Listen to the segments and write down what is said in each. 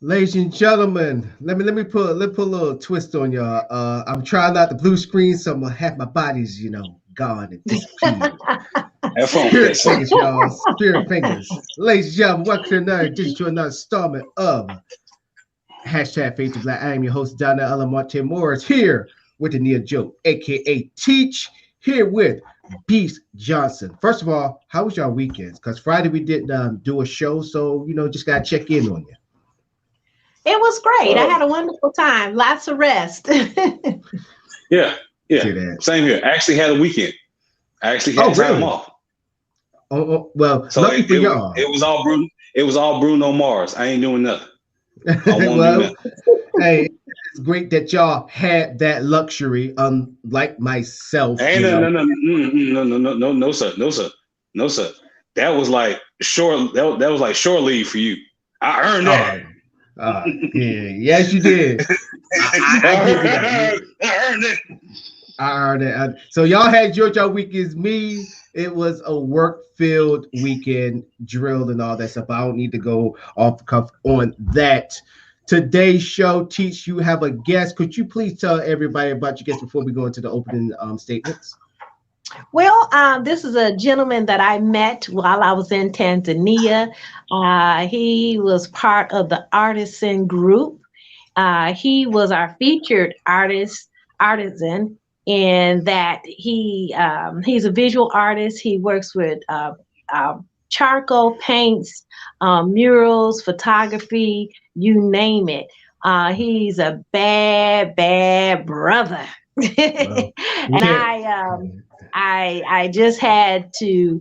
Ladies and gentlemen, let me put a little twist on y'all. I'm trying not to blue screen, so I'm gonna have my bodies, gone and disappeared. Have fun with that, Spirit sir. fingers, y'all. Spirit fingers. Ladies and gentlemen, welcome to another edition to another installment of Hashtag Fade to Black. I am your host, Donna Alamonte Morris, here with the Nia Joe, aka Teach, here with Beast Johnson. First of all, how was y'all weekends? Because Friday we didn't do a show, so just gotta check in on you. It was great. I had a wonderful time. Lots of rest. Yeah. See that? Same here. I actually had a weekend. I actually had time really? off. Well, So lucky for y'all. it was all Bruno. It was all Bruno Mars. I ain't doing nothing. I won't do nothing. Hey, it's great that y'all had that luxury, unlike myself. Hey, no, sir. That was like short. That was like shore leave for you. I earned that. Yeah, yes, you did. I give you that. I earned it. I earned it. So y'all had your weekends. Me, it was a work-filled weekend, drilled and all that stuff. I don't need to go off the cuff on that. Today's show, Teach, you have a guest. Could you please tell everybody about your guest before we go into the opening statements? Well, this is a gentleman that I met while I was in Tanzania. He was part of the artisan group. He was our featured artisan in that he's a visual artist. He works with charcoal paints, murals, photography, you name it. He's a bad brother. Wow. And I just had to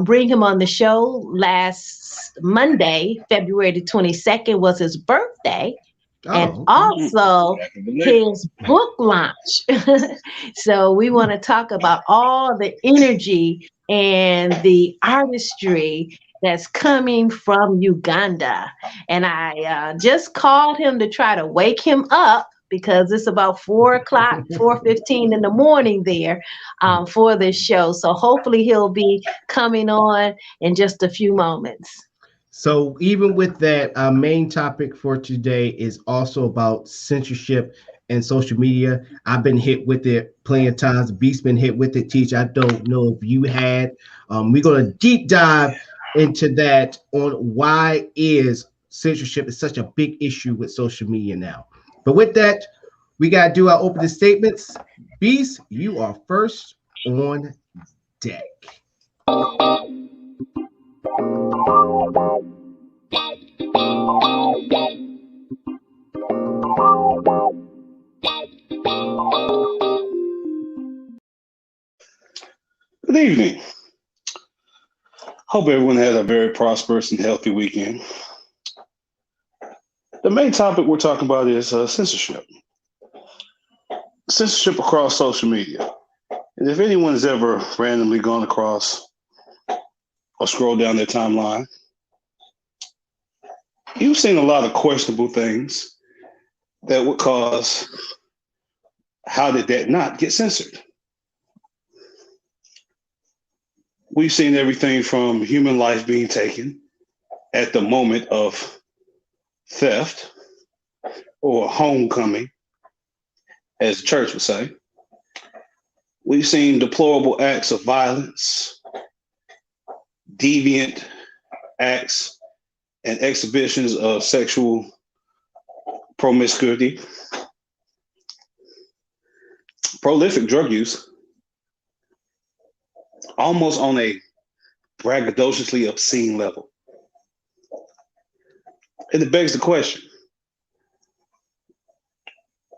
bring him on the show last Monday, February the 22nd was his birthday. And also his book launch. So we want to talk about all the energy and the artistry that's coming from Uganda. And I just called him to try to wake him up because it's about 4:15 in the morning there for this show. So hopefully he'll be coming on in just a few moments. So even with that, our main topic for today is also about censorship and social media. I've been hit with it plenty of times. Beast's been hit with it. Teach, I don't know if you had. We're going to deep dive into that on why is censorship is such a big issue with social media now. But with that, we got to do our opening statements. Beast, you are first on deck. Good evening. Hope everyone had a very prosperous and healthy weekend. The main topic we're talking about is censorship. Censorship across social media. And if anyone has ever randomly gone across or scrolled down their timeline, you've seen a lot of questionable things that would cause, how did that not get censored? We've seen everything from human life being taken at the moment of theft or homecoming, as the church would say. We've seen deplorable acts of violence, deviant acts, and exhibitions of sexual promiscuity, prolific drug use, almost on a braggadociously obscene level. And it begs the question,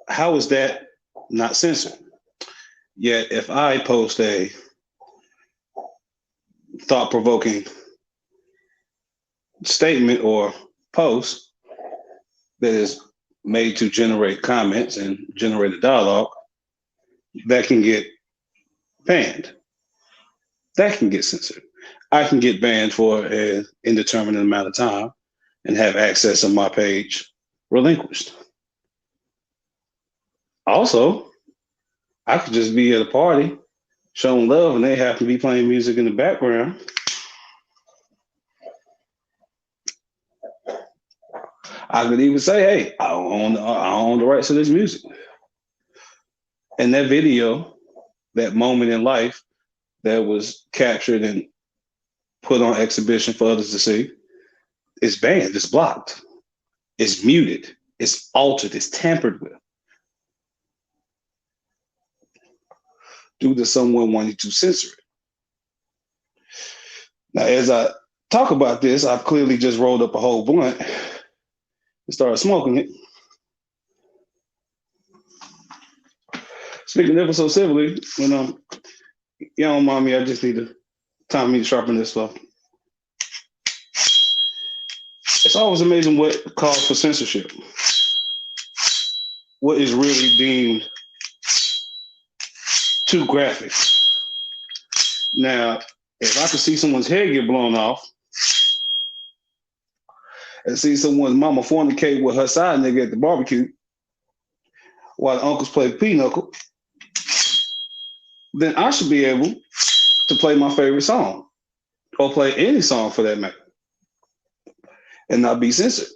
how is that not censored? Yet if I post a thought-provoking statement or post that is made to generate comments and generate a dialogue, that can get banned. That can get censored. I can get banned for an indeterminate amount of time and have access of my page relinquished. Also, I could just be at a party showing love and they happen to be playing music in the background. I could even say, hey, I own the rights to this music. And that video, that moment in life that was captured and put on exhibition for others to see, is banned, it's blocked, it's muted, it's altered, it's tampered with, due to someone wanting to censor it. Now, as I talk about this, I've clearly just rolled up a whole blunt and started smoking it. Speaking ever so civilly, when you don't mind me, I just need time me to sharpen this stuff. It's always amazing what calls for censorship. What is really deemed too graphic. Now, if I could see someone's head get blown off and see someone's mama fornicate with her side nigga at the barbecue while the uncles play pinochle, then I should be able to play my favorite song or play any song for that matter and not be censored.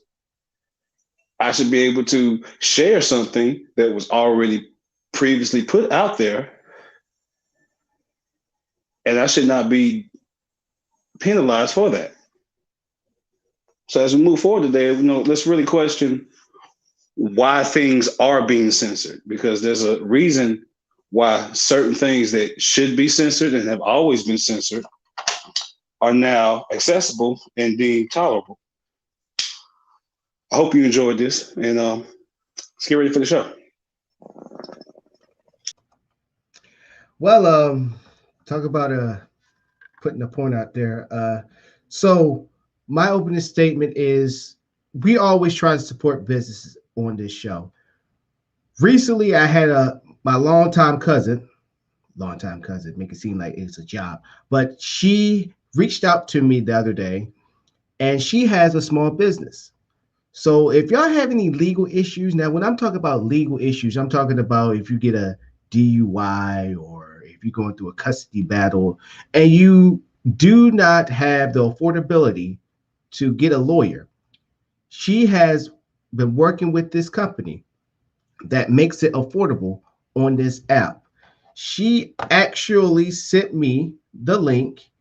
I should be able to share something that was already previously put out there, and I should not be penalized for that. So as we move forward today, let's really question why things are being censored, because there's a reason why certain things that should be censored and have always been censored are now accessible and deemed tolerable. I hope you enjoyed this, and let's get ready for the show. Well, talk about putting a point out there. So my opening statement is we always try to support businesses on this show. Recently, I had my longtime cousin, make it seem like it's a job, but she reached out to me the other day, and she has a small business. So if y'all have any legal issues, now when I'm talking about legal issues, I'm talking about if you get a DUI or if you're going through a custody battle and you do not have the affordability to get a lawyer. She has been working with this company that makes it affordable on this app. She actually sent me the link.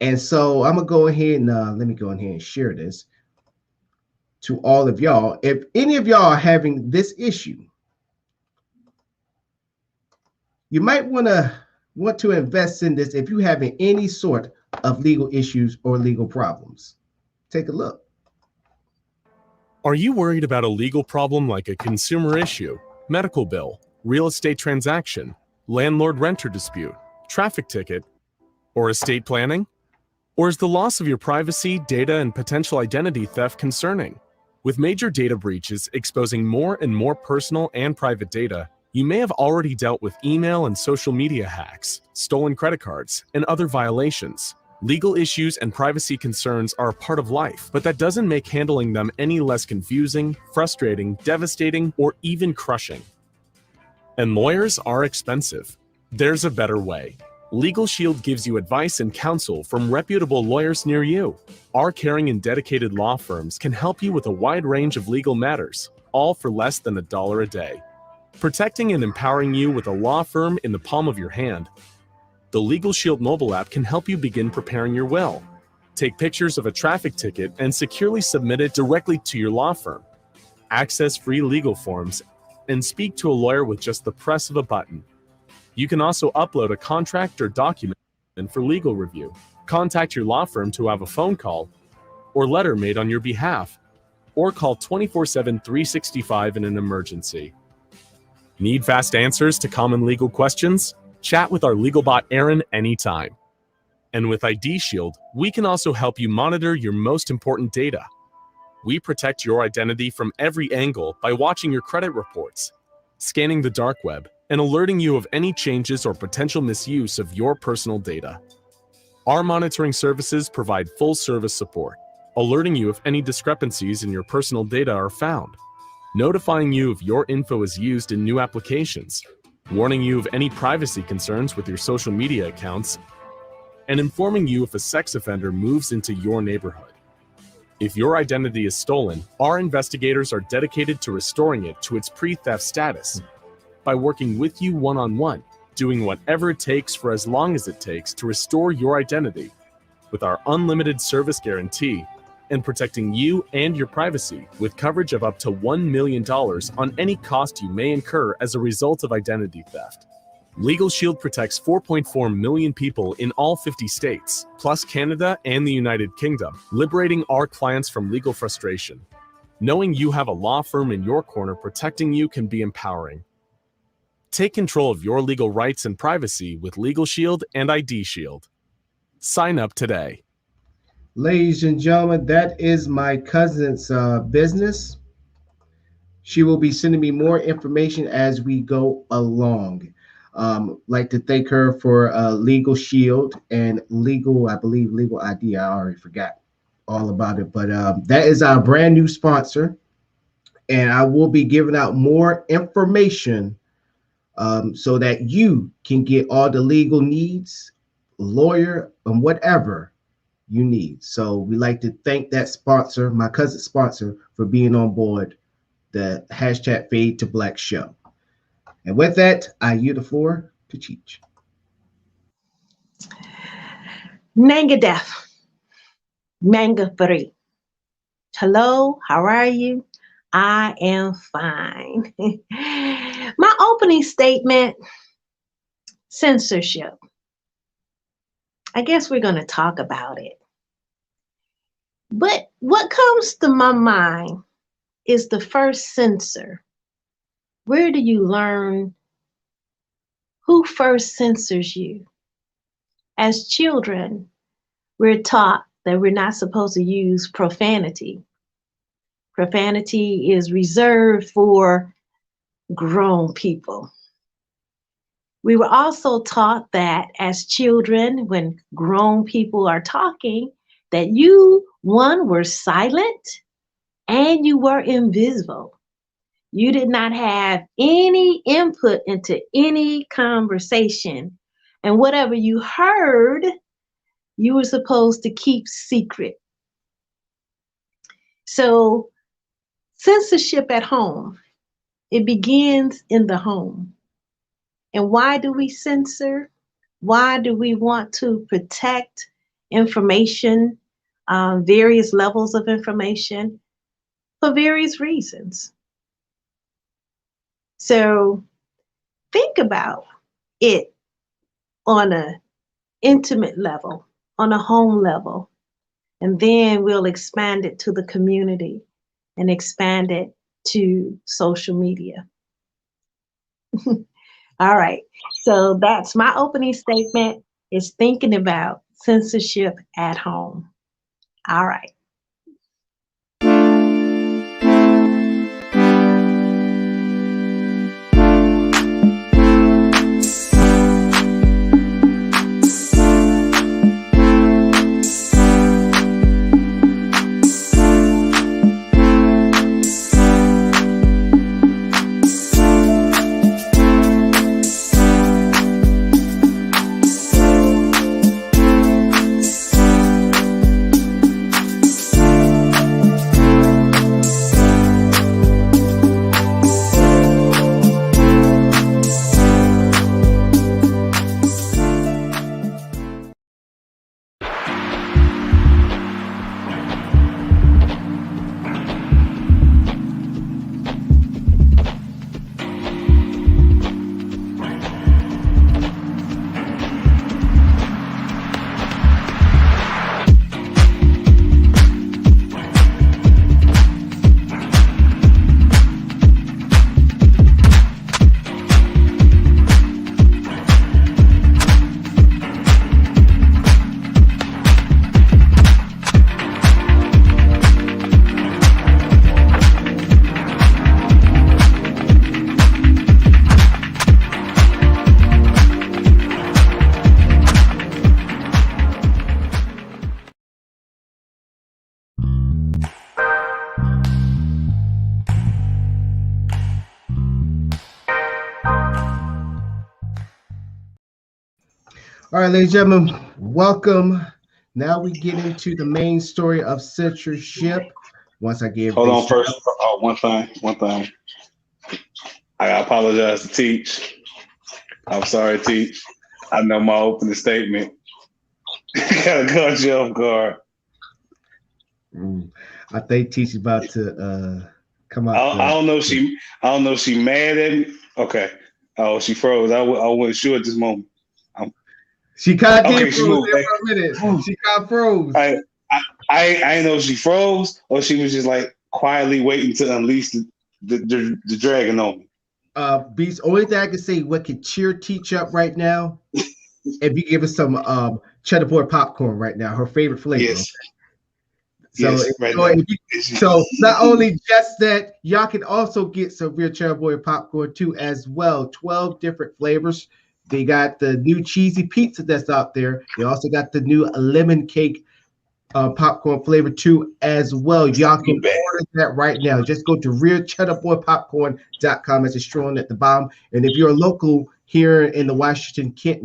And so I'm going to go ahead and let me go ahead and share this to all of y'all. If any of y'all are having this issue, you might want to invest in this if you're having any sort of legal issues or legal problems. Take a look. Are you worried about a legal problem like a consumer issue, medical bill, real estate transaction, landlord-renter dispute, traffic ticket, or estate planning? Or is the loss of your privacy, data, and potential identity theft concerning? With major data breaches exposing more and more personal and private data, you may have already dealt with email and social media hacks, stolen credit cards, and other violations. Legal issues and privacy concerns are a part of life, but that doesn't make handling them any less confusing, frustrating, devastating, or even crushing. And lawyers are expensive. There's a better way. Legal Shield gives you advice and counsel from reputable lawyers near you. Our caring and dedicated law firms can help you with a wide range of legal matters, all for less than $1 a day. Protecting and empowering you with a law firm in the palm of your hand, the Legal Shield mobile app can help you begin preparing your will. Take pictures of a traffic ticket and securely submit it directly to your law firm. Access free legal forms and speak to a lawyer with just the press of a button. You can also upload a contract or document for legal review. Contact your law firm to have a phone call or letter made on your behalf, or call 24/7, 365 in an emergency. Need fast answers to common legal questions? Chat with our legal bot Aaron anytime. And with ID Shield, we can also help you monitor your most important data. We protect your identity from every angle by watching your credit reports, scanning the dark web, and alerting you of any changes or potential misuse of your personal data. Our monitoring services provide full service support, alerting you if any discrepancies in your personal data are found, notifying you if your info is used in new applications, warning you of any privacy concerns with your social media accounts, and informing you if a sex offender moves into your neighborhood. If your identity is stolen, our investigators are dedicated to restoring it to its pre-theft status by working with you one-on-one, doing whatever it takes for as long as it takes to restore your identity with our unlimited service guarantee and protecting you and your privacy with coverage of up to $1 million on any cost you may incur as a result of identity theft. Legal Shield protects 4.4 million people in all 50 states, plus Canada and the United Kingdom, liberating our clients from legal frustration. Knowing you have a law firm in your corner protecting you can be empowering. Take control of your legal rights and privacy with Legal Shield and ID Shield. Sign up today. Ladies and gentlemen, that is my cousin's business. She will be sending me more information as we go along. Like to thank her for Legal Shield and Legal ID. I already forgot all about it, but that is our brand new sponsor. And I will be giving out more information so that you can get all the legal needs, lawyer, and whatever you need. So we like to thank that sponsor, my cousin's sponsor, for being on board the hashtag Fade to Black show. And with that, I yield the floor to Cheech. Nanga Def, Manga Free. Hello, how are you? I am fine. My opening statement, censorship. I guess we're going to talk about it. But what comes to my mind is the first censor. Where do you learn who first censors you? As children, we're taught that we're not supposed to use profanity. Profanity is reserved for grown people. We were also taught that as children, when grown people are talking, that you, one, were silent and you were invisible. You did not have any input into any conversation. And whatever you heard, you were supposed to keep secret. So censorship at home, it begins in the home. And why do we censor? Why do we want to protect information, various levels of information? For various reasons. So think about it on an intimate level, on a home level, and then we'll expand it to the community and expand it to social media. All right, so that's my opening statement, is thinking about censorship at home. All right. All right, ladies and gentlemen, welcome. now we get into the main story of censorship. Once I give hold on first. Oh, one thing. I apologize to Teach. I'm sorry, Teach. I know my opening statement kind of caught you off guard. I think Teach is about to come out. I don't know if she mad at me. Okay. Oh, she froze. I wasn't sure at this moment. She kind of okay, she moved there for a minute. She kind of froze. I didn't know if she froze or she was just like quietly waiting to unleash the dragon on me. Beast, only thing I can say, what could cheer Teach up right now, if you give us some cheddar board popcorn right now, her favorite flavor. Yes. So, so not only just that, y'all can also get some real cheddar board popcorn too as well. 12 different flavors. They got the new cheesy pizza that's out there. They also got the new lemon cake popcorn flavor too as well. Y'all can order that right now. Just go to realcheddarboypopcorn.com as it's shown at the bottom. And if you're a local here in the Kent,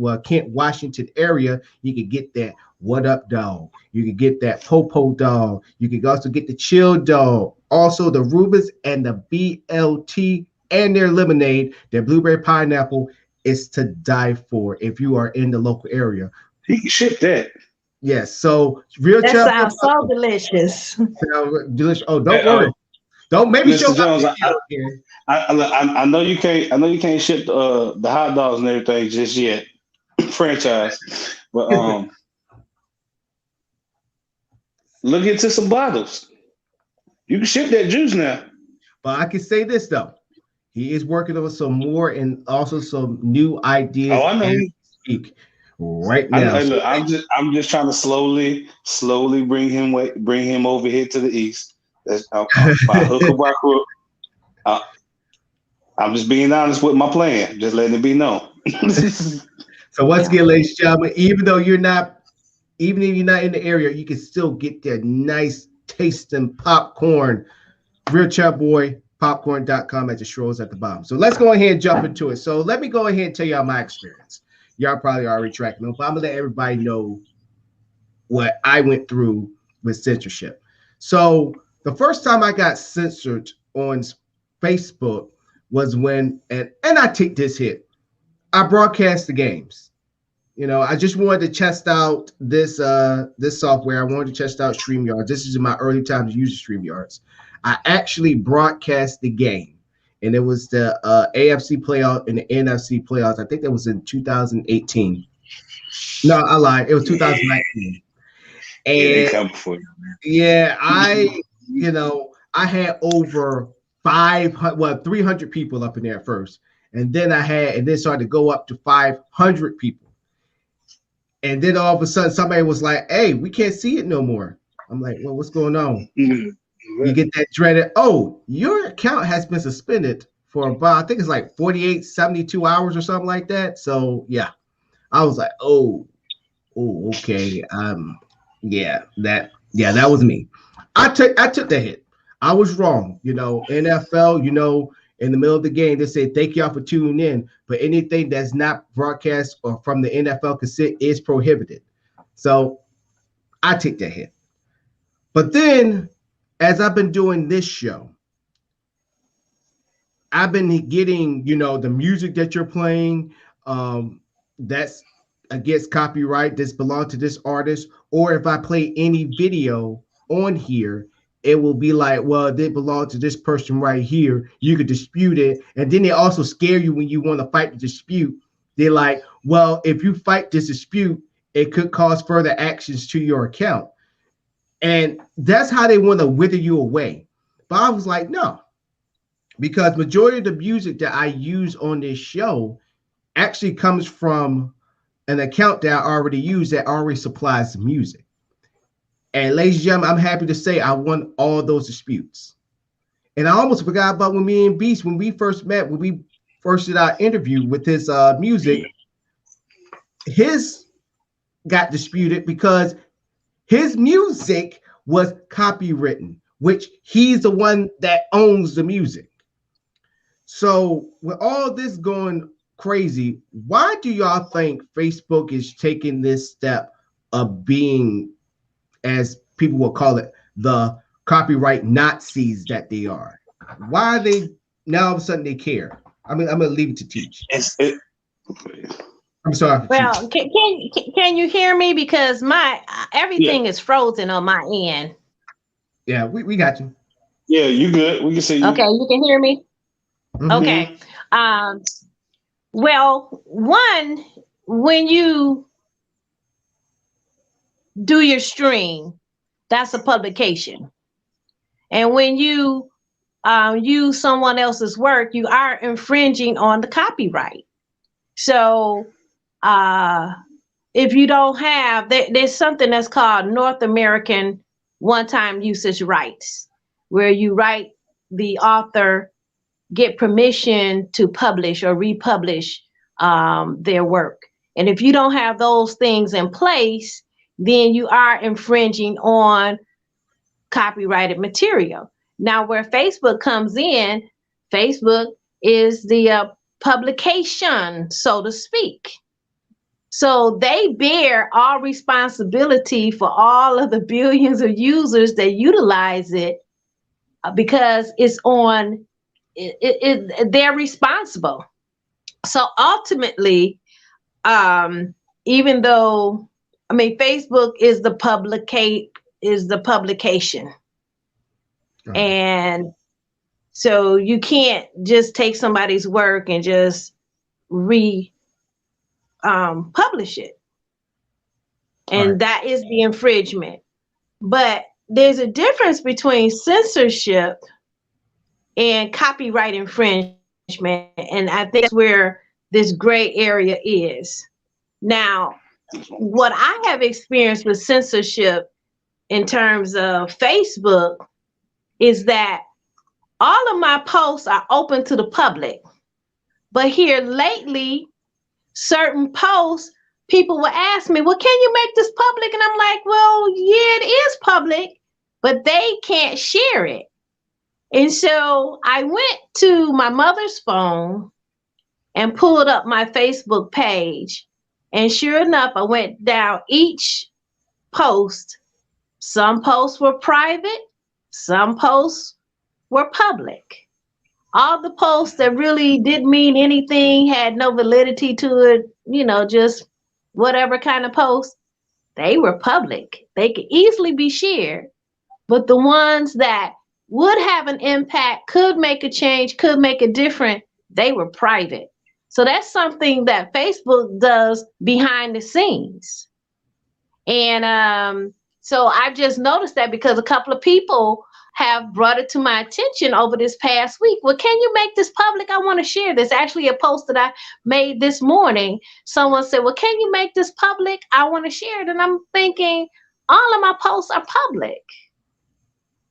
Washington area, you can get that What Up dog. You can get that Popo dog. You can also get the Chill dog. Also the Rubens and the BLT and their lemonade, their blueberry pineapple is to die for if you are in the local area. You can ship that. Yes, so real that sounds so delicious. Delicious. Oh, don't worry. Don't maybe Mr. show Jones. I know you can't. I know you can't ship the hot dogs and everything just yet. Franchise, but look into some bottles. You can ship that juice now. But I can say this though, he is working on some more and also some new ideas. Oh, I know. Speak right now. I'm just trying to slowly bring him over here to the east. That's by hook or by crook. I'm just being honest with my plan. Just letting it be known. So once again, ladies and gentlemen, even if you're not in the area, you can still get that nice tasting popcorn. RealChatBoyPopcorn.com as it shows at the bottom. So let's go ahead and jump into it. So let me go ahead and tell y'all my experience. Y'all probably already tracking them, but I'm gonna let everybody know what I went through with censorship. So the first time I got censored on Facebook was when, and I take this hit, I broadcast the games. You know, I just wanted to test out this software. I wanted to test out StreamYards. This is in my early times using StreamYards. I actually broadcast the game, and it was the AFC playoff and the NFC playoffs. I think that was in 2018. No, I lied. It was 2019. And they come for you, man. Yeah, I had over 300 people up in there at first, and then started to go up to 500 people. And then all of a sudden, somebody was like, "Hey, we can't see it no more." I'm like, "Well, what's going on?" Mm-hmm. You get that dreaded, "Oh, your account has been suspended for about, I think it's like 48, 72 hours or something like that." So yeah, I was like, oh, okay. That was me. I took the hit. I was wrong. NFL, in the middle of the game, they say, "Thank y'all for tuning in," but anything that's not broadcast or from the NFL cassette is prohibited. So I take that hit. But then, as I've been doing this show, I've been getting, the music that you're playing, that's against copyright, this belong to this artist, or if I play any video on here, it will be like, well, they belong to this person right here. You could dispute it. And then they also scare you when you want to fight the dispute. They're like, well, if you fight this dispute, it could cause further actions to your account. And that's how they want to wither you away. But I was like, no, because majority of the music that I use on this show actually comes from an account that I already use that already supplies the music. And ladies and gentlemen, I'm happy to say I won all those disputes. And I almost forgot about when me and Beast, when we first met, when we first did our interview with his music, his got disputed because his music was copywritten, which he's the one that owns the music. So with all this going crazy, why do y'all think Facebook is taking this step of being as people will call it, the copyright Nazis that they are? Why are they now all of a sudden they care? I'm gonna leave it to Teach. I'm sorry. Well, can you hear me, because my everything is frozen on my end. Yeah, we got you. Yeah, you good. We can see you. Okay, you can hear me? Mm-hmm. Okay. Well, one, when you do your stream, that's a publication. And when you use someone else's work, you are infringing on the copyright. So if you don't have, there's something that's called North American one-time usage rights, where you write the author, get permission to publish or republish their work. And if you don't have those things in place, then you are infringing on copyrighted material. Now, where Facebook comes in, Facebook is the publication, so to speak. So they bear all responsibility for all of the billions of users that utilize it, because it's on, they're responsible. So ultimately, even though, I mean, Facebook is the publication. Right. And so you can't just take somebody's work and just publish it. And right. That is the infringement. But there's a difference between censorship and copyright infringement. And I think that's where this gray area is. Now, what I have experienced with censorship in terms of Facebook is that all of my posts are open to the public. But here lately, certain posts, people will ask me, well, can you make this public? And I'm like, well, yeah, it is public, but they can't share it. And so I went to my mother's phone and pulled up my Facebook page. And sure enough, I went down each post. Some posts were private, some posts were public. All the posts that really didn't mean anything, had no validity to it, you know, just whatever kind of post, they were public. They could easily be shared. But the ones that would have an impact, could make a change, could make a difference, they were private. So that's something that Facebook does behind the scenes. And so I've just noticed that, because a couple of people have brought it to my attention over this past week. Well, can you make this public? I want to share this. Actually, a post that I made this morning, someone said, well, can you make this public? I want to share it. And I'm thinking, all of my posts are public.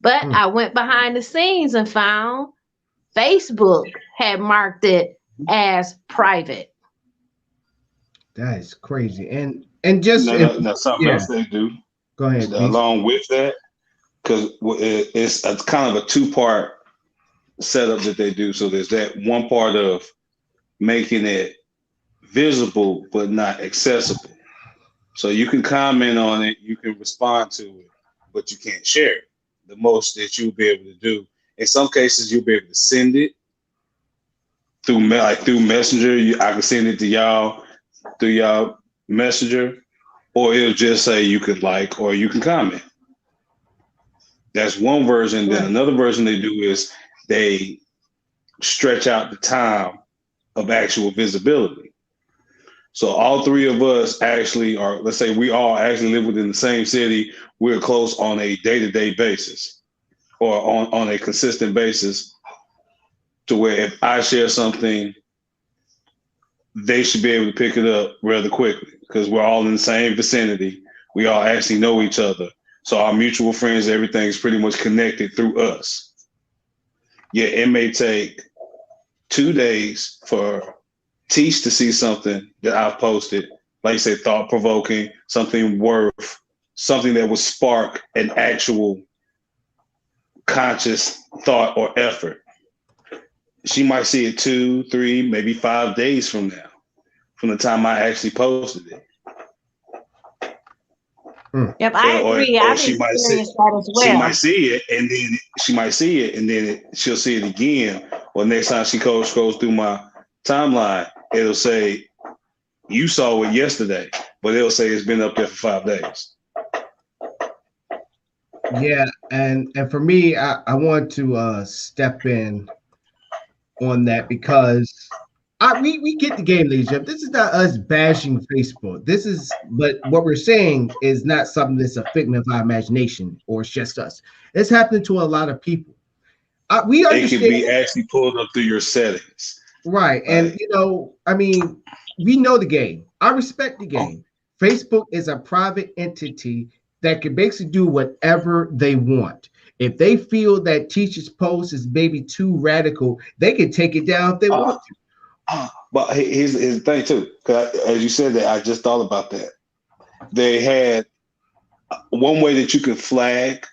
But I went behind the scenes and found Facebook had marked it as private. That is crazy. And just something else they do. Go ahead. Along with that, because it's a kind of a two-part setup that they do. So there's that one part of making it visible but not accessible. So you can comment on it, you can respond to it, but you can't share it. The most that you'll be able to do. In some cases, you'll be able to send it through Messenger. I can send it to y'all through y'all Messenger, or it'll just say you could like or you can comment. That's one version. Then another version they do is they stretch out the time of actual visibility. So all three of us actually are, let's say we all actually live within the same city. We're close on a day-to-day basis or on a consistent basis, to where if I share something, they should be able to pick it up rather quickly, because we're all in the same vicinity. We all actually know each other. So our mutual friends, everything is pretty much connected through us. Yeah, it may take 2 days for Teach to see something that I've posted, like you said, thought-provoking, something that would spark an actual conscious thought or effort. She might see it 2, 3, maybe 5 days from now, from the time I actually posted it. Yep, I agree. I've she might experienced that as well. She might see it, and then she'll see it again. Or next time she scrolls through my timeline, it'll say, "You saw it yesterday," but it'll say it's been up there for 5 days. Yeah, and for me, I want to step in on that because we get the game, ladies and gentlemen. This is not us bashing Facebook. But what we're saying is not something that's a figment of our imagination or it's just us. It's happening to a lot of people. We understand. It can be actually pulled up through your settings. Right. And, we know the game. I respect the game. Facebook is a private entity that can basically do whatever they want. If they feel that teacher's post is maybe too radical, they can take it down if they want to. But here's the thing, too. As you said that, I just thought about that. They had one way that you can flag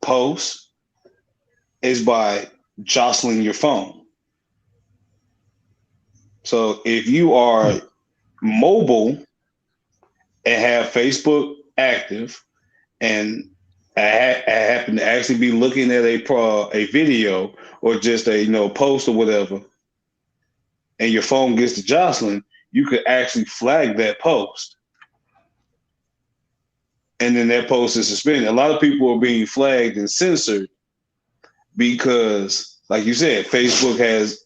posts is by jostling your phone. So if you are mobile and have Facebook active and I happen to actually be looking at a video or just a post or whatever, and your phone gets to jostling, you could actually flag that post. And then that post is suspended. A lot of people are being flagged and censored because, like you said, Facebook has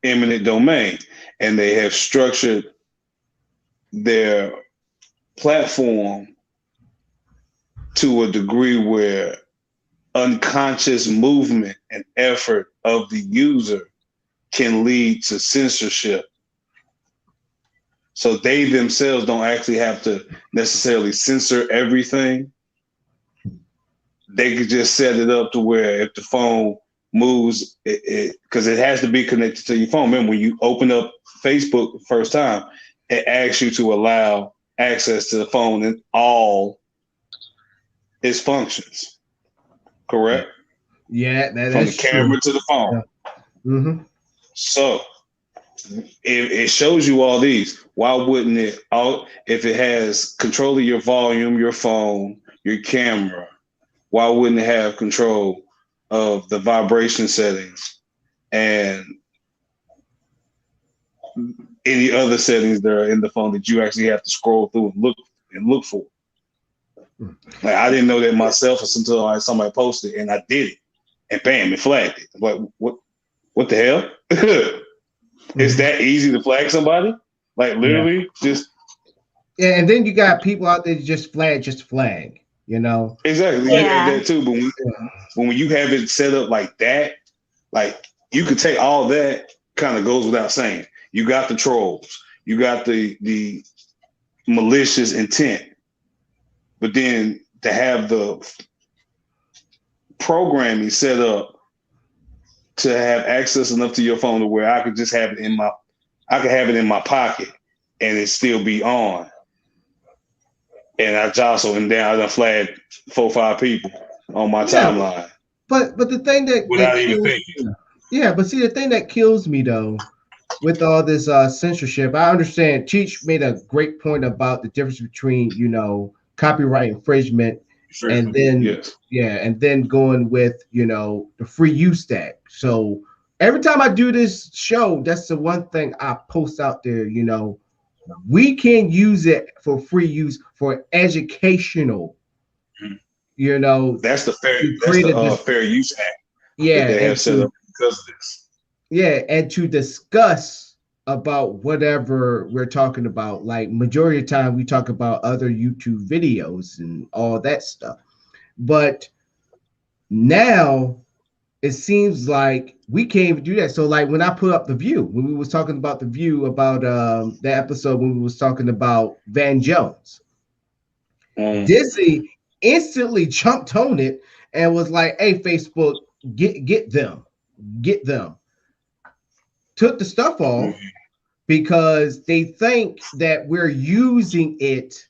eminent domain and they have structured their platform to a degree where unconscious movement and effort of the user can lead to censorship. So they themselves don't actually have to necessarily censor everything. They could just set it up to where if the phone moves, because it has to be connected to your phone. Remember, when you open up Facebook the first time, it asks you to allow access to the phone and all its functions. Correct? Yeah, from the camera to the phone. Yeah. Mm-hmm. So it shows you all these. Why wouldn't it? If it has control of your volume, your phone, your camera, why wouldn't it have control of the vibration settings and any other settings that are in the phone that you actually have to scroll through and look for? Like, I didn't know that myself until somebody posted and I did it, and bam, it flagged it. But what the hell? It's that easy to flag somebody? Like literally, just and then you got people out there just flag, Exactly, yeah. that too. But when you have it set up like that, like you could take all that. Kind of goes without saying. You got the trolls, you got the malicious intent, but then to have the programming set up to have access enough to your phone to where I could just have it in my pocket and it still be on. And I jostle and down, I done flagged 4 or 5 people on my timeline. But the thing that without even thinking. Yeah, but see, the thing that kills me though, with all this censorship, I understand Cheech made a great point about the difference between, copyright infringement and then and then going with the free use act. So every time I do this show, that's the one thing I post out there. We can use it for free use for educational. That's the Fair Use Act. Yeah, that they have set up because of this. Yeah, and to discuss about whatever we're talking about. Like majority of the time, we talk about other YouTube videos and all that stuff. But now it seems like we can't even do that. So like when I put up The View, when we was talking about The View, about the episode when we was talking about Van Jones, Disney instantly jumped on it and was like, hey, Facebook, get them. Took the stuff off because they think that we're using it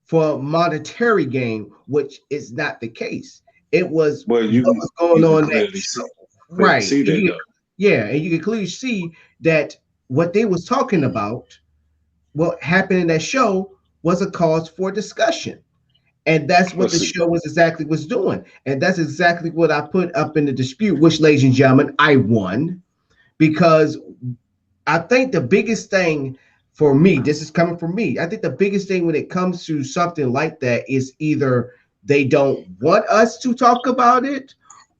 for monetary gain, which is not the case. It was what was going on that show. Right. And you can clearly see that what they was talking about, what happened in that show, was a cause for discussion. And that's what the show was doing. And that's exactly what I put up in the dispute, which, ladies and gentlemen, I won, because I think the biggest thing for me, this is coming from me, I think the biggest thing when it comes to something like that is either they don't want us to talk about it,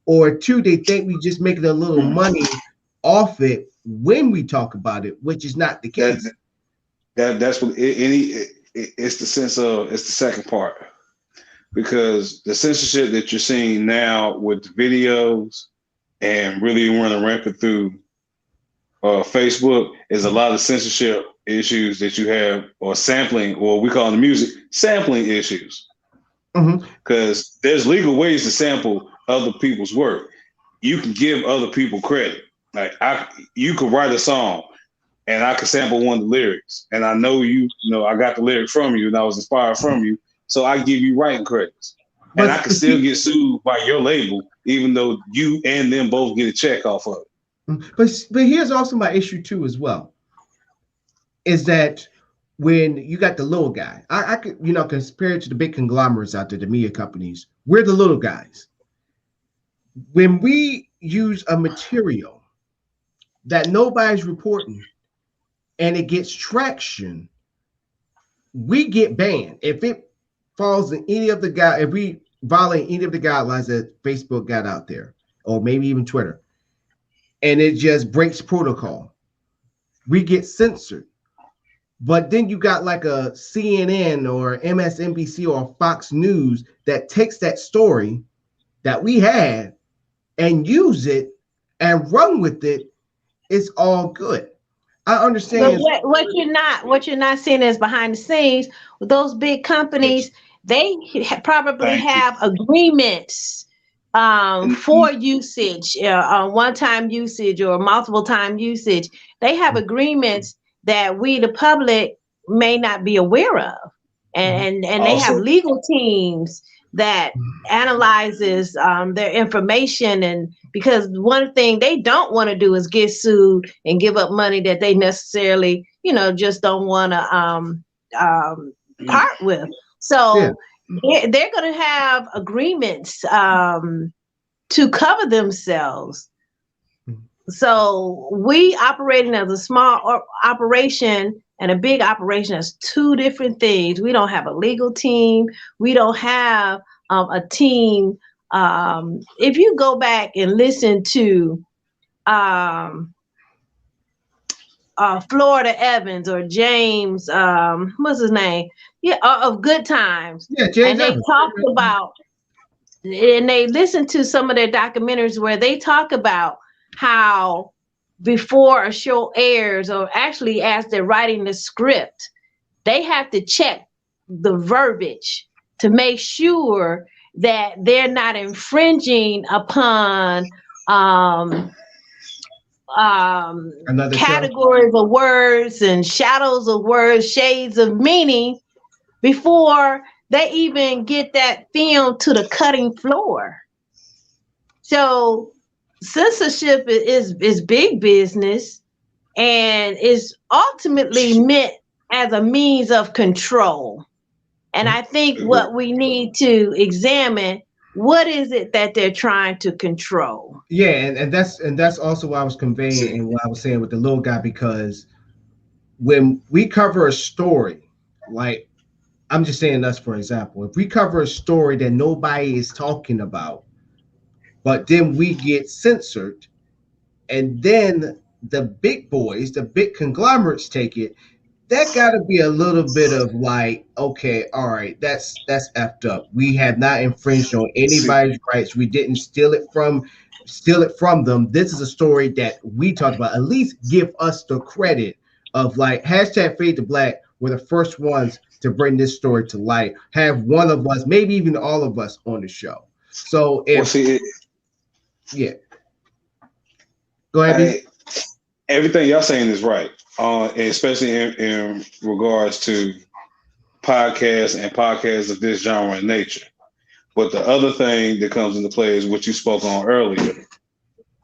or two, they think we just making a little money off it when we talk about it, which is not the case. That's what it's the sense of, it's the second part, because the censorship that you're seeing now with videos and really running rampant through Facebook is a lot of censorship issues that you have, or sampling, or we call it the music sampling issues. Because there's legal ways to sample other people's work. You can give other people credit. Like you could write a song and I could sample one of the lyrics, and I know I got the lyrics from you and I was inspired from you, so I give you writing credits. But I can still get sued by your label, even though you and them both get a check off of it. But here's also my issue too as well, is that when you got the little guy, I could, compared to the big conglomerates out there, the media companies, we're the little guys. When we use a material that nobody's reporting and it gets traction, we get banned. If it falls in any of the if we violate any of the guidelines that Facebook got out there, or maybe even Twitter, and it just breaks protocol, we get censored. But then you got like a CNN or MSNBC or Fox News that takes that story that we had and use it and run with it. It's all good. I understand. But what you're not seeing is behind the scenes with those big companies. They probably have agreements for usage, one-time usage or multiple-time usage. They have agreements that we, the public, may not be aware of, and they have legal teams that analyzes their information. And because one thing they don't want to do is get sued and give up money that they necessarily, just don't want to part with. So they're going to have agreements to cover themselves. So we operating as a small operation and a big operation is two different things. We don't have a legal team. We don't have a team. If you go back and listen to Florida Evans or James, what's his name? Yeah, of Good Times. Yeah, James and they Evans. talked about, and they listened to some of their documentaries where they talk about how before a show airs, or actually as they're writing the script, they have to check the verbiage to make sure that they're not infringing upon categories of words and shadows of words, shades of meaning, before they even get that film to the cutting floor. So censorship is big business, and is ultimately meant as a means of control. And I think what we need to examine, what is it that they're trying to control? Yeah, and that's also what I was conveying and what I was saying with the little guy, because when we cover a story, like I'm just saying us for example, if we cover a story that nobody is talking about, but then we get censored, and then the big boys, the big conglomerates take it, that got to be a little bit of like, okay, all right, that's effed up. We have not infringed on anybody's rights. We didn't steal it from them. This is a story that we talked about. At least give us the credit of like #FadeToBlack were the first ones to bring this story to light. Have one of us, maybe even all of us, on the show. So if yeah, go ahead. Everything y'all saying is right, especially in regards to podcasts and podcasts of this genre and nature. But the other thing that comes into play is what you spoke on earlier,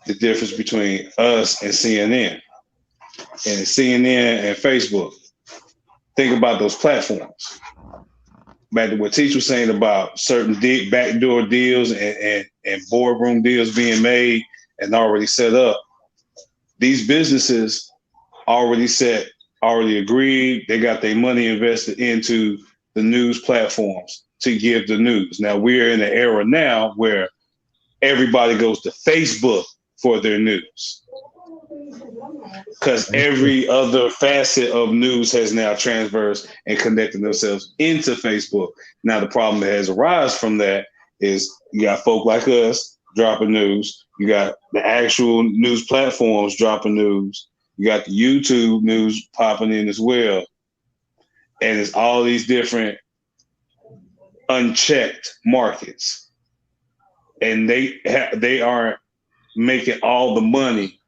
the difference between us and CNN and Facebook. Think about those platforms. back to what Teach was saying about certain backdoor deals and boardroom deals being made and already set up. These businesses already agreed. They got their money invested into the news platforms to give the news. Now we're in an era now where everybody goes to Facebook for their news, because every other facet of news has now transversed and connected themselves into Facebook. Now the problem that has arisen from that is you got folk like us dropping news. You got the actual news platforms dropping news. You got the YouTube news popping in as well. And it's all these different unchecked markets. And they aren't making all the money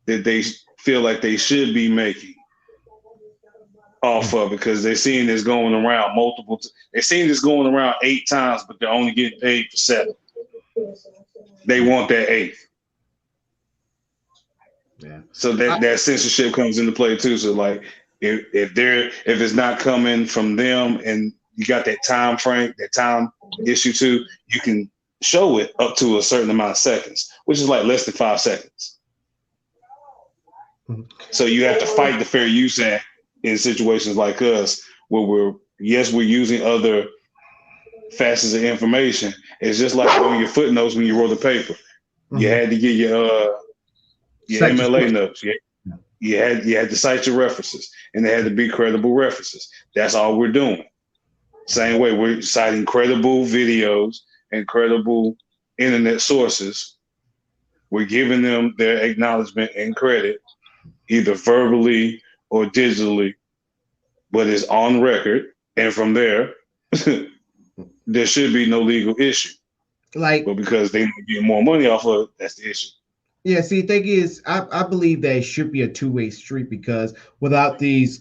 that they feel like they should be making off of, because they're seeing this going around they're seeing this going around 8 times, but they're only getting paid for 7. They want that 8th. Yeah. So that censorship comes into play too. So like if it's not coming from them and you got that time frame, that time issue too, you can show it up to a certain amount of seconds, which is like less than 5 seconds. So you have to fight the Fair Use Act in situations like us, where we're using other facets of information. It's just like on your footnotes when you wrote the paper. You had to get your MLA notes. You had to cite your references, and they had to be credible references. That's all we're doing. Same way we're citing credible videos and credible internet sources. We're giving them their acknowledgement and credit, either verbally or digitally, but it's on record. And from there, there should be no legal issue. But because they get more money off of it, that's the issue. Yeah, see, the thing is, I believe that it should be a two-way street, because without the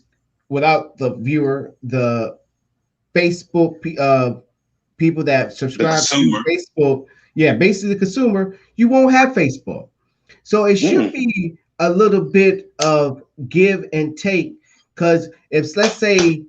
viewer, the Facebook people that subscribe to Facebook, basically the consumer, you won't have Facebook. So it should be a little bit of give and take, because if let's say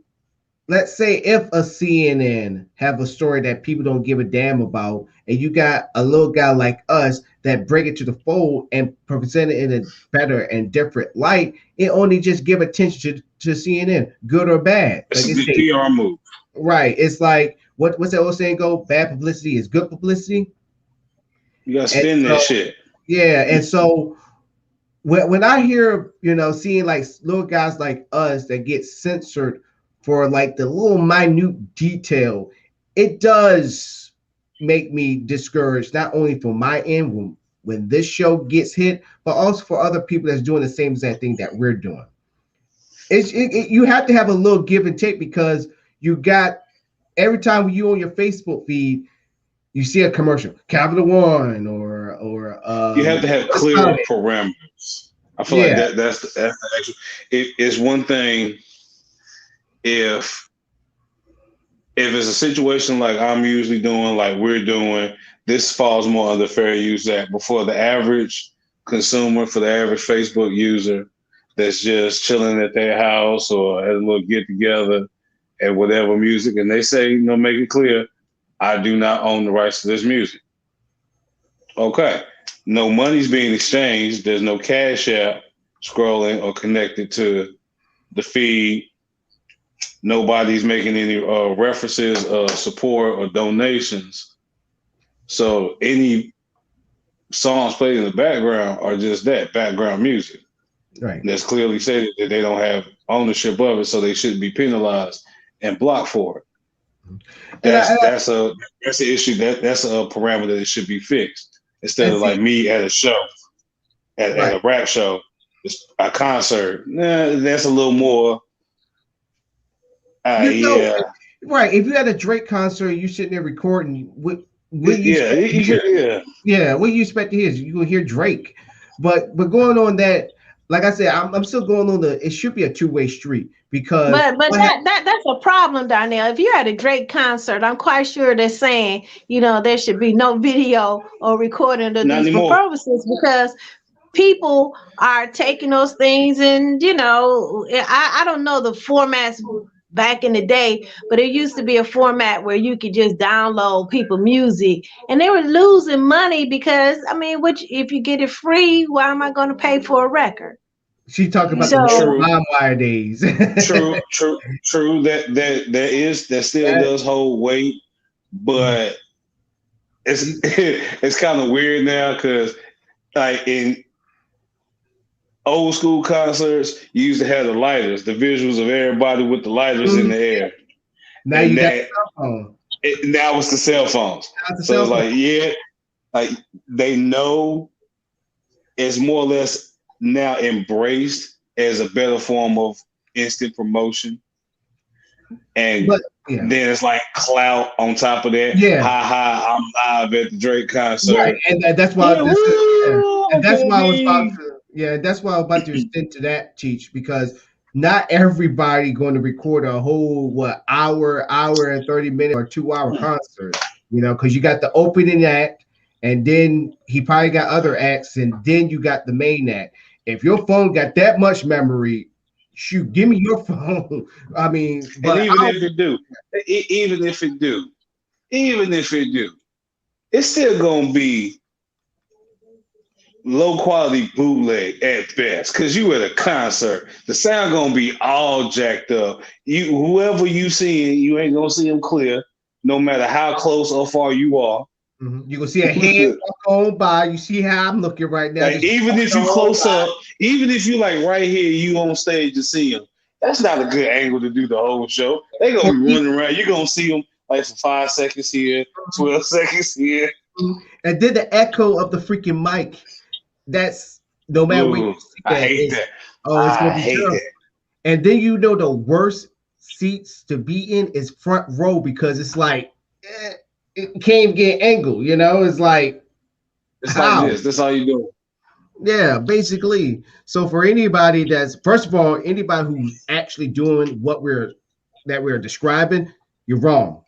if a CNN have a story that people don't give a damn about, and you got a little guy like us that bring it to the fold and present it in a better and different light, it only just give attention to CNN, good or bad. It's a good PR move. Right. It's like, what's that old saying go? Bad publicity is good publicity. You gotta spin that shit. Yeah. And so when I hear, seeing like little guys like us that get censored for like the little minute detail, it does make me discouraged, not only for my end when this show gets hit, but also for other people that's doing the same exact thing that we're doing. You have to have a little give and take, because you got, every time you on your Facebook feed, you see a commercial, Capital One or you have to have clear parameters. I feel like that's the actual. It's one thing if it's a situation like I'm usually doing, like we're doing, this falls more under Fair Use Act. Before the average consumer, for the average Facebook user that's just chilling at their house or at a little get together and whatever music, and they say, make it clear, I do not own the rights to this music. Okay. No money's being exchanged. There's no Cash App scrolling or connected to the feed. Nobody's making any references of support or donations. So any songs played in the background are just that, background music. Right. That's clearly stated that they don't have ownership of it, so they shouldn't be penalized and blocked for it. That's an issue. That's a parameter that should be fixed. Instead of like me at a show, at a rap show, a concert, that's a little more. Right. If you had a Drake concert, you sitting there recording, what do you expect to hear? You will hear Drake, but going on that, like I said, I'm still going on it should be a two-way street, because that's a problem, Darnell. If you're at a Drake concert, I'm quite sure they're saying, there should be no video or recording of these performances, because people are taking those things and, I don't know the formats back in the day, but it used to be a format where you could just download people music, and they were losing money because, I mean, which if you get it free, why am I going to pay for a record? She talking about So, the LimeWire days. True. That still does hold weight, but it's kind of weird now because like in old school concerts, you used to have the lighters, the visuals of everybody with the lighters in the air. Now and you got that, the cell phone. Now it's the cell phones. So it's like, yeah, like they know it's more or less now embraced as a better form of instant promotion. And then it's like clout on top of that. Yeah. Ha, I'm live at the Drake concert. Right. And that's why and that's why I was about to that's why I was about to extend to that, Teach, because not everybody going to record a whole hour and 30 minute or 2 hour concert, because you got the opening act, and then he probably got other acts, and then you got the main act. If your phone got that much memory, shoot, give me your phone. I mean, but and even if it do, it's still gonna be low quality bootleg at best, because you at a concert, the sound gonna be all jacked up. Whoever you see, you ain't gonna see them clear, no matter how close or far you are. You gonna see a head walk on by. You see how I'm looking right now. Like, even if you close up, even if you like right here, you on stage to see them. That's not a good angle to do the whole show. They gonna be running around. You're gonna see them like for 5 seconds here, 12 seconds here, and then the echo of the freaking mic. That's no matter where you see that. I hate that. Oh, it's gonna be tough. And then the worst seats to be in is front row, because it's like it can't get angled. It's like like this. That's all you do. Yeah, basically. So for anybody that's, first of all, anybody who's actually doing what we're describing, you're wrong.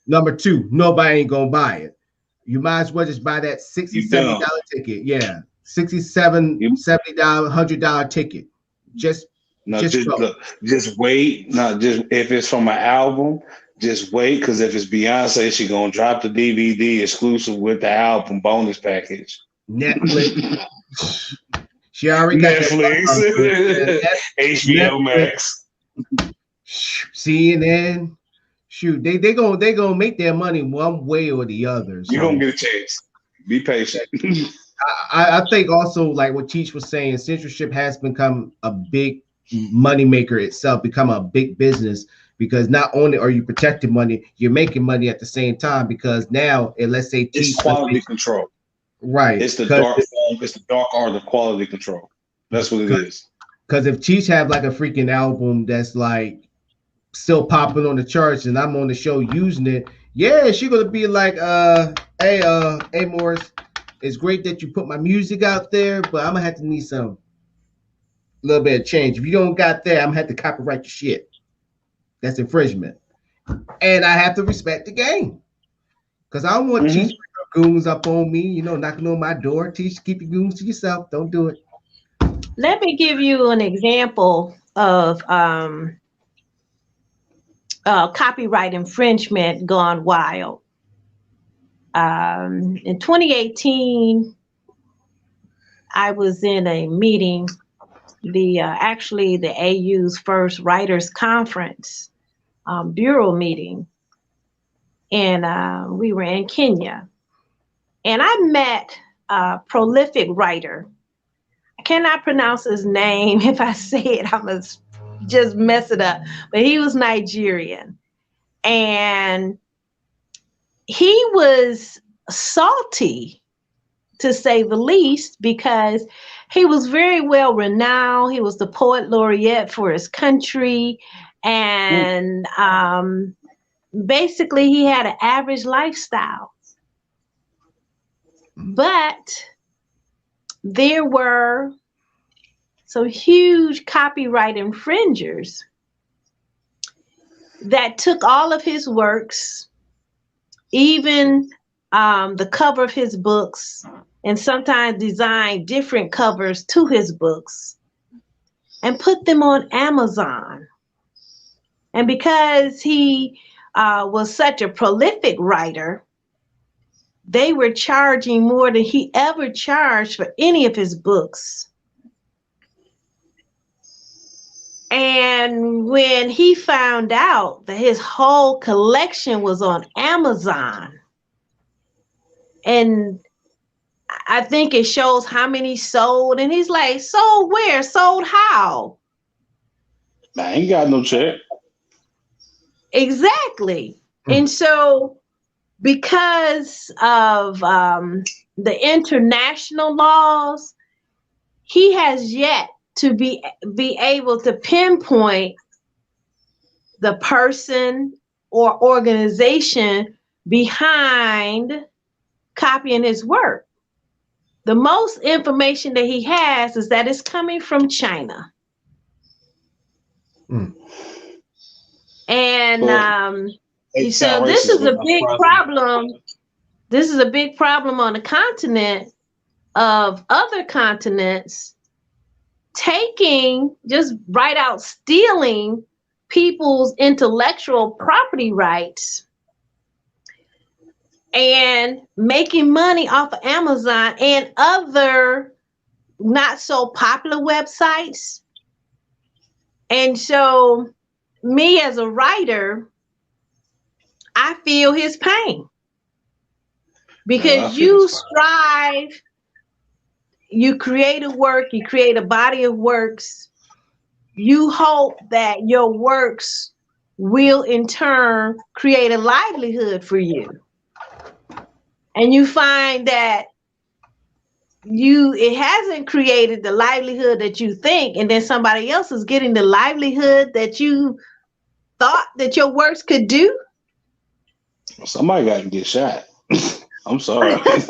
Number two, nobody ain't gonna buy it. You might as well just buy that $60, $70 ticket. Yeah. $67, $70, $100 ticket. Just wait. Not just if it's from an album, just wait, because if it's Beyonce, she's gonna drop the DVD exclusive with the album bonus package. Netflix. She already got Netflix. HBO Max. CNN. Shoot, they gonna make their money one way or the other. So. You're gonna get a chance. Be patient. I think also, like what Teach was saying, censorship has become a big money maker itself, become a big business, because not only are you protecting money, you're making money at the same time, because now, let's say it's quality control. Right. It's the dark art of quality control. That's what it is. Because if Teach have like a freaking album that's like still popping on the charts, and I'm on the show using it, she's gonna be like, hey Morris, it's great that you put my music out there, but I'm gonna have to need a little bit of change. If you don't got that, I'm gonna have to copyright your shit. That's infringement. And I have to respect the game. Because I don't want Teach goons up on me, knocking on my door. Teach, keep your goons to yourself. Don't do it. Let me give you an example of copyright infringement gone wild. In 2018, I was in a meeting, the AU's first writers conference bureau meeting, and we were in Kenya, and I met a prolific writer. I cannot pronounce his name. If I say it, I must just mess it up, but he was Nigerian, and he was salty, to say the least, because he was very well renowned. He was the poet laureate for his country, and basically he had an average lifestyle. But there were some huge copyright infringers that took all of his works, even the cover of his books, and sometimes designed different covers to his books, and put them on Amazon And because he was such a prolific writer, they were charging more than he ever charged for any of his books. And when he found out that his whole collection was on Amazon, and I think it shows how many sold, and he's like, sold where? Sold how? I ain't got no check. Exactly. And so because of the international laws, he has yet to be able to pinpoint the person or organization behind copying his work. The most information that he has is that it's coming from China. And so this is a big problem. This is a big problem on the continent of other continents taking, just right out stealing people's intellectual property rights and making money off of Amazon and other not so popular websites. And so me as a writer, I feel his pain, because you strive, you create a work, you create a body of works. You hope that your works will in turn create a livelihood for you. And you find that it hasn't created the livelihood that you think, and then somebody else is getting the livelihood that you thought that your works could do. Somebody got to get shot. I'm sorry. Okay.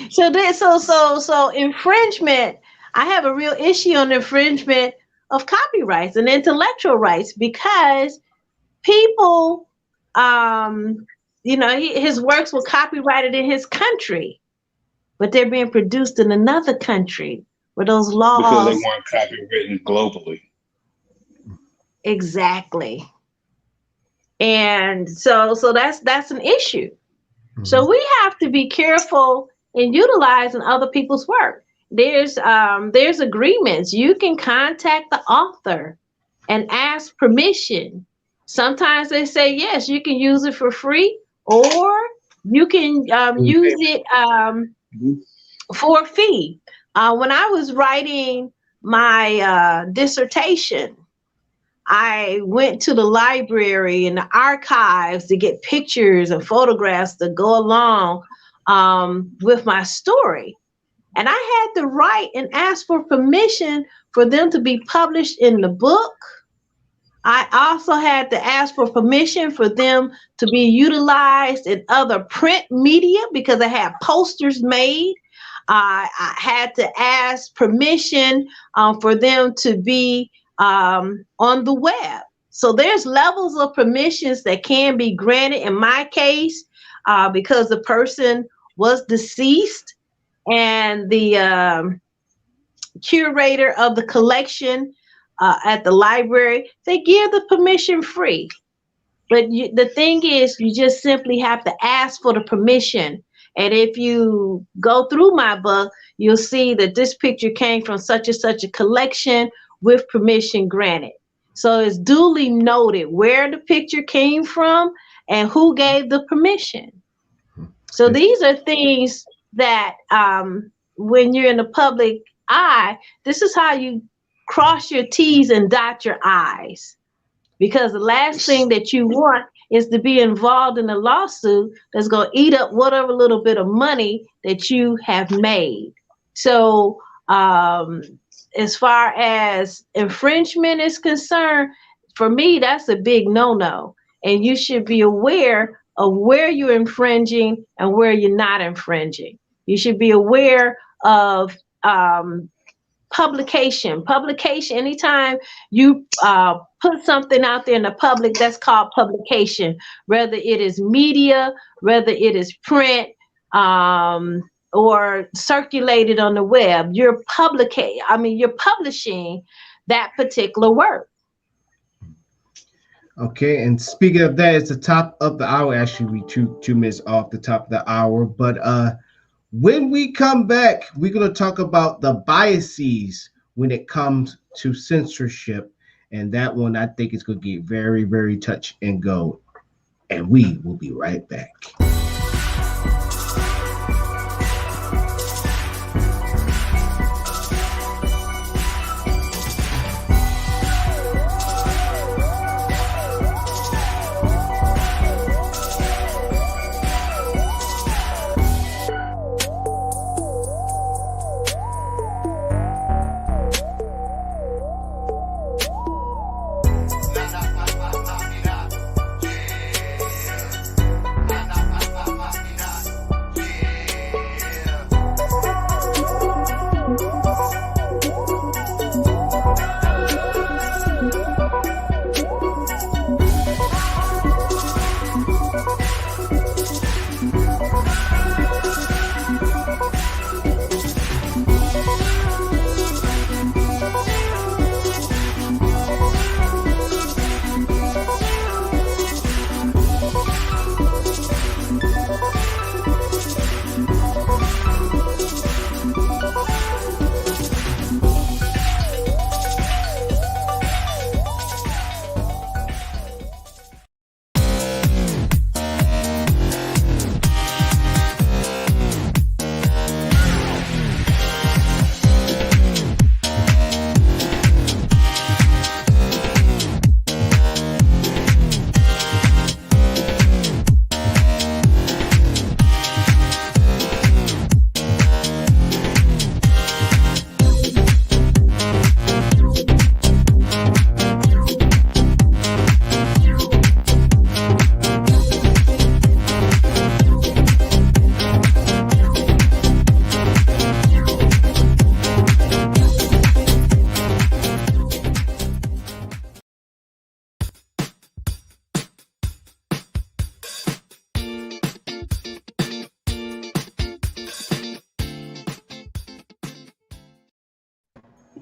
So infringement, I have a real issue on infringement of copyrights and intellectual rights, because people, his works were copyrighted in his country, but they're being produced in another country where those laws. Because they weren't copywritten globally. Exactly. And so that's an issue. So we have to be careful in utilizing other people's work. There's agreements. You can contact the author and ask permission. Sometimes they say, yes, you can use it for free, or you can use it for a fee. When I was writing my dissertation, I went to the library and the archives to get pictures and photographs to go along with my story. And I had to write and ask for permission for them to be published in the book. I also had to ask for permission for them to be utilized in other print media, because I had posters made. I had to ask permission for them to be on the web. So there's levels of permissions that can be granted. In my case, because the person was deceased, and the curator of the collection at the library, they give the permission free. But the thing is, you just simply have to ask for the permission. And if you go through my book, you'll see that this picture came from such and such a collection with permission granted. So it's duly noted where the picture came from and who gave the permission. So these are things that when you're in the public eye, this is how you cross your T's and dot your I's. Because the last thing that you want is to be involved in a lawsuit that's going to eat up whatever little bit of money that you have made. So as far as infringement is concerned, for me, that's a big no-no. And you should be aware of where you're infringing and where you're not infringing. You should be aware of publication. Anytime you put something out there in the public, that's called publication. Whether it is media, whether it is print, or circulated on the web, you're publishing that particular work. Okay, and speaking of that, it's the top of the hour. Actually, we two minutes off the top of the hour. But when we come back, we're gonna talk about the biases when it comes to censorship, and that one I think is gonna get very, very touch and go. And we will be right back.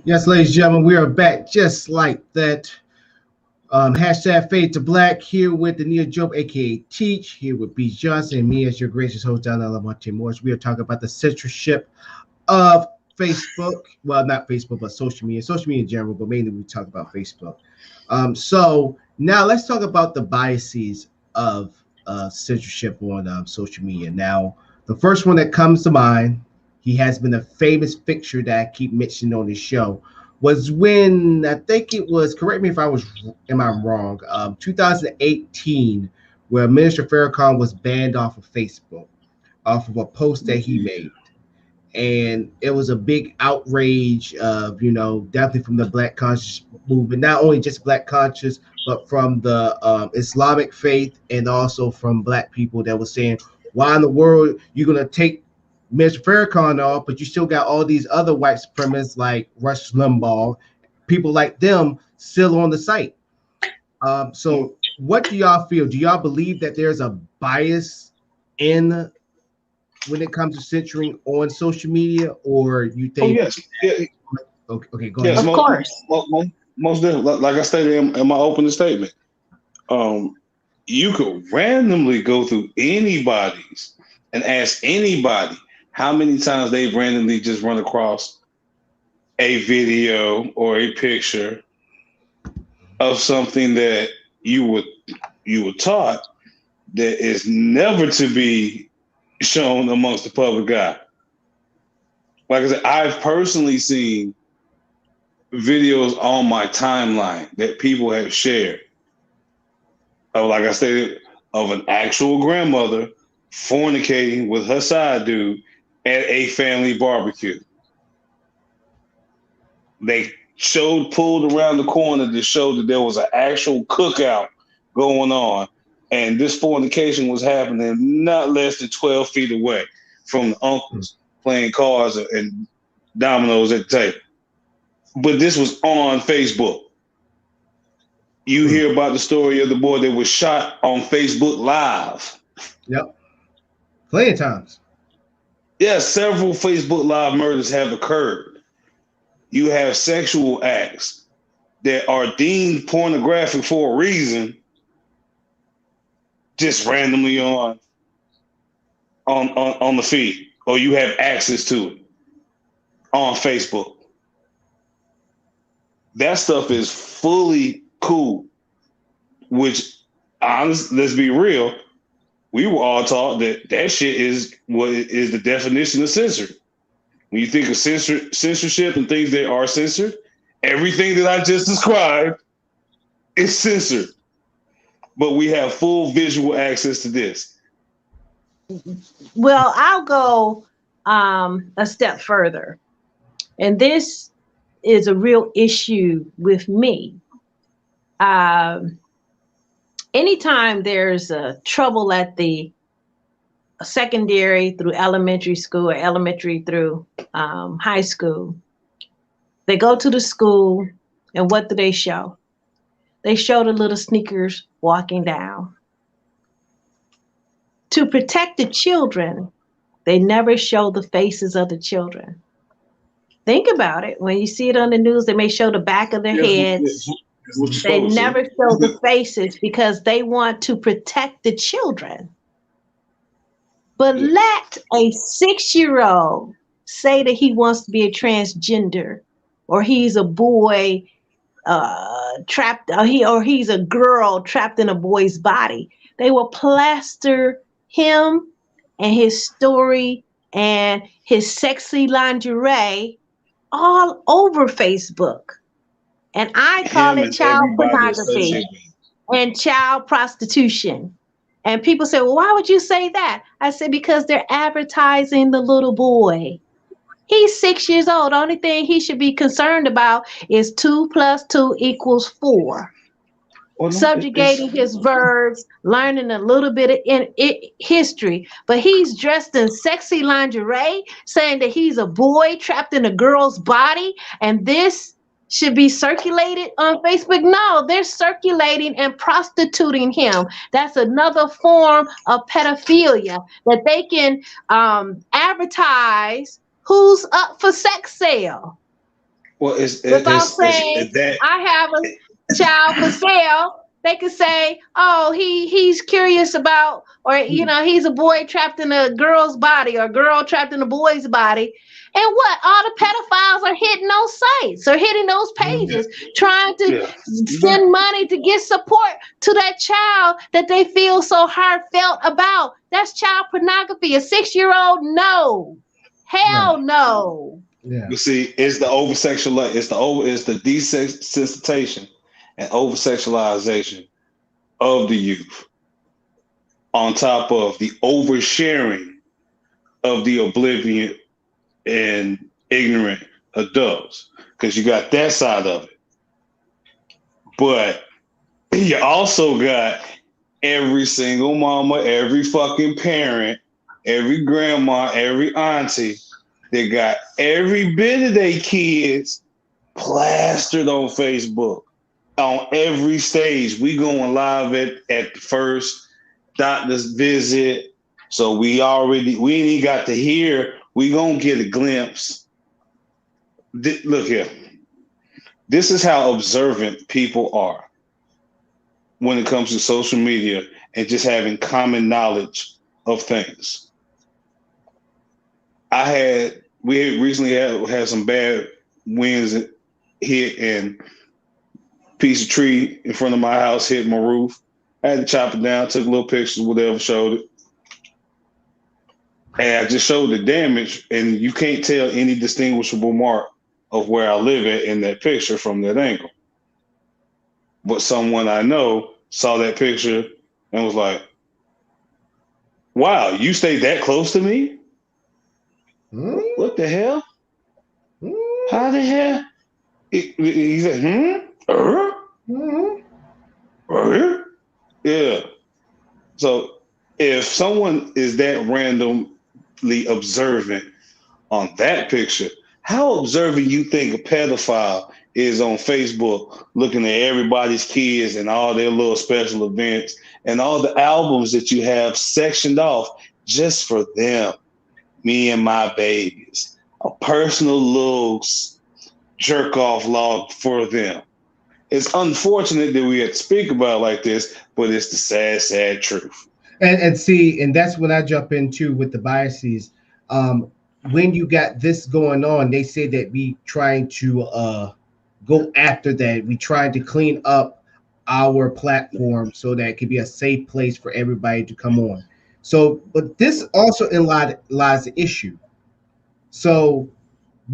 Yes, ladies and gentlemen, we are back just like that. Hashtag Fade to Black here with the Neil Job, aka Teach, here with B. Johnson, and me as your gracious host, Don Alamonte Morris. We are talking about the censorship of Facebook. Well, not Facebook, but social media in general, but mainly we talk about Facebook. So now let's talk about the biases of censorship on social media. Now, the first one that comes to mind, he has been a famous fixture that I keep mentioning on this show, was when I think it was, correct me if am I wrong, 2018, where Minister Farrakhan was banned off of Facebook, off of a post that he made. And it was a big outrage of, definitely from the Black conscious movement, not only just Black conscious, but from the Islamic faith and also from Black people that were saying, why in the world you're going to take Mr. Farrakhan off, but you still got all these other white supremacists like Rush Limbaugh, people like them still on the site. So what do y'all feel? Do y'all believe that there's a bias when it comes to censoring on social media, or you think? Oh, yes. Yeah. Okay, go ahead. Of course. Most definitely. Like I stated in my opening statement, you could randomly go through anybody's and ask anybody how many times they've randomly just run across a video or a picture of something that you were taught that is never to be shown amongst the public eye. Like I said, I've personally seen videos on my timeline that people have shared of, like I stated, of an actual grandmother fornicating with her side dude at a family barbecue. They pulled around the corner to show that there was an actual cookout going on, and this fornication was happening not less than 12 feet away from the uncles playing cards and dominoes at the table. But this was on Facebook. You hear about the story of the boy that was shot on Facebook Live. Yep. Plenty of times. Yeah, several Facebook Live murders have occurred. You have sexual acts that are deemed pornographic for a reason, just randomly on the feed, or you have access to it on Facebook. That stuff is fully cool, which, let's be real, we were all taught that shit is what is the definition of censored. When you think of censorship and things that are censored, everything that I just described is censored. But we have full visual access to this. Well, I'll go a step further. And this is a real issue with me. Anytime there's trouble at the secondary through elementary school or elementary through high school, they go to the school, and what do they show? They show the little sneakers walking down. To protect the children, they never show the faces of the children. Think about it. When you see it on the news, they may show the back of their heads. They never show the faces because they want to protect the children. But let a 6-year-old say that he wants to be a transgender, or he's a boy trapped, or he's a girl trapped in a boy's body. They will plaster him and his story and his sexy lingerie all over Facebook. And I call it child pornography and child prostitution. And people say, well, why would you say that? I said, because they're advertising the little boy. He's 6 years old. The only thing he should be concerned about is 2 + 2 = 4. Well, subjugating his verbs, learning a little bit of history. But he's dressed in sexy lingerie, saying that he's a boy trapped in a girl's body, and this should be circulated on Facebook. No, they're circulating and prostituting him. That's another form of pedophilia that they can advertise who's up for sex sale. Well, without saying I have a child for sale, they could say, oh, he's curious about, or he's a boy trapped in a girl's body or a girl trapped in a boy's body. And what? All the pedophiles are hitting those sites or hitting those pages, trying to send money to get support to that child that they feel so heartfelt about. That's child pornography. A 6-year-old, no. Hell no. Yeah. You see, it's the over-sexualization, it's the desensitization and over-sexualization of the youth on top of the oversharing of the oblivion and ignorant adults, because you got that side of it. But you also got every single mama, every fucking parent, every grandma, every auntie that got every bit of their kids plastered on Facebook. On every stage, we going live at the first doctor's visit. So we ain't got to hear. We gonna get a glimpse. Look here. This is how observant people are when it comes to social media and just having common knowledge of things. We recently had some bad winds hit, and piece of tree in front of my house hit my roof. I had to chop it down, took a little pictures, whatever, showed it. And I just showed the damage, and you can't tell any distinguishable mark of where I live at in that picture from that angle. But someone I know saw that picture and was like, wow, you stayed that close to me? What the hell? How the hell? He said, Yeah. So if someone is that randomly observant on that picture, how observant you think a pedophile is on Facebook, looking at everybody's kids and all their little special events and all the albums that you have sectioned off just for them, me and my babies, a personal little jerk off log for them. It's unfortunate that we have to speak about it like this, but it's the sad, sad truth. And see, and that's when I jump into with the biases. When you got this going on, they say that we trying to go after that. We trying to clean up our platform so that it could be a safe place for everybody to come on. So, but this also in lies the issue. So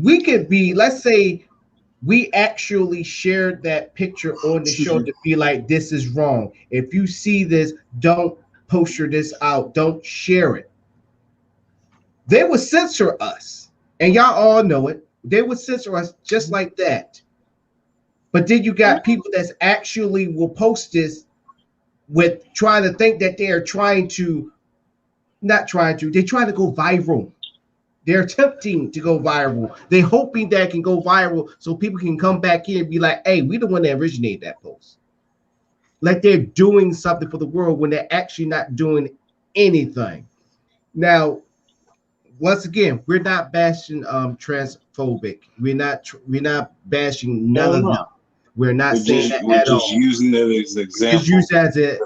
we could be, let's say, we actually shared that picture on the show to be like, this is wrong. If you see this, don't post this out. Don't share it. They would censor us. And y'all all know it. They would censor us just like that. But then you got people that's actually will post this with trying to think that they are trying to, not trying to, they're trying to go viral. They're attempting to go viral. They're hoping that it can go viral so people can come back in and be like, hey, we the one that originated that post. Like they're doing something for the world when they're actually not doing anything. Now, once again, we're not bashing transphobic. We're not bashing none of them. We're not saying that we're at just all. using that as an example. Just use that as an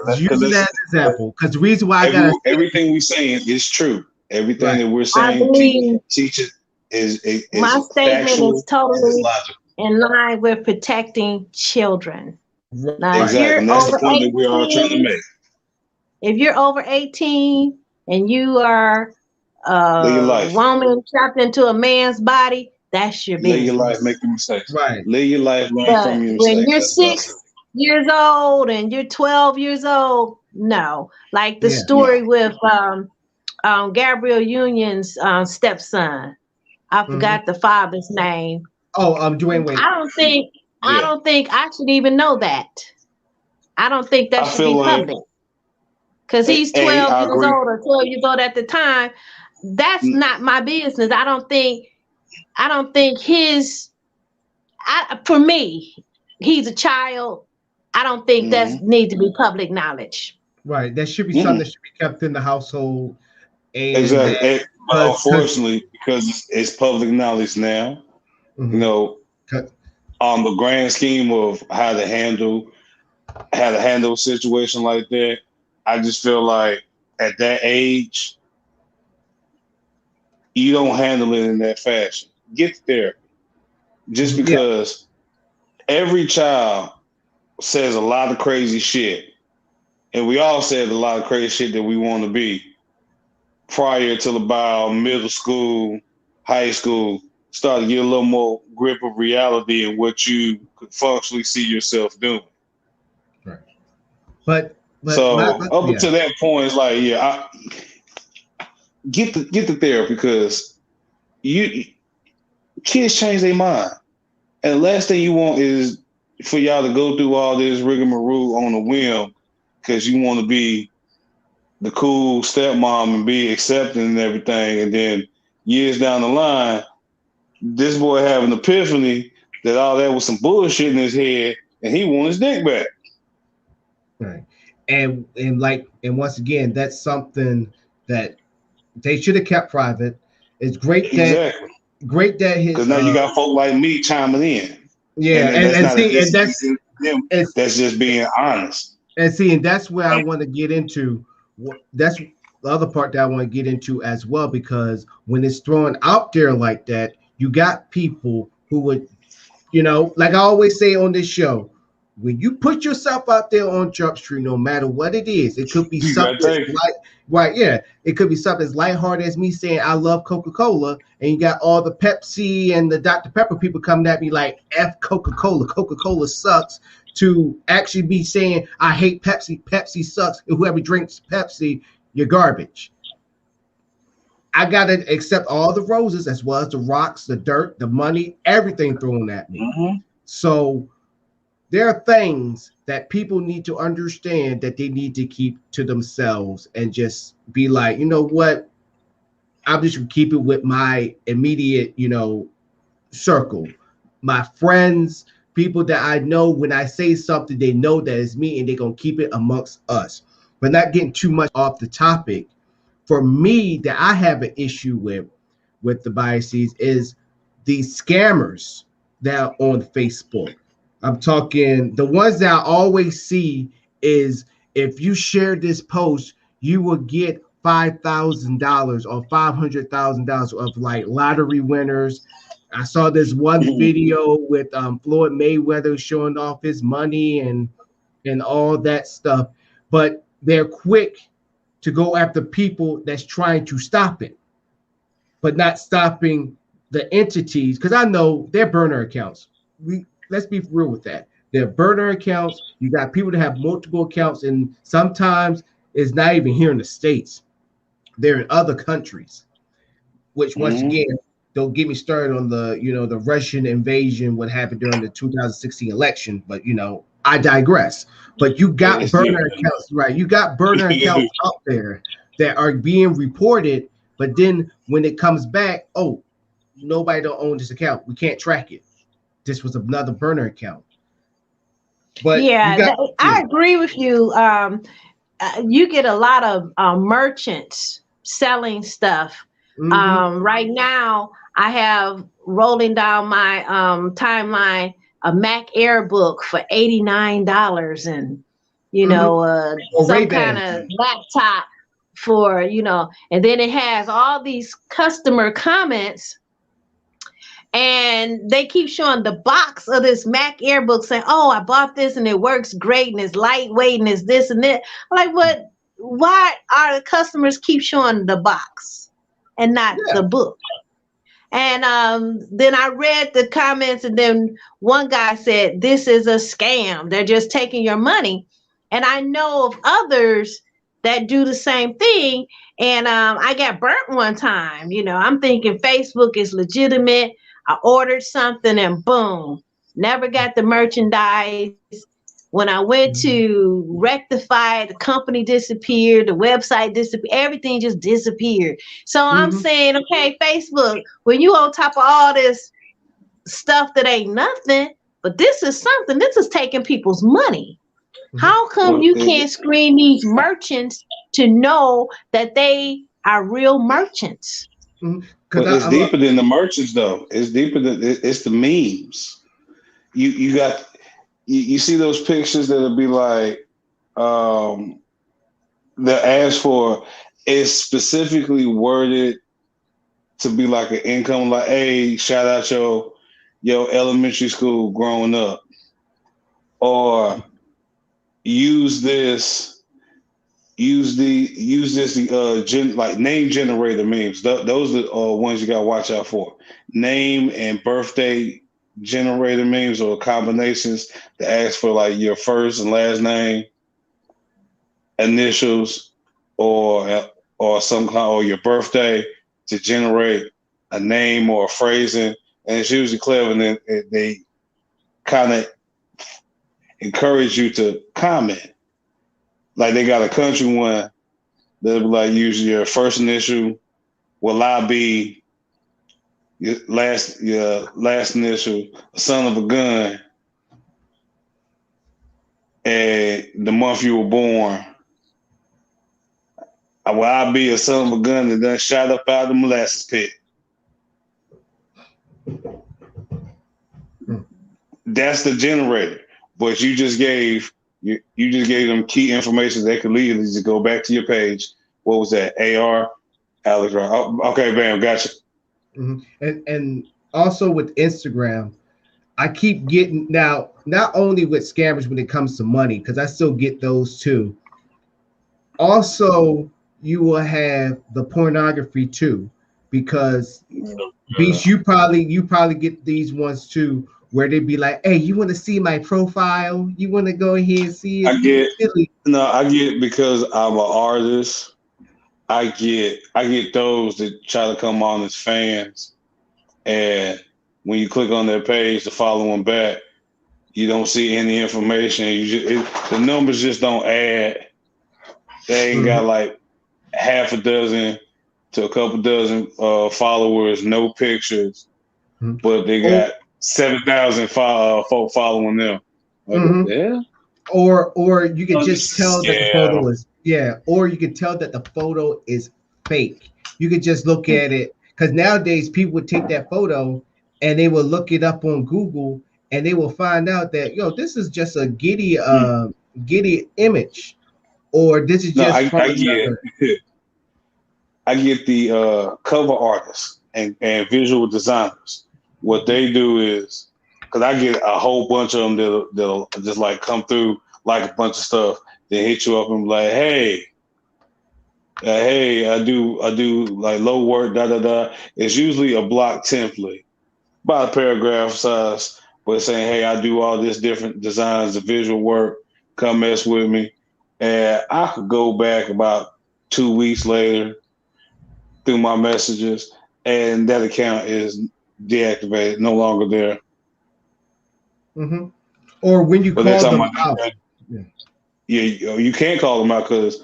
example. Because the reason why everything we're saying is true. Everything Right. that we're saying, teachers is my statement factual, is totally in line with protecting children. Right. Now, exactly. if you're And that's over the point 18, that we're all trying to make. If you're over 18 and you are Live your life. woman trapped into a man's body, that's your business. Live your life, make the mistakes. Right. Live your life, learn But from your when mistakes. you're 6 years old and you're 12 years old, no. Like the story with Gabrielle Union's stepson. I forgot the father's name. Oh, Dwayne Wade. I don't think I should even know that. I don't think that should be public. Because he's 12 years old or 12 years old at the time. That's not my business. I don't think for me, he's a child. I don't think that needs to be public knowledge. Right. That should be something that should be kept in the household. And exactly. But unfortunately, because it's public knowledge now, you know, on the grand scheme of how to handle a situation like that, I just feel like at that age, you don't handle it in that fashion. Get therapy. Just because every child says a lot of crazy shit, and we all said a lot of crazy shit that we want to be prior to about middle school, high school, start to get a little more grip of reality and what you could functionally see yourself doing. Right. But so up until that point, it's like, get the therapy, because kids change their mind. And the last thing you want is for y'all to go through all this rigmarole on a whim because you want to be the cool stepmom and be accepting and everything. And then years down the line, this boy have an epiphany that all that was some bullshit in his head and he wants his dick back. Right. And once again, that's something that they should have kept private. It's great that his, because now you got folk like me chiming in. Yeah, that's just being honest. And that's where I want to get into. That's the other part that I want to get into as well, because when it's thrown out there like that, you got people who would, like I always say on this show, when you put yourself out there on Jump Street, no matter what it is, it could be something it could be something as lighthearted as me saying I love Coca-Cola, and you got all the Pepsi and the Dr. Pepper people coming at me like F Coca-Cola. Coca-Cola sucks, to actually be saying I hate Pepsi. Pepsi sucks. And whoever drinks Pepsi, you're garbage. I gotta accept all the roses as well as the rocks, the dirt, the money, everything thrown at me. So there are things that people need to understand that they need to keep to themselves and just be like, you know what? I'm just gonna keep it with my immediate, circle, my friends, people that I know. When I say something, they know that it's me, and they're gonna keep it amongst us. But not getting too much off the topic. For me, that I have an issue with the biases is these scammers that are on Facebook. I'm talking the ones that I always see is if you share this post, you will get $5,000 or $500,000 of like lottery winners. I saw this one video with Floyd Mayweather showing off his money and all that stuff, but they're quick to go after people that's trying to stop it, but not stopping the entities. Because I know they're burner accounts. Let's be real with that. They're burner accounts. You got people that have multiple accounts, and sometimes it's not even here in the States. They're in other countries, which once again, don't get me started on the Russian invasion, what happened during the 2016 election. But I digress. But you got burner accounts, right? You got burner accounts out there that are being reported, but then when it comes back, oh, nobody don't own this account. We can't track it. This was another burner account. But I agree with you. You get a lot of merchants selling stuff. Right now, I have rolling down my timeline a Mac Air book for $89, and some kind of laptop for and then it has all these customer comments, and they keep showing the box of this Mac Air book saying, "Oh, I bought this and it works great and it's lightweight and it's this and that." I'm like, what? Why are the customers keep showing the box and not the book? And then I read the comments, and then one guy said, "This is a scam. They're just taking your money." And I know of others that do the same thing. And I got burnt one time. I'm thinking Facebook is legitimate. I ordered something and boom, never got the merchandise. When I went to rectify, the company disappeared, the website disappeared, everything just disappeared. So I'm saying, okay, Facebook, when you on top of all this stuff that ain't nothing, but this is something, this is taking people's money. How come you can't screen these merchants to know that they are real merchants? But it's deeper than the merchants, though. It's deeper than it's the memes. You got. You see those pictures that'll be like, the ask for is specifically worded to be like an income, like, hey, shout out your elementary school growing up, or use this like name generator memes. Those are ones you gotta watch out for. Name and birthday generator memes or combinations that ask for like your first and last name, initials, or some kind, or your birthday to generate a name or a phrasing. And it's usually clever, and then they kind of encourage you to comment. Like they got a country one that'll be like, use your first initial, will I be your last initial, son of a gun, and the month you were born. Will I be a son of a gun that done shot up out of the molasses pit? That's the generator. But you just gave them key information they could legally just go back to your page. What was that? AR? Alex, right? Oh, okay, bam, gotcha. And also with Instagram, I keep getting now, not only with scammers when it comes to money, because I still get those too. Also, you will have the pornography too, because Beast, you probably get these ones too, where they be like, "Hey, you want to see my profile? You want to go ahead and see it?" I get because I'm an artist. I get those that try to come on as fans, and when you click on their page to follow them back, you don't see any information. The numbers just don't add. They ain't got like half a dozen to a couple dozen followers, no pictures, but they got 7,000 folk following them. Like, yeah. Or you can just tell that the photo is or you can tell that the photo is fake. You could just look at it, because nowadays people would take that photo and they will look it up on Google, and they will find out that this is just a giddy image. or this is No, just I from get I get the cover artists and visual designers. What they do is, because I get a whole bunch of them that'll just like come through like a bunch of stuff. They hit you up and be like, hey, I do like low work, da da da. It's usually a block template, about a paragraph size, but saying, hey, I do all this different designs, the visual work. Come mess with me, and I could go back about 2 weeks later through my messages, and that account is deactivated, no longer there. Mm-hmm. Or when you But they're call talking them about out. that, Yeah. you can't call them out because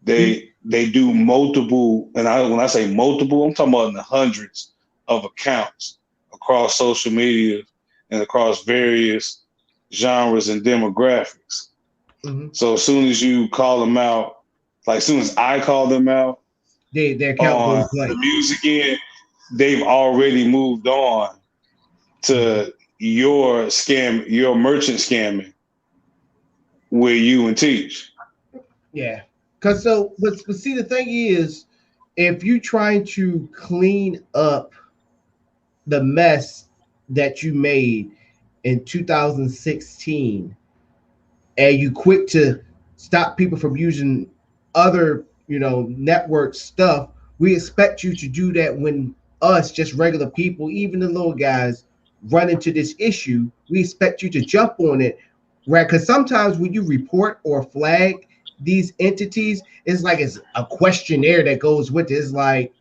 they do multiple, and when I say multiple, I'm talking about in the hundreds of accounts across social media and across various genres and demographics. Mm-hmm. So as soon as you call them out, like as soon as I call them out Their account on goes blank. the music end, they've already moved on to your merchant scamming where you and Teach. Yeah. Because but see, the thing is, if you're trying to clean up the mess that you made in 2016, and you quick to stop people from using other, network stuff, we expect you to do that when us, just regular people, even the little guys, run into this issue. We expect you to jump on it, right? Because sometimes when you report or flag these entities, it's a questionnaire that goes with it. It's like,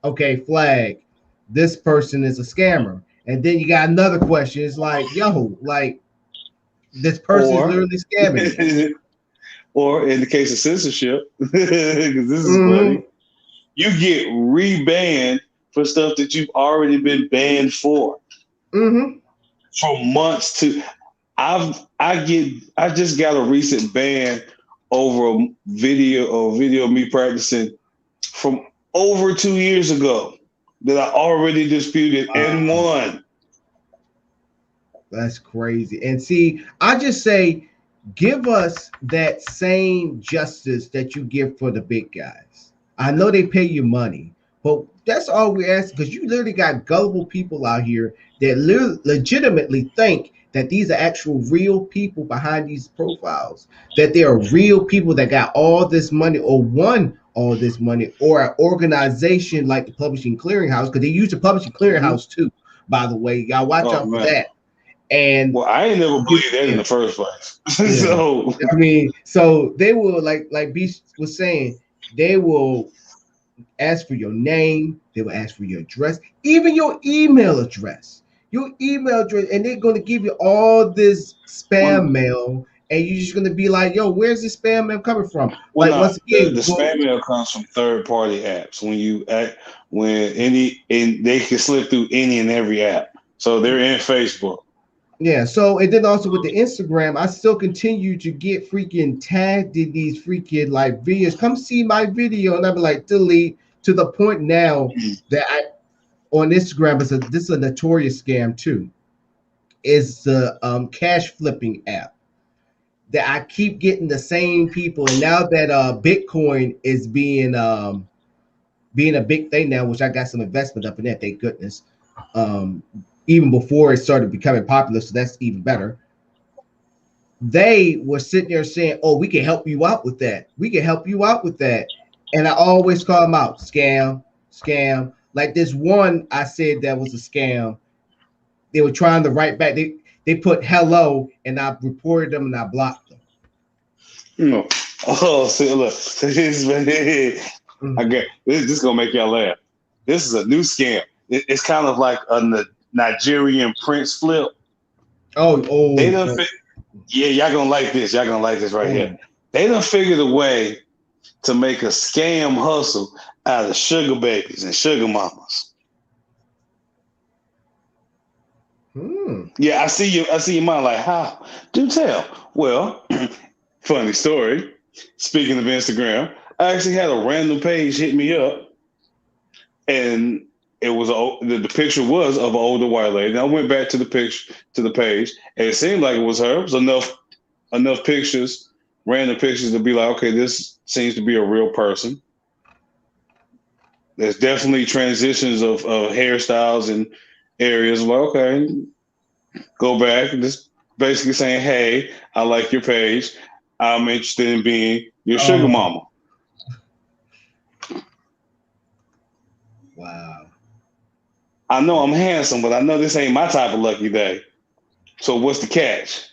okay, flag, this person is a scammer. And then you got another question. It's like, yo, like, this person is Or literally scamming me. or in the case of censorship, because this is Mm-hmm. funny, you get rebanned for stuff that you've already been banned for Mm-hmm. months to I just got a recent ban over a video of me practicing from over 2 years ago that I already disputed and won. That's crazy. And see, I just say, give us that same justice that you give for the big guys. I know they pay you money, but that's all we're asking, because you literally got gullible people out here that legitimately think that these are actual real people behind these profiles, that they are real people that got all this money or won all this money, or an organization like the Publishing Clearinghouse, because they use the Publishing Clearinghouse too, by the way. Y'all watch Oh out for man. that. And Well, I ain't never believed that in the first place. yeah. So I mean, so they will, like Beast was saying, they will ask for your name, they will ask for your address, even your email address. Your email address, and they're gonna give you all this spam mail, and you're just gonna be like, yo, where's this spam mail coming from? well, Like, no, once the again, spam mail comes from third party apps. And they can slip through any and every app. So they're in Facebook. yeah. So, and then also with the Instagram, I still continue to get freaking tagged in these freaking like videos. Come see my video, and I'll be like, delete, to the point now that I on Instagram, this is a notorious scam too. Is the cash flipping app that I keep getting the same people, and now that Bitcoin is being a big thing now, which I got some investment up in that, thank goodness. Um, Even before it started becoming popular, so that's even better. They were sitting there saying, "Oh, we can help you out with that. We can help you out with that." And I always call them out, scam, scam. Like this one, I said that was a scam. They were trying to write back. They put hello, and I reported them and I blocked them. No. Oh, see, look, I Mhm. get this. This is gonna make y'all laugh. This is a new scam. It's kind of like a Nigerian prince flip. Oh, They oh, done, oh, yeah, y'all gonna like this. Y'all gonna like this right here. oh. They done figured a way to make a scam hustle out of sugar babies and sugar mamas. Hmm. Yeah, I see you. I see your mind like, how? Do tell. Well, funny story. Speaking of Instagram, I actually had a random page hit me up, and it was the picture was of an older white lady. And I went back to the page, and it seemed like it was her. It was enough pictures random pictures to be like, okay, this seems to be a real person. There's definitely transitions of hairstyles and areas. Like, okay, go back and just basically saying, hey, I like your page. I'm interested in being your sugar mama. Wow. I know I'm handsome, but I know this ain't my type of lucky day. So what's the catch?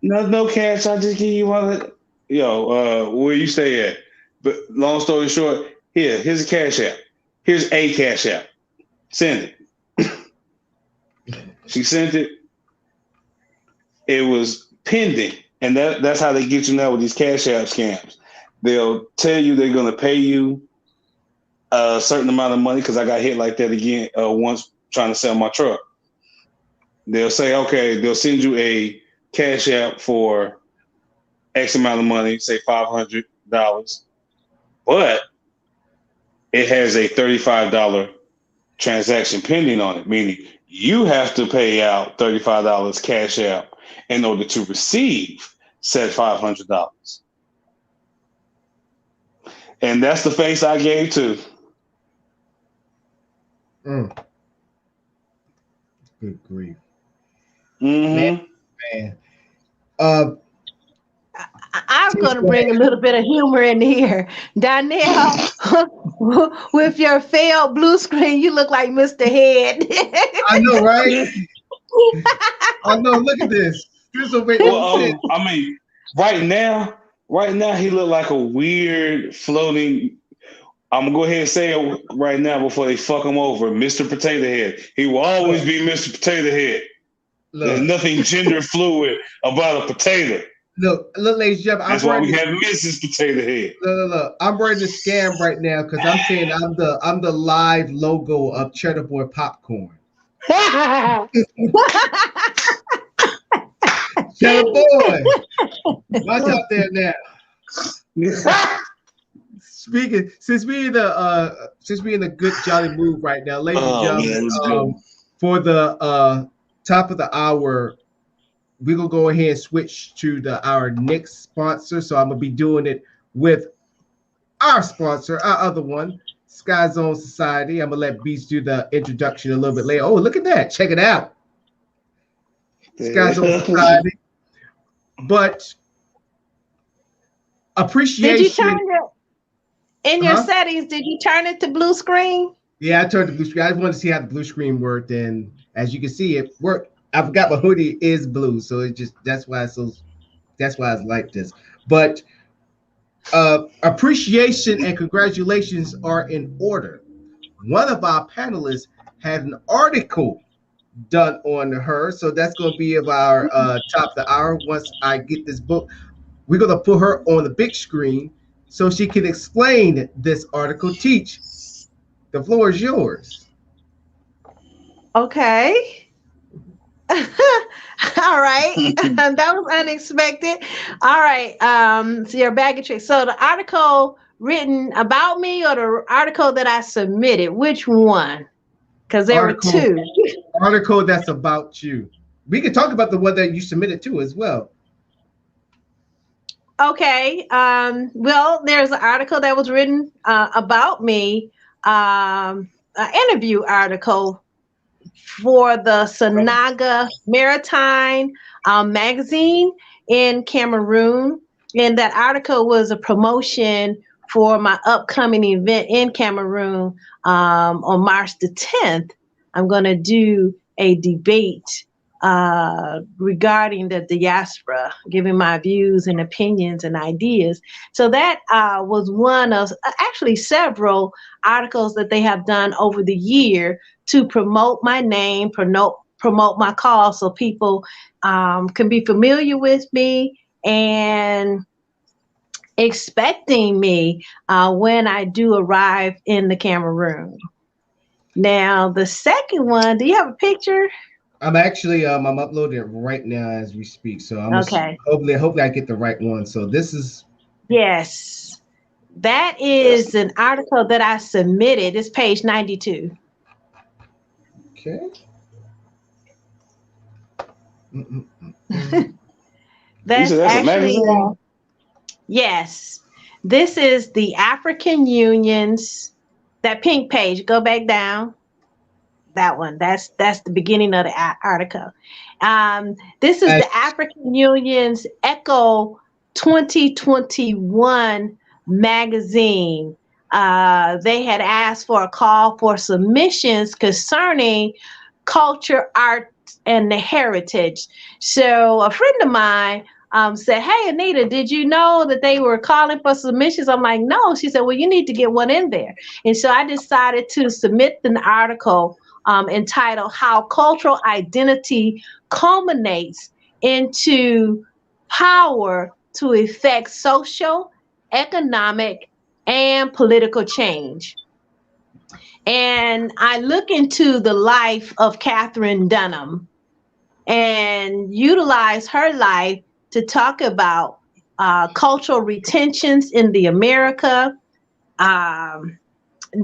No catch. I just give you one. Where you stay at? But long story short, here's a cash app. Here's a cash app. Send it. She sent it. It was pending, and that's how they get you now with these cash app scams. They'll tell you they're going to pay you a certain amount of money, because I got hit like that again once trying to sell my truck. They'll say, okay, they'll send you a cash app for X amount of money, say $500, but it has a $35 transaction pending on it, meaning you have to pay out $35 cash app in order to receive said $500. And that's the face I gave to. Good grief. Mm-hmm. Man. I'm going to bring a little bit of humor in here. Donnell, with your failed blue screen, you look like Mr. Head. I know, right? I know. Look at this. Well, I mean, right now, he look like a weird floating. I'm gonna go ahead and say it right now before they fuck him over. Mr. Potato Head. He will always be Mr. Potato Head. There's nothing gender fluid about a potato. Look, ladies and gentlemen. That's why we have Mrs. Potato Head. Look. I'm running the scam right now because I'm saying I'm the live logo of Cheddar Boy Popcorn. Cheddar Boy, watch out there now. Since we in the good jolly mood right now, ladies and gentlemen, for the top of the hour, we're gonna go ahead and switch to our next sponsor. So I'm gonna be doing it with our sponsor, our other one, Sky Zone Society. I'm gonna let Beats do the introduction a little bit later. Oh, look at that! Check it out, Sky Zone Society. But appreciation. Did you turn it in your settings? Did you turn it to blue screen? Yeah, I turned the blue screen. I just wanted to see how the blue screen worked, and as you can see, it worked. I forgot my hoodie is blue, so that's why it's like this. But appreciation and congratulations are in order. One of our panelists had an article done on her, so that's going to be of our top of the hour. Once I get this book, we're going to put her on the big screen so she can explain this article. Teach. The floor is yours. Okay. All right. That was unexpected. All right. So your bag of tricks. So the article written about me or the article that I submitted, which one? Because there were two. Article that's about you. We can talk about the one that you submitted to as well. Okay. Well, there's an article that was written about me, an interview article for the Sanaga Maritime magazine in Cameroon. And that article was a promotion for my upcoming event in Cameroon on March the 10th. I'm going to do a debate regarding the diaspora, giving my views and opinions and ideas. So that was one of actually several articles that they have done over the year to promote my name, promote my cause, so people can be familiar with me and expecting me when I do arrive in the Cameroon. Now, the second one, do you have a picture? I'm actually I'm uploading it right now as we speak. So I'm okay. Hopefully I get the right one. So this is that is an article that I submitted. It's page 92. Okay. That's that's a actually, magazine? yes. This is the African Union's, that pink page. Go back down. That one. That's the beginning of the article. This is And the African Union's Echo 2021 magazine. They had asked for a call for submissions concerning culture, art, and the heritage. So a friend of mine said, "Hey, Anita, did you know that they were calling for submissions?" I'm like, "No." She said, "Well, you need to get one in there." And so I decided to submit an article entitled "How Cultural Identity Culminates into Power to Effect Social, Economic, and Political Change." And I look into the life of Catherine Dunham and utilize her life to talk about cultural retentions in the America, um,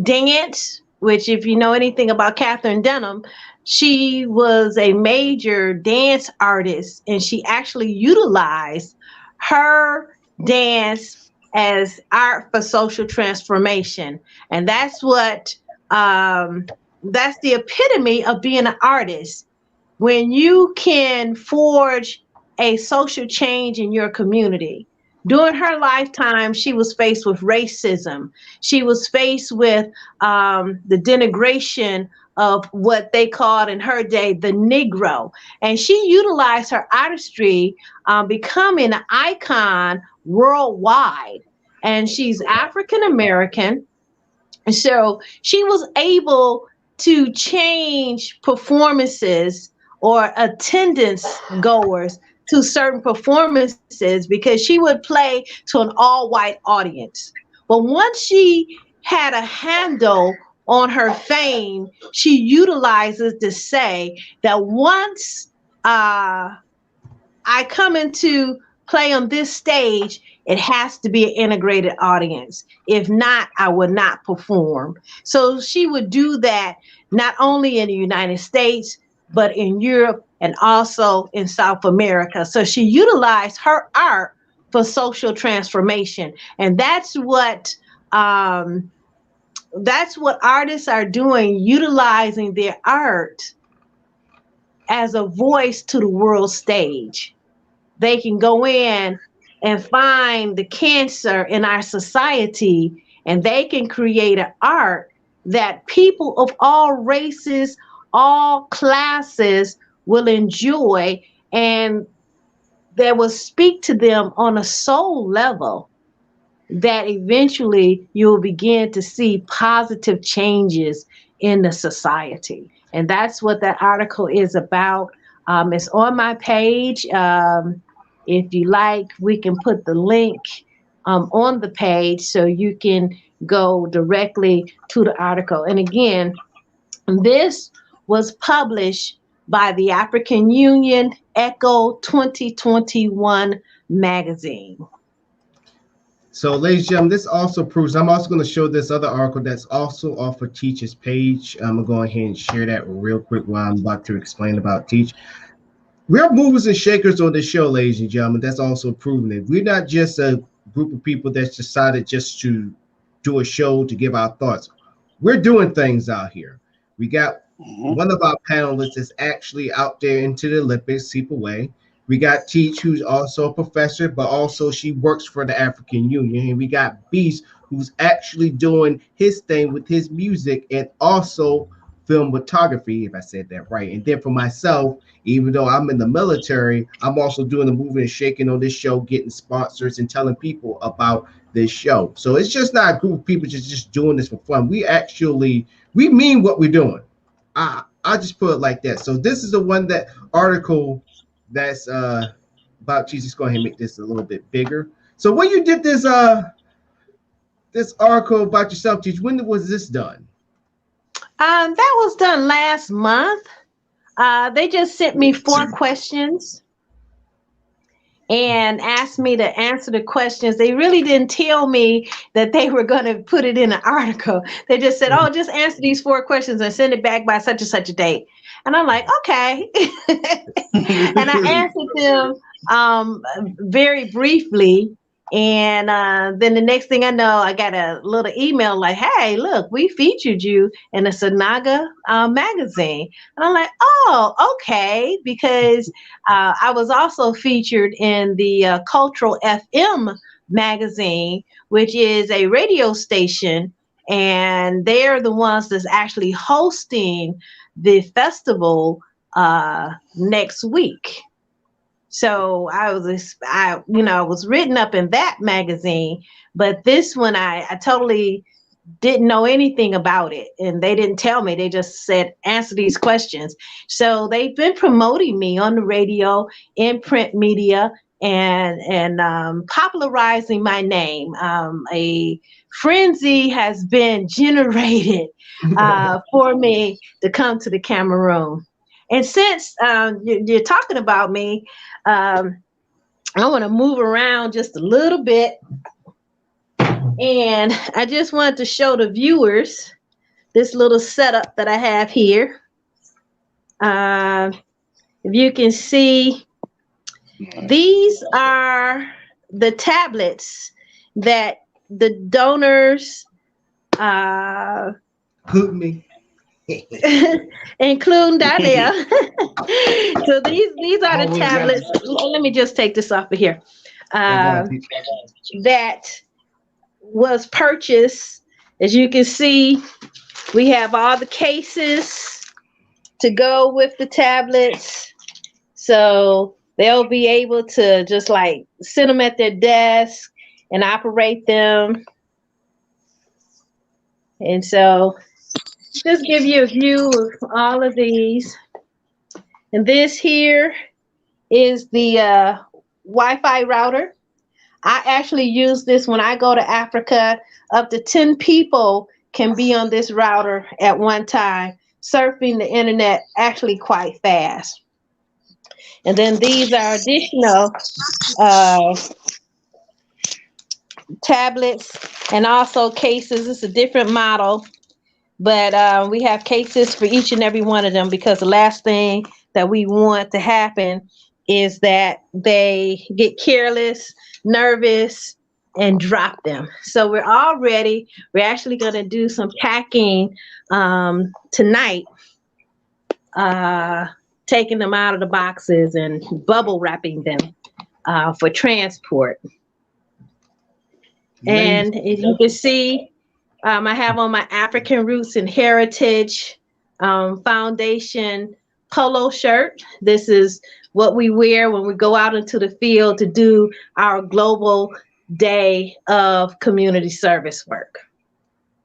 dance, which if you know anything about Catherine Dunham, she was a major dance artist and she actually utilized her dance as art for social transformation. And that's the epitome of being an artist. When you can forge a social change in your community. During her lifetime, she was faced with racism. She was faced with the denigration of what they called in her day the Negro. And she utilized her artistry, becoming an icon worldwide. And she's African American. And so she was able to change performances or attendance goers to certain performances because she would play to an all-white audience. But once she had a handle on her fame, she utilizes to say that once I come into play on this stage, it has to be an integrated audience. If not, I would not perform. So she would do that not only in the United States, but in Europe and also in South America. So she utilized her art for social transformation. And that's what artists are doing, utilizing their art as a voice to the world stage. They can go in and find the cancer in our society and they can create an art that people of all races, all classes will enjoy, and that will speak to them on a soul level, that eventually you'll begin to see positive changes in the society. And that's what that article is about. It's on my page. If you like, we can put the link on the page so you can go directly to the article. And again, this was published by the African Union Echo 2021 magazine. so, ladies and gentlemen, this also proves, I'm also going to show this other article that's also off of Teach's page. I'm going to go ahead and share that real quick while I'm about to explain about Teach. We're movers and shakers on this show, ladies and gentlemen. That's also proven it. We're not just a group of people that's decided just to do a show to give our thoughts. We're doing things out here. We got one of our panelists is actually out there into the Olympics, Away. We got Teach, who's also a professor, but also she works for the African Union. And we got Beast, who's actually doing his thing with his music and also filmography, if I said that right. And then for myself, even though I'm in the military, I'm also doing the moving and shaking on this show, getting sponsors and telling people about this show. So it's just not a group of people just doing this for fun. We mean what we're doing. I just put it like that. So this is the one that article that's about Jesus. Go ahead and make this a little bit bigger. So when you did this article about yourself, Teach, when was this done? That was done last month. They just sent me 4 questions and asked me to answer the questions. They really didn't tell me that they were going to put it in an article. They just said, "Oh, just answer these 4 questions and send it back by such and such a date." And I'm like, okay. And I answered them very briefly. And then the next thing I know, I got a little email like, hey, look, we featured you in the Sanaga magazine. And I'm like, oh, okay. Because I was also featured in the Cultural FM magazine, which is a radio station. And they're the ones that's actually hosting the festival next week. So I was written up in that magazine, but this one I totally didn't know anything about it, and they didn't tell me. They just said answer these questions. So they've been promoting me on the radio, in print media, and popularizing my name. A frenzy has been generated for me to come to the Cameroon. And since you're talking about me, I want to move around just a little bit. And I just wanted to show the viewers this little setup that I have here. If you can see, these are the tablets that the donors Including me. including Danielle. So these are the tablets. Let me just take this off of here. That was purchased. As you can see, we have all the cases to go with the tablets. So they'll be able to just like sit them at their desk and operate them. And so just give you a view of all of these. And this here is the Wi-Fi router. I actually use this when I go to Africa. Up to 10 people can be on this router at one time, surfing the internet actually quite fast. And then these are additional tablets and also cases. It's a different model. But we have cases for each and every one of them, because the last thing that we want to happen is that they get careless, nervous, and drop them. So we're all ready. We're actually going to do some packing tonight, taking them out of the boxes and bubble wrapping them for transport. And as you can see, I have on my African Roots and Heritage Foundation polo shirt. This is what we wear when we go out into the field to do our global day of community service work.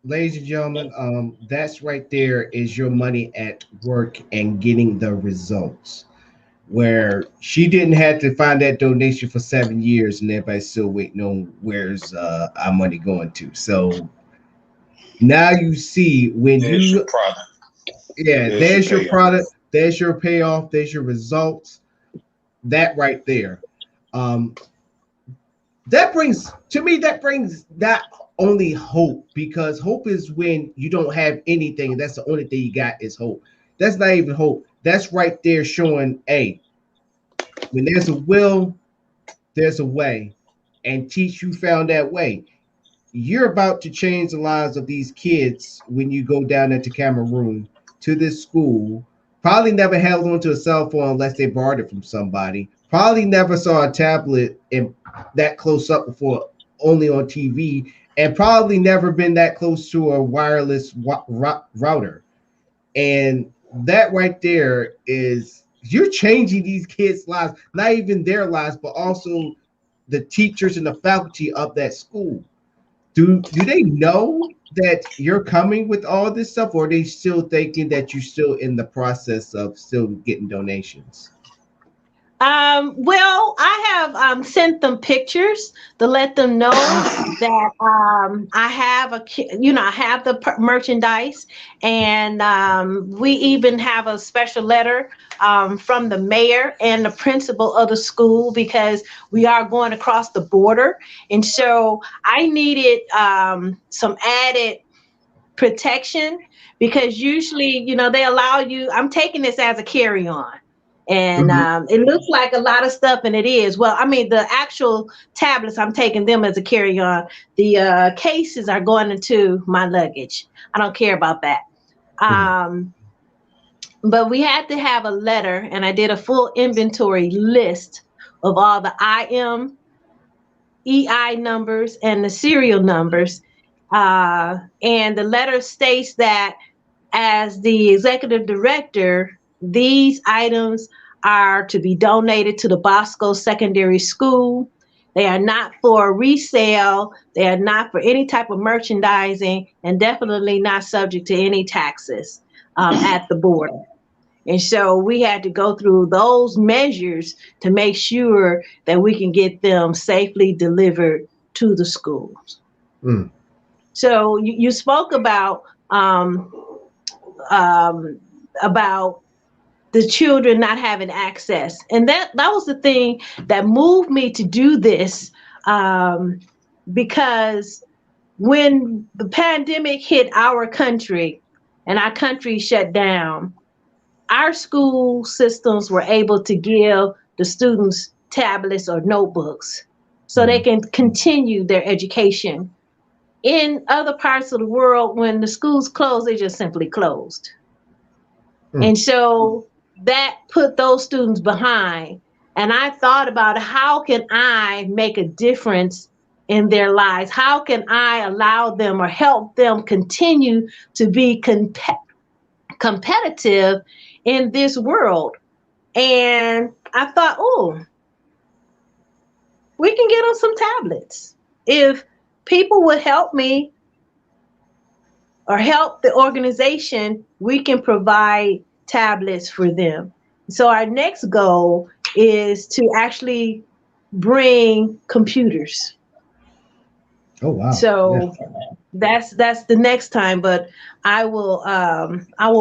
Ladies and gentlemen, that's right there is your money at work and getting the results. Where she didn't have to find that donation for 7 years and everybody's still waiting on where's our money going to. So now you see when there's your product. Yeah, there's your product, there's your payoff, there's your results. That right there. That brings not only hope, because hope is when you don't have anything, and that's the only thing you got is hope. That's not even hope. That's right there showing, hey, when there's a will, there's a way. And Teach, you found that way. You're about to change the lives of these kids when you go down into Cameroon to this school. Probably never held onto a cell phone unless they borrowed it from somebody. Probably never saw a tablet in that close up before, only on TV, and probably never been that close to a wireless router. And that right there is, you're changing these kids' lives, not even their lives, but also the teachers and the faculty of that school. Do they know that you're coming with all this stuff, or are they still thinking that you're still in the process of still getting donations? Well, I have sent them pictures to let them know that I have I have the merchandise, and we even have a special letter from the mayor and the principal of the school, because we are going across the border, and so I needed some added protection, because usually, they allow you. I'm taking this as a carry-on. And it looks like a lot of stuff, and it is. Well, I mean, the actual tablets, I'm taking them as a carry-on. The cases are going into my luggage. I don't care about that. But we had to have a letter, and I did a full inventory list of all the IM, EI numbers, and the serial numbers. And the letter states that as the executive director, these items are to be donated to the Bosco Secondary School. They are not for resale. They are not for any type of merchandising, and definitely not subject to any taxes at the border. And so we had to go through those measures to make sure that we can get them safely delivered to the schools. So you spoke about the children not having access. And that was the thing that moved me to do this, because when the pandemic hit our country and our country shut down, our school systems were able to give the students tablets or notebooks so they can continue their education. In other parts of the world, when the schools closed, they just simply closed. And so that put those students behind. And I thought about how can I make a difference in their lives? How can I allow them or help them continue to be competitive in this world? And I thought, oh, we can get them some tablets. If people would help me or help the organization, we can provide tablets for them. So our next goal is to actually bring computers. Oh wow! So that's the next time. But I will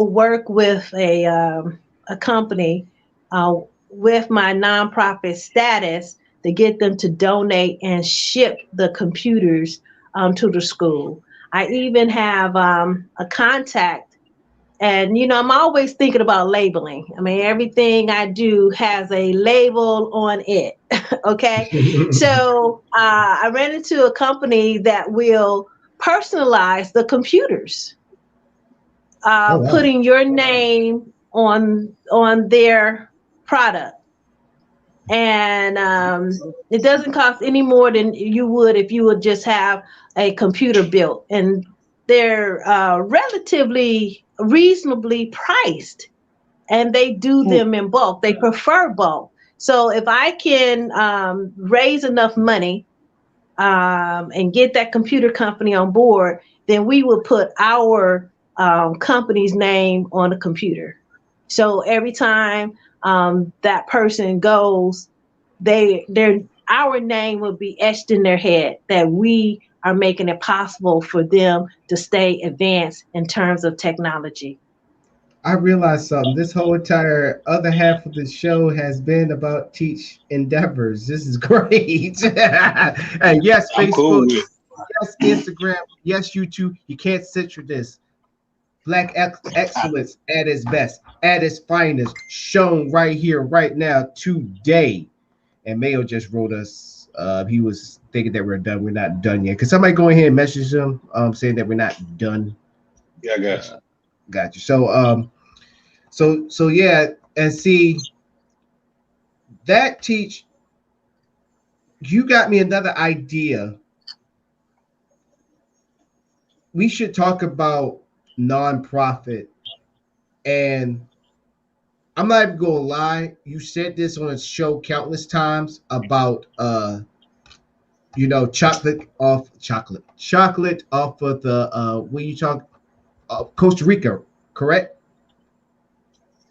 work with a company with my nonprofit status to get them to donate and ship the computers to the school. I even have a contact, and I'm always thinking about labeling. I mean, everything I do has a label on it. Okay, so I ran into a company that will personalize the computers, putting your name on their product. And it doesn't cost any more than you would if you would just have a computer built. And they're relatively reasonably priced, and they do them in bulk. They prefer bulk. So if I can raise enough money and get that computer company on board, then we will put our company's name on the computer. So every time that person goes, our name will be etched in their head that we are making it possible for them to stay advanced in terms of technology. I realized something. This whole entire other half of the show has been about teach endeavors. This is great. And yes, Facebook, cool. Yes, Instagram, yes, YouTube. You can't censor this. Black excellence at its best, at its finest, shown right here, right now, today. And Mayo just wrote us. He was thinking that we're done. We're not done yet. Can somebody go ahead and message him saying that we're not done? Yeah, I got you. Got you. So yeah, and see that teach. You got me another idea. We should talk about nonprofit, and I'm not even gonna lie. You said this on a show countless times about chocolate off of the when you talk Costa Rica, correct?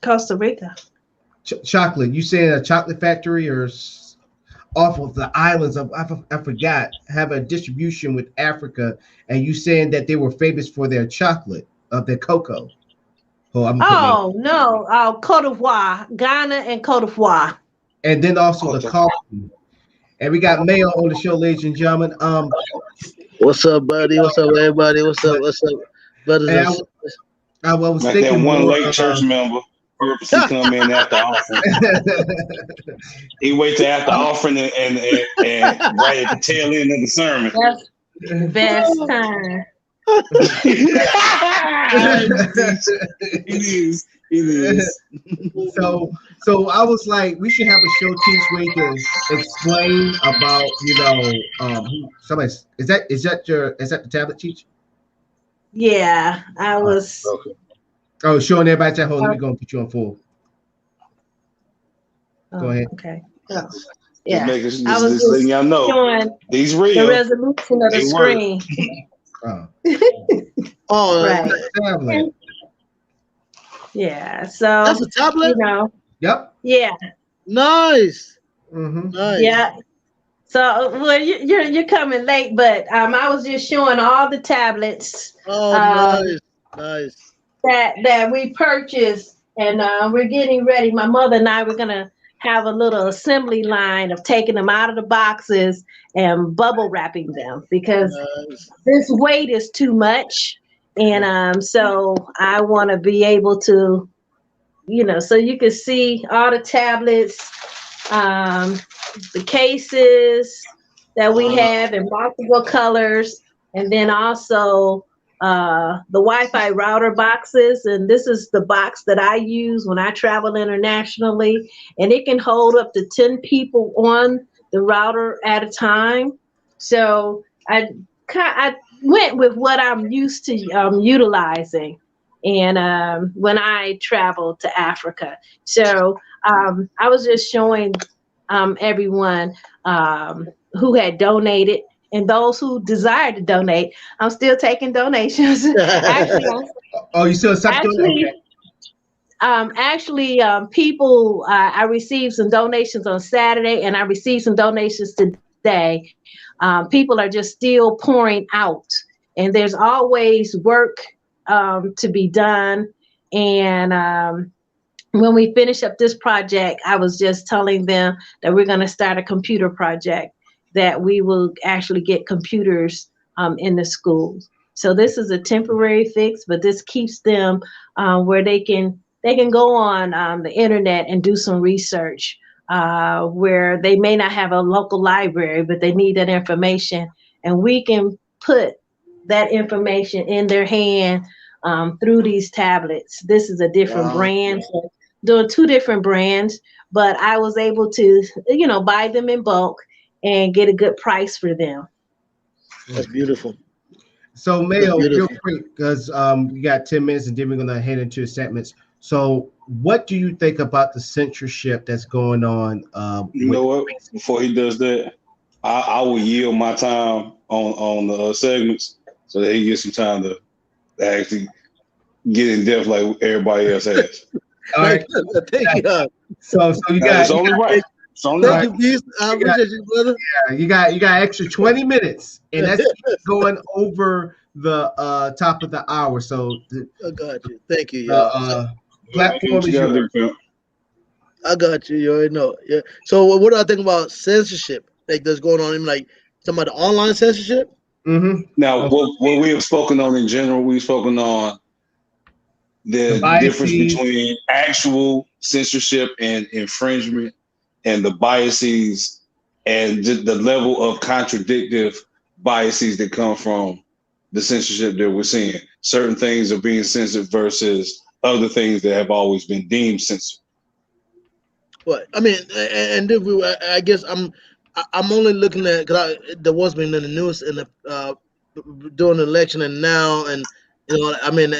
Costa Rica. Chocolate. You saying a chocolate factory or off of the islands of I forgot have a distribution with Africa, and you saying that they were famous for their chocolate their cocoa. No, Cote d'Ivoire, Ghana, and Cote d'Ivoire. And then also the coffee. And we got Mayo on the show, ladies and gentlemen. What's up, buddy? What's up, everybody? What's up, brothers? I was like thinking that one more, late church member. purposely come in after offering. He wait till after offering and right at the tail end of the sermon. That's the best time. It is. So I was like, we should have a show teach where you can explain about, somebody is that the tablet teach? Yeah, I was. Okay. Oh, showing everybody that. Hold on, let me go and put you on full. Go ahead. Okay. Yeah, Just letting y'all know these real. The resolution of the screen. Right. Tablet. Yeah. So that's a tablet. Yep. Yeah. Nice. Mm-hmm. Nice. Yeah. So well, you're coming late, but I was just showing all the tablets. Oh, nice. That we purchased, and we're getting ready. My mother and I were gonna have a little assembly line of taking them out of the boxes and bubble wrapping them because this weight is too much. And so I want to be able to, so you can see all the tablets, the cases that we have in multiple colors, and then also the Wi-Fi router boxes. And this is the box that I use when I travel internationally, and it can hold up to 10 people on the router at a time. So I went with what I'm used to utilizing, and when I traveled to Africa. So I was just showing everyone who had donated, and those who desired to donate. I'm still taking donations. You still people, I received some donations on Saturday, and I received some donations today. People are just still pouring out, and there's always work to be done. And when we finish up this project, I was just telling them that we're going to start a computer project, that we will actually get computers in the schools. So this is a temporary fix, but this keeps them where they can go on the internet and do some research where they may not have a local library, but they need that information, and we can put that information in their hand through these tablets. This is a different brand, so doing 2 different brands, but I was able to, buy them in bulk and get a good price for them. That's beautiful. So Mayo, real quick, because we got 10 minutes and then we're gonna head into the segments. So what do you think about the censorship that's going on? You know what? Before he does that, I will yield my time on the segments so that he gets some time to actually get in depth like everybody else has. All right. Thank you. So you got. It's only right. Thank you, Beast. I appreciate you, brother. Yeah, you got extra 20 minutes, and that's going over the top of the hour. So I got you. Thank you. Platform is yours. I got you. You already know. Yeah. So what do I think about censorship? Like that's going on? Like talking about the online censorship. Mm-hmm. Now, what we have spoken on in general, we've spoken on the difference between actual censorship and infringement, and the biases and the level of contradictive biases that come from the censorship that we're seeing. Certain things are being censored versus other things that have always been deemed censored. Well, I mean, and I guess I'm only looking at, because there was been in the news in the during the election and now, and I mean,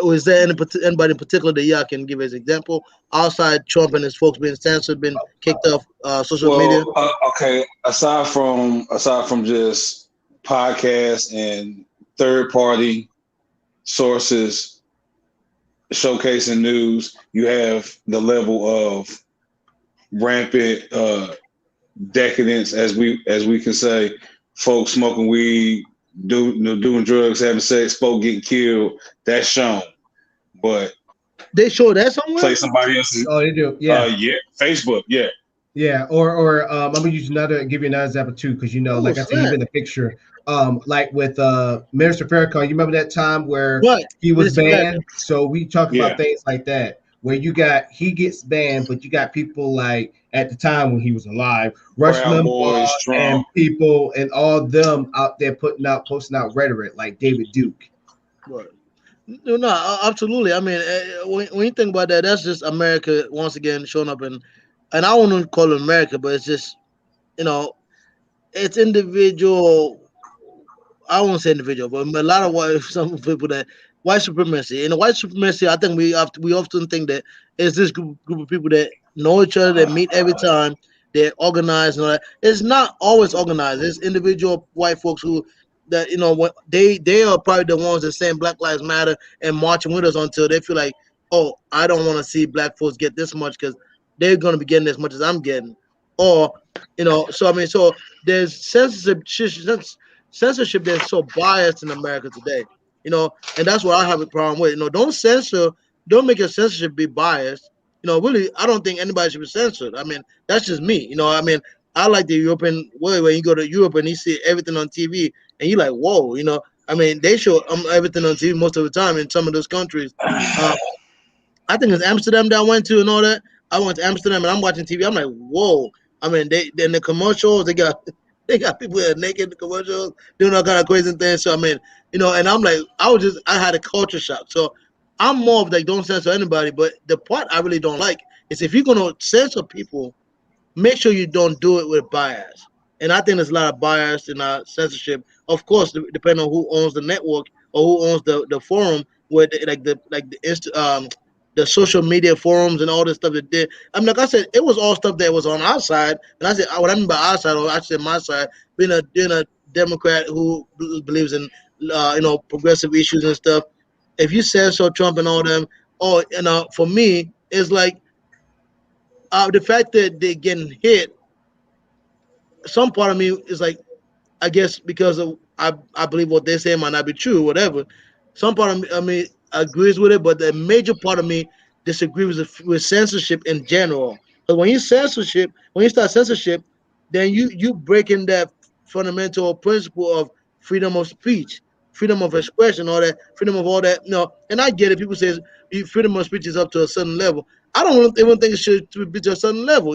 was there anybody in particular that y'all can give as example outside Trump and his folks being censored, been kicked off social media? Okay, aside from just podcasts and third-party sources showcasing news, you have the level of rampant decadence, as we can say, folks smoking weed, doing drugs, having sex, folk getting killed. That's shown, but they show that somewhere. Play somebody else's. Oh, they do. Yeah. Yeah. Facebook. Yeah. Yeah. Or I'm gonna use give you another example too, because I see even the picture. Like with Minister Farrakhan, you remember that time where he was banned? So we talk about things like that, where he gets banned, but you got people like at the time when he was alive, Rush Proud Limbaugh Boys, Trump. and people and all them out there posting out rhetoric like David Duke. Right. No, absolutely. I mean, when you think about that, that's just America once again showing up and I wouldn't call it America, but it's just, you know, it's individual. I won't say individual, but a lot of some people that white supremacy. And the white supremacy, I think we often think that it's this group of people that know each other, that meet every time, they're organized and all that. It's not always organized. It's individual white folks who that what they are probably the ones that saying Black Lives Matter and marching with us until they feel like, oh, I don't want to see black folks get this much because they're gonna be getting as much as I'm getting. Or, so I mean, so there's censorship that's so biased in America today, and that's what I have a problem with. Don't make your censorship be biased. Really, I don't think anybody should be censored. I mean, that's just me. I mean, I like the European way when you go to Europe and you see everything on TV and you're like, whoa, I mean, they show everything on TV most of the time in some of those countries. I think it's Amsterdam that I went to and all that. I went to Amsterdam and I'm watching TV. I'm like, whoa. I mean, they in the commercials they got people that are naked in the commercials doing all kind of crazy things. So I mean, and I'm like, I had a culture shock. So I'm more of like, don't censor anybody. But the part I really don't like is if you're gonna censor people, make sure you don't do it with bias. And I think there's a lot of bias in our censorship. Of course, depending on who owns the network or who owns the forum, where the social media forums and all this stuff that did. I mean, like I said, it was all stuff that was on our side. And I said, what I mean by our side, or I said my side, being a Democrat who believes in progressive issues and stuff. If you censor Trump and all them, for me, it's like the fact that they're getting hit. Some part of me is like, I guess because I believe what they say might not be true, whatever. Some part of me agrees with it, but the major part of me disagrees with censorship in general. Because when you start censorship, then you breaking that fundamental principle of freedom of speech, freedom of expression, all that, freedom of all that. And I get it. People say freedom of speech is up to a certain level. I don't even think it should be to a certain level.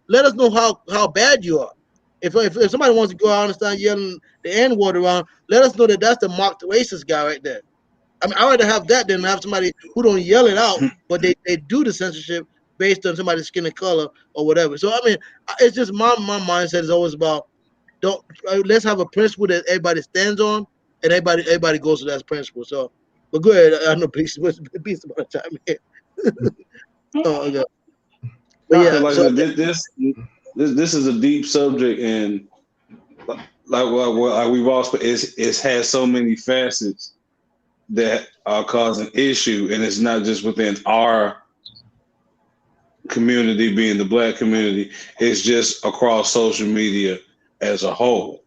Let us know how bad you are. If somebody wants to go out and start yelling the N word around, let us know that that's the mocked racist guy right there. I mean, I'd rather have that than have somebody who don't yell it out, but they do the censorship based on somebody's skin and color or whatever. So I mean, it's just my mindset is always about let's have a principle that everybody stands on, and everybody goes to that principle. So, but go ahead. I know peace about the time here. Oh, okay. But yeah, like so this is a deep subject, and like we've also it's had so many facets that are causing issue, and it's not just within our community, being the Black community. It's just across social media as a whole.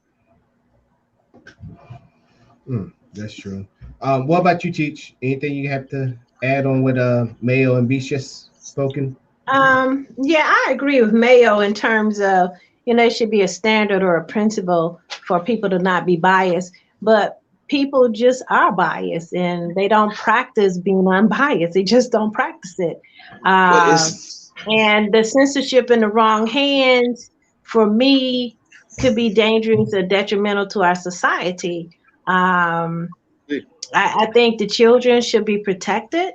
That's true. What about you, Teach? Anything you have to add on what Mayo and Beast just spoken? Yeah, I agree with Mayo in terms of, it should be a standard or a principle for people to not be biased, but people just are biased and they don't practice being unbiased. They just don't practice it. And the censorship in the wrong hands, for me, could be dangerous or detrimental to our society. I think the children should be protected.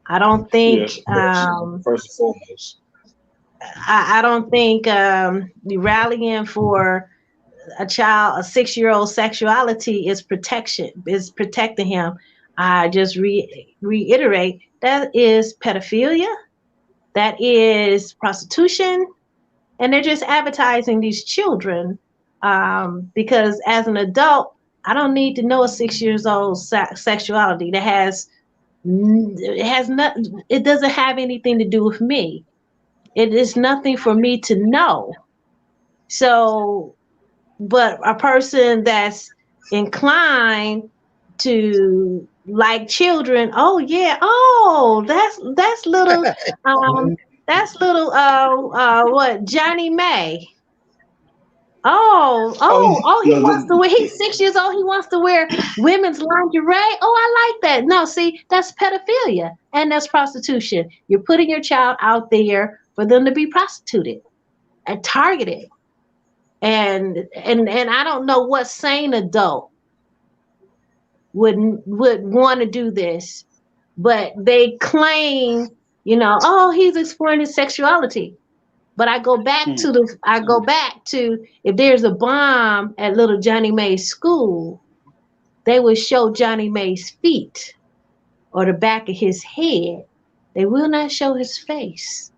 I don't think first and foremost. I don't think rallying for a 6-year-old sexuality is protecting him. I just reiterate that is pedophilia, that is prostitution, and they're just advertising these children because as an adult, I don't need to know a 6 years old sexuality it doesn't have anything to do with me. It is nothing for me to know. So, but a person that's inclined to like children, that's little what Johnny May. He wants to wear. He's 6 years old. He wants to wear women's lingerie. Oh, I like that. No, see, that's pedophilia and that's prostitution. You're putting your child out there for them to be prostituted and targeted. And I don't know what sane adult would want to do this, but they claim, he's exploring his sexuality. But I go back to if there's a bomb at little Johnny May's school, they would show Johnny May's feet or the back of his head. They will not show his face.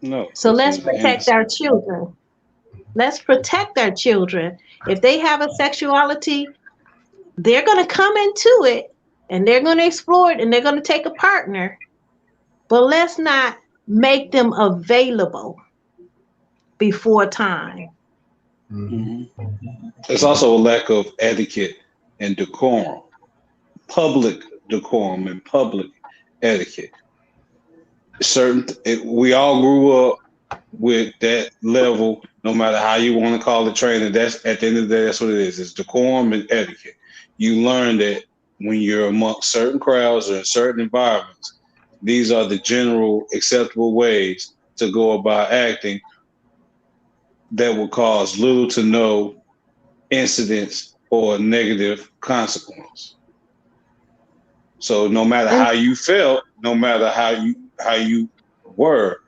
No. So let's protect our children. Let's protect our children. If they have a sexuality, they're going to come into it and they're going to explore it and they're going to take a partner. But let's not make them available before time. Mm-hmm. There's also a lack of etiquette and decorum, public decorum and public etiquette. We all grew up with that level, no matter how you want to call it training. That's at the end of the day, that's what it is. It's decorum and etiquette. You learn that when you're amongst certain crowds or in certain environments, these are the general acceptable ways to go about acting that will cause little to no incidents or negative consequence. So no matter how you felt, no matter how you were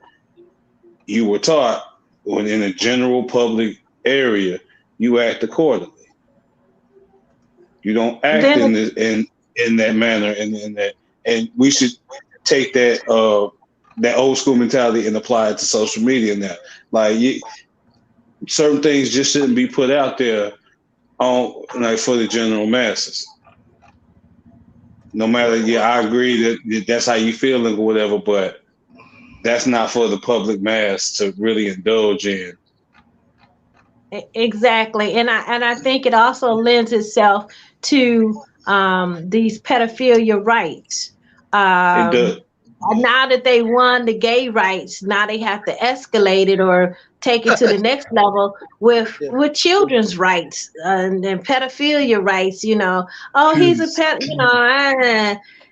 taught when in a general public area, you act accordingly. You don't act in that manner and we should take that old school mentality and apply it to social media now. Like certain things just shouldn't be put out there for the general masses. No matter, I agree that that's how you feel or whatever, but that's not for the public mass to really indulge in. Exactly, and I think it also lends itself to these pedophilia rights. It does. Now that they won the gay rights, now they have to escalate it or take it to the next level with children's rights and pedophilia rights. He's a pet.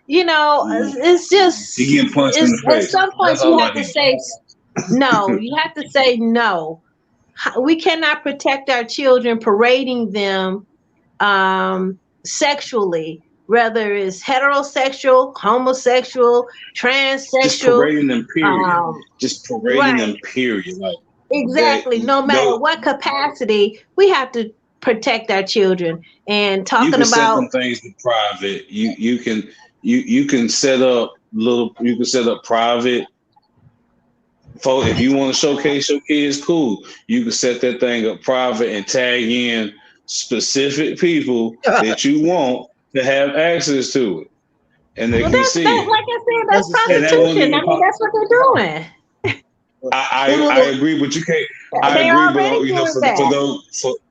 It's just at some point you have to say no. You have to say no. We cannot protect our children parading them sexually. Whether it's heterosexual, homosexual, transsexual. Just parading them, period. Them, period. Like, exactly. No matter what capacity, we have to protect our children. And talking you can about set them things in private. You can set up private. If you want to showcase your kids, cool. You can set that thing up private and tag in specific people that you want to have access to it, and they can see. Like I said, that's prostitution. That's what they're doing. I agree, but you can't. I agree, but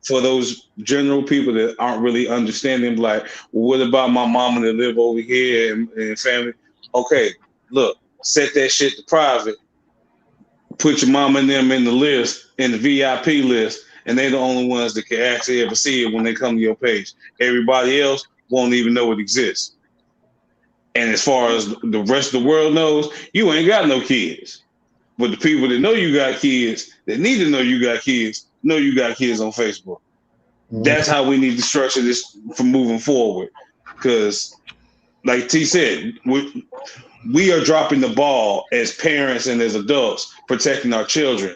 for those general people that aren't really understanding, like, well, what about my mama that live over here and family? Okay, look, set that shit to private. Put your mama and them in the list, in the VIP list, and they're the only ones that can actually ever see it when they come to your page. Everybody else won't even know it exists. And as far as the rest of the world knows, you ain't got no kids. But the people that know you got kids, that need to know you got kids, know you got kids on Facebook. Mm-hmm. That's how we need to structure this for moving forward. Because, like T said, we are dropping the ball as parents and as adults protecting our children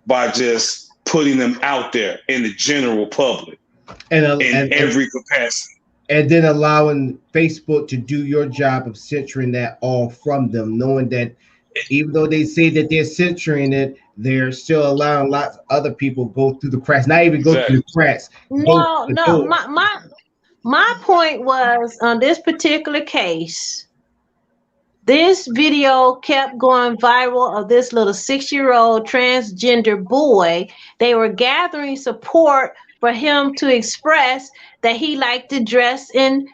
by just putting them out there in the general public in every capacity. And then allowing Facebook to do your job of censoring that all from them, knowing that even though they say that they're censoring it, they're still allowing lots of other people go through the cracks, not even go through the cracks. No. My point was on this particular case, this video kept going viral of this little 6-year-old transgender boy. They were gathering support for him to express that he liked to dress in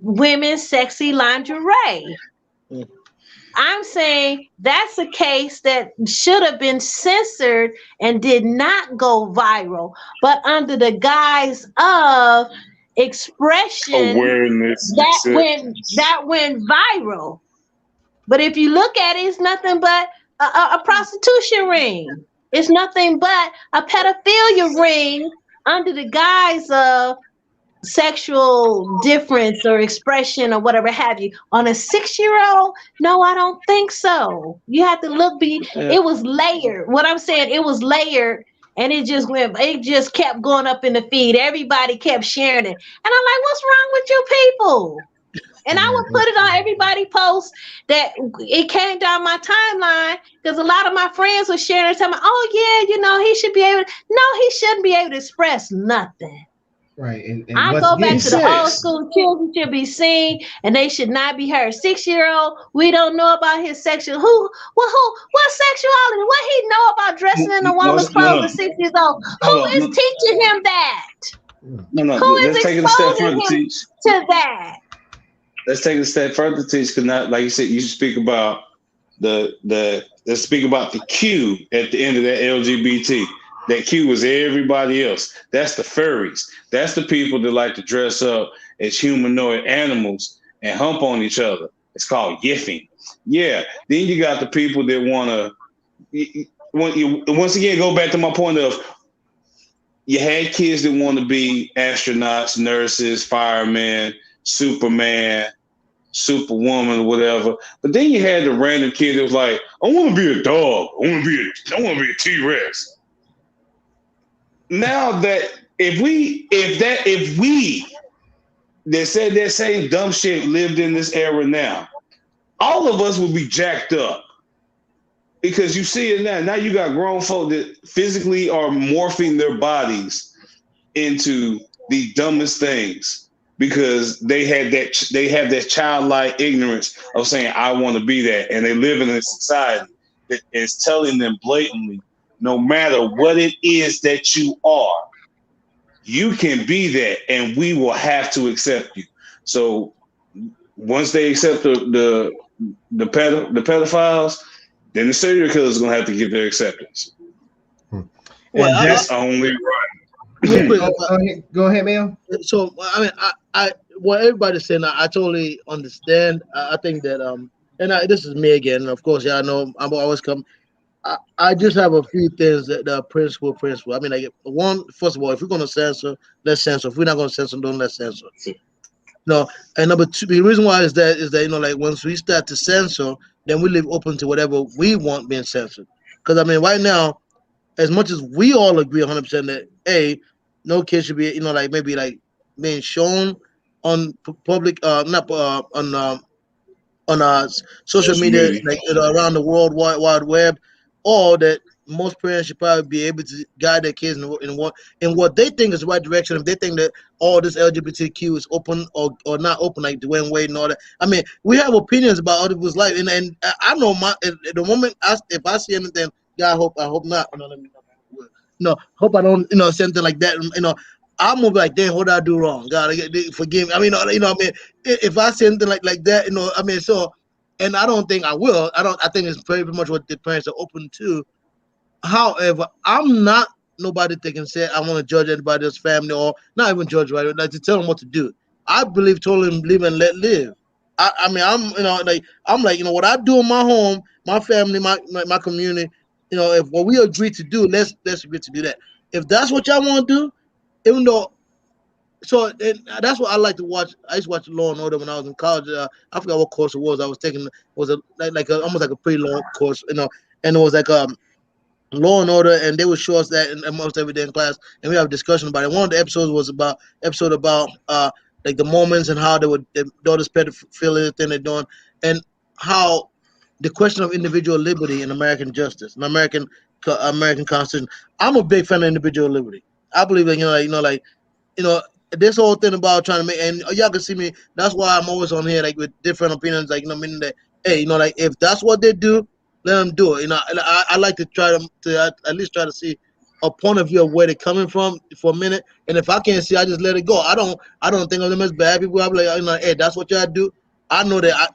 women's sexy lingerie. I'm saying that's a case that should have been censored and did not go viral, but under the guise of expression, awareness, that went viral. But if you look at it, it's nothing but a prostitution ring. It's nothing but a pedophilia ring under the guise of sexual difference or expression or whatever have you. On a 6-year-old, no, I don't think so. You have to look. It was layered. What I'm saying, it was layered, and it just kept going up in the feed. Everybody kept sharing it, and I'm like, what's wrong with you people? And I would put it on everybody post that it came down my timeline, because a lot of my friends were sharing and telling me, oh yeah, he should be able to. No, he shouldn't be able to express nothing. Right. And I go back to the old school. Children should be seen and they should not be heard. 6-year-old, we don't know about his sexual. What sexuality? What he know about dressing in a woman's clothes at 6 years old? Who is teaching him that? No. Who Let's is take it a step exposing further, him Teach. to that? Let's take it a step further, Teach, because not like you said, you speak about let's speak about the Q at the end of that LGBT. That Q was everybody else. That's the furries. That's the people that like to dress up as humanoid animals and hump on each other. It's called yiffing. Yeah. Then you got the people that want to, once again, go back to my point of, you had kids that want to be astronauts, nurses, firemen, Superman, Superwoman, whatever. But then you had the random kid that was like, I want to be a dog. I want to be a T-Rex. Now that if we that said that same dumb shit lived in this era now, all of us would be jacked up, because you see it now. Now you got grown folk that physically are morphing their bodies into the dumbest things because they have that childlike ignorance of saying, I want to be that. And they live in a society that is telling them blatantly, no matter what it is that you are, you can be that, and we will have to accept you. So once they accept the pedophiles, then the serial killers are going to have to give their acceptance. Well, and that's only right. Go ahead, Mel. So I mean, I what everybody's saying, I totally understand. I think that this is me again. Of course, yeah, I know I'm always come. I just have a few things that the principle. I mean, like, one, first of all, if we're going to censor, let's censor. If we're not going to censor, don't let's censor. No, and number two, the reason why is that like once we start to censor, then we leave open to whatever we want being censored. Because I mean, right now, as much as we all agree 100% that no kid should be like maybe like being shown on public on social media like around the world wide web, or that most parents should probably be able to guide their kids in what they think is the right direction. If they think that all this LGBTQ is open or not open, like Dwayne Wade and all that. I mean, we have opinions about other people's life, and I know at the moment if I see anything, I hope not. Hope I don't say anything like that. I'm gonna be like, damn, what did I do wrong? God, forgive me. I mean, I mean, if I say anything like that, I mean, so. And I don't think I will. I think it's very much what the parents are open to. However, I'm not nobody that can say I want to judge anybody's family, or not even judge, right? Like, to tell them what to do. I believe totally live and let live. I mean, I'm like what I do in my home, my family, my community. If what we agree to do, let's agree to do that. If that's what y'all want to do, even though. So that's what I like to watch. I used to watch Law and Order when I was in college. I forgot what course it was. I was taking almost like a pre-law course, and it was like Law and Order, and they would show us that in almost every day in class, and we have a discussion about it. One of the episodes was about like the Mormons and how they would do this pedophilia thing they're doing, and how the question of individual liberty and American justice and American Constitution. I'm a big fan of individual liberty. I believe that this whole thing about trying to make, and y'all can see me, that's why I'm always on here like with different opinions, like meaning that like if that's what they do, let them do it. I like to try to at least try to see a point of view of where they're coming from for a minute, and if I can't see, I just let it go. I don't think of them as bad people. I'm like, hey, that's what y'all do. I know that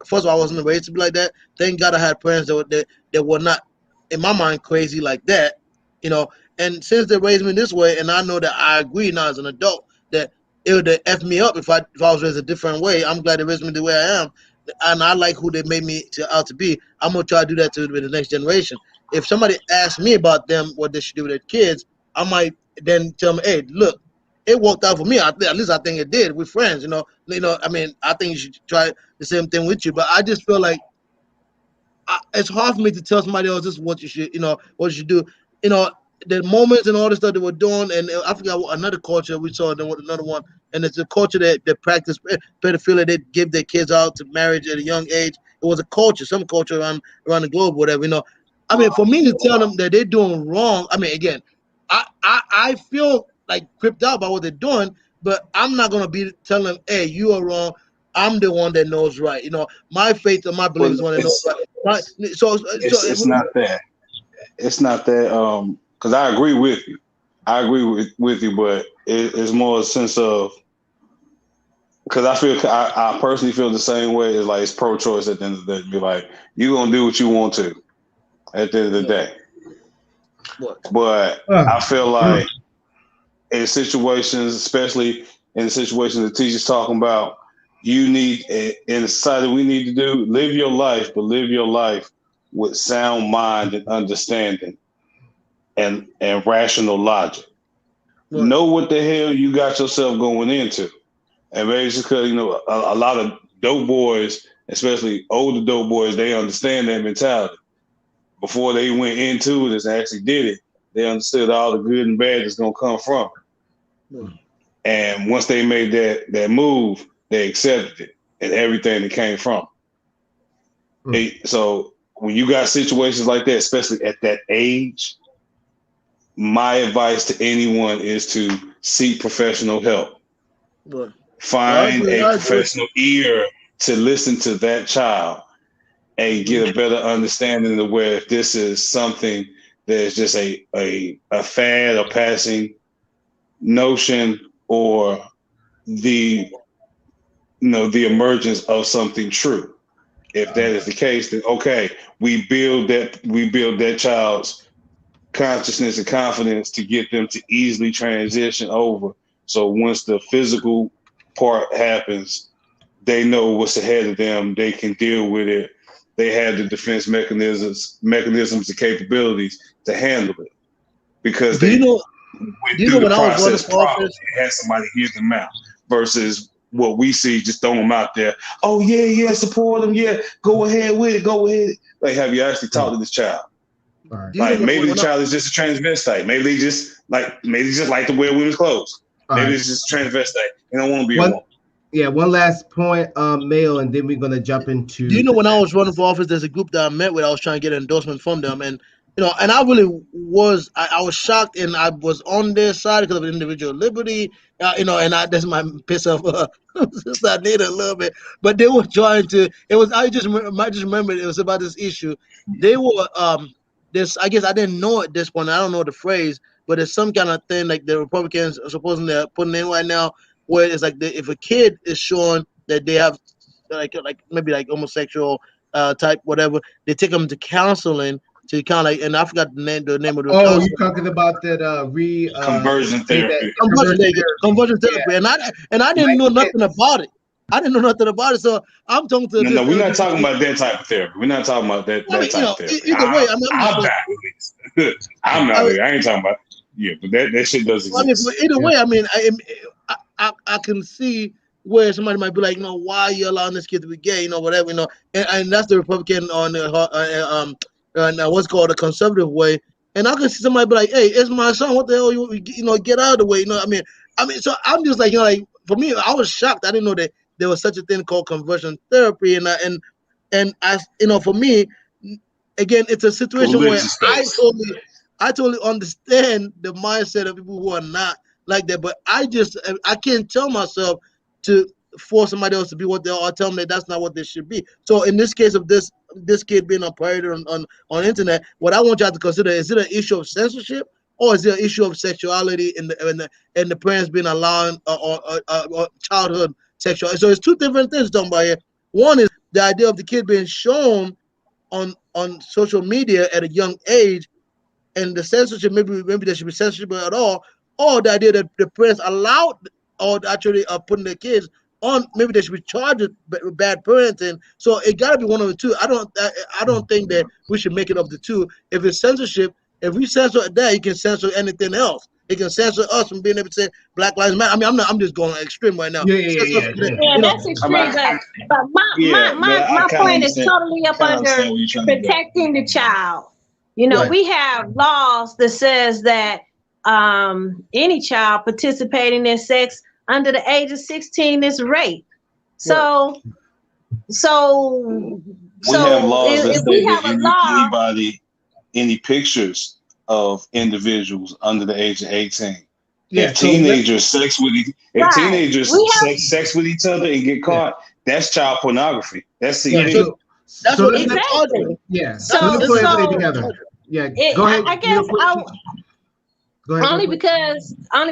first of all, I wasn't raised to be like that. Thank God I had parents that were not, in my mind, crazy like that, you know. And since they raised me this way, and I know that I agree now as an adult that it would F me up if I was raised a different way. I'm glad they raised me the way I am, and I like who they made me out to be. I'm gonna try to do that to the next generation. If somebody asks me about them, what they should do with their kids, I might then tell them, hey, look, it worked out for me. At least I think it did with friends. You know. I mean, I think you should try the same thing with you. But I just feel like it's hard for me to tell somebody else this is what you should, what you should do. You know, the moments and all the stuff they were doing, and I forgot what another culture we saw. Then another one, and it's a culture that practice pedophilia. They give their kids out to marriage at a young age. It was a culture, some culture around the globe, whatever. I mean, for me to tell them that they're doing wrong, I mean, again, I feel like creeped out by what they're doing, but I'm not gonna be telling them, hey, you are wrong. I'm the one that knows right. My faith and my belief is one that knows right. It's not that. It's not that. Because I agree with you. I agree with you, but it's more a sense of, because I personally feel the same way. It's like it's pro-choice at the end of the day. Be like, you're gonna do what you want to at the end of the day. But I feel like in situations, especially in the situation the teacher's talking about, you need, in the society, we need to do, live your life, but live your life with sound mind and understanding and rational logic. Right. Know what the hell you got yourself going into. And basically, a lot of dope boys, especially older dope boys, they understand that mentality. Before they went into it and actually did it, they understood all the good and bad that's going to come from it. Right. And once they made that move, they accepted it and everything that came from it. So when you got situations like that, especially at that age, my advice to anyone is to seek professional help. Right. Find a professional ear to listen to that child and get a better understanding of where if this is something that's just a fad or passing notion, or the emergence of something true. If that is the case, then okay, we build that child's consciousness and confidence to get them to easily transition over. So once the physical part happens, they know what's ahead of them. They can deal with it. They have the defense mechanisms and capabilities to handle it, because they went through the process properly. They had somebody hear them out versus what we see, just throw them out there. Oh yeah, support them. Yeah, go ahead with it. Go ahead. Like, have you actually talked to this child? Right. Like, maybe the child is just a transvestite. Maybe they just like to wear women's clothes. Maybe it's just a transvestite. They don't want to be a woman. Yeah, one last point, Mail, and then we're gonna jump into. When I was running for office, there's a group that I met with. I was trying to get an endorsement from them, and and I really was. I was shocked, and I was on their side because of individual liberty. And that's my piss off. Since I need it a little bit, but they were trying to. It was. I just remember it was about this issue. They were this. I guess I didn't know at this point. I don't know the phrase, but it's some kind of thing like the Republicans are supposedly they're putting in right now, where it's like if a kid is showing that they have like maybe like homosexual type whatever, they take them to counseling to kind of and I forgot the name of the. Oh, you're talking about that conversion therapy. Conversion therapy, and I didn't know nothing about it. I didn't know nothing about it, so I'm talking to. No, we're not talking about that type of therapy. We're not talking about that type of therapy. Either way, I'm not. I ain't talking about. Yeah, but that shit doesn't exist. I mean, either way, I mean, I can see where somebody might be like, why are you allowing this kid to be gay, whatever, and that's the Republican on the what's called a conservative way. And I can see somebody be like, hey, it's my son. What the hell, you get out of the way, I mean, so I'm just like, like for me, I was shocked. I didn't know that there was such a thing called conversion therapy, and I, for me, again, it's a situation where I totally understand the mindset of people who are not like that, but I can't tell myself to force somebody else to be what they are, or tell them that that's not what they should be. So in this case of this kid being a predator on internet, what I want y'all to consider, is it an issue of censorship, or is it an issue of sexuality and the parents being allowing or childhood sexuality? So it's two different things done by here. One is the idea of the kid being shown on social media at a young age, and the censorship, maybe there should be censorship at all, or the idea that the parents allowed or actually putting their kids on, maybe they should be charged with bad parenting. So it got to be one of the two. I don't think that we should make it of the two. If it's censorship, if we censor that, you can censor anything else. It can censor us from being able to say Black Lives Matter. I mean, I'm just going extreme right now. Yeah, that's extreme. But my point is totally up under protecting the child. You know, we have laws that says that any child participating in sex under the age of 16 is rape. So we have laws that say that any pictures of individuals under the age of 18. If teenagers sex with each other and get caught, that's child pornography. That's CP. That's what exactly. Yeah. So yeah. Go ahead. I guess only because I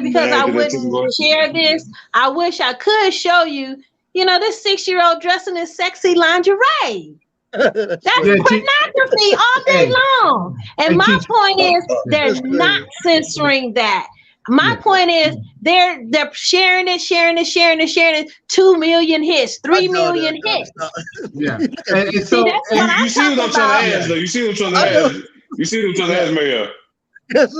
wouldn't share this. I wish I could show you. You know, this 6-year-old dressing in sexy lingerie. That's pornography all day long. And my point is, they're not censoring that. My point is, they're sharing it. 2 million hits, 3 million hits. Yeah. And so, that's what I'm talking about. You see what I'm trying to ask, Mayor. Yes.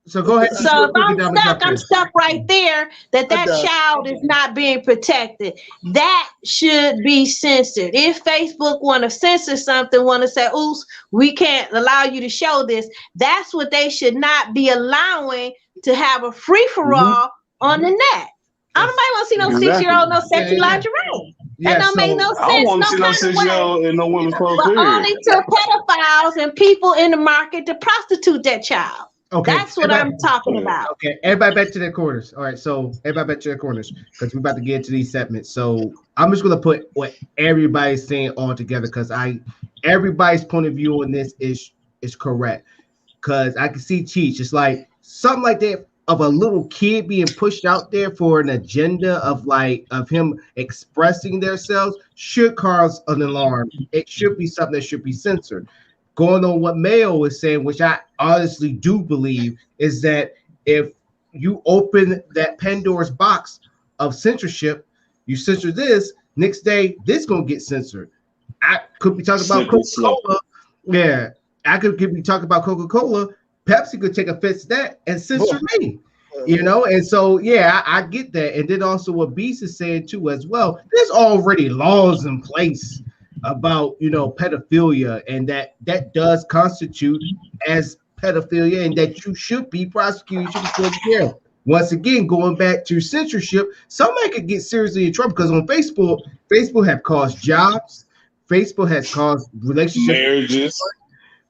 So go ahead. So if I'm stuck right there, that child is not being protected. That should be censored. If Facebook want to censor something, want to say, oops, we can't allow you to show this, that's what they should not be allowing to have a free-for-all on the net. I don't want to see no 6-year-old, no sexy lingerie. That don't make no sense. I don't want to see no 6-year-old in no women's clothes. But only to pedophiles and people in the market to prostitute that child. Okay, that's what I'm talking about. Okay, everybody back to their corners. All right, so everybody back to their corners because we're about to get into these segments. So I'm just gonna put what everybody's saying all together because everybody's point of view on this is correct. Because I can see Cheech. It's like something like that of a little kid being pushed out there for an agenda of him expressing themselves should cause an alarm. It should be something that should be censored. Going on what Mayo was saying, which I honestly do believe, is that if you open that Pandora's box of censorship, you censor this, next day this gonna get censored. I could be talking about Coca-Cola. Yeah, I could be talking about Coca-Cola. Pepsi could take offense to that and censor me. You know, and so I get that. And then also what Beast is saying too as well. There's already laws in place about pedophilia, and that does constitute as pedophilia, and that you should be prosecuted, you should be put in jail. Once again, going back to censorship, somebody could get seriously in trouble because on Facebook have caused jobs, Facebook has caused relationships, marriages.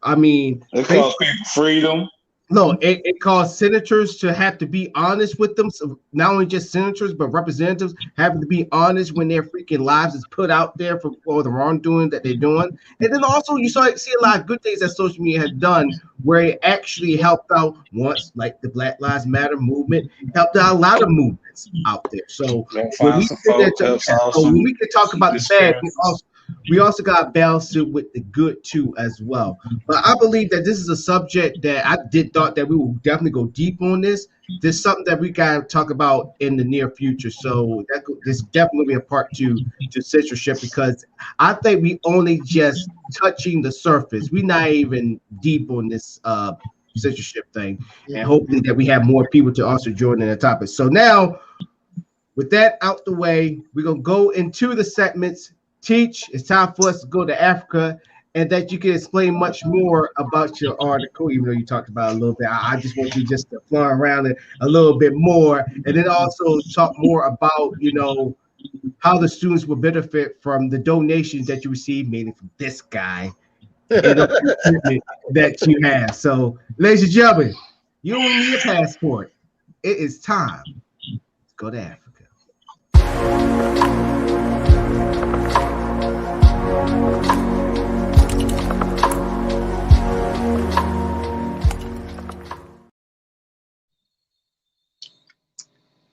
I mean, it caused people freedom. No, it caused senators to have to be honest with them. So not only just senators, but representatives having to be honest when their freaking lives is put out there for all the wrongdoing that they're doing. And then also you see a lot of good things that social media has done where it actually helped out once, like the Black Lives Matter movement, helped out a lot of movements out there. So when we can talk about the bad, we also got to balance it with the good too as well. But I believe that this is a subject that I thought that we will definitely go deep on this. This is something that we got to talk about in the near future. So this definitely be a part two to censorship, because I think we only just touching the surface. We're not even deep on this censorship thing. And hopefully that we have more people to also join in the topic. So now with that out the way, we're going to go into the segments. Teach, it's time for us to go to Africa, and that you can explain much more about your article, even though you talked about it a little bit. I just want you just to fly around it a little bit more, and then also talk more about, how the students will benefit from the donations that you receive, mainly from this guy, and the that you have. So, ladies and gentlemen, you don't need a passport. It is time to go to Africa.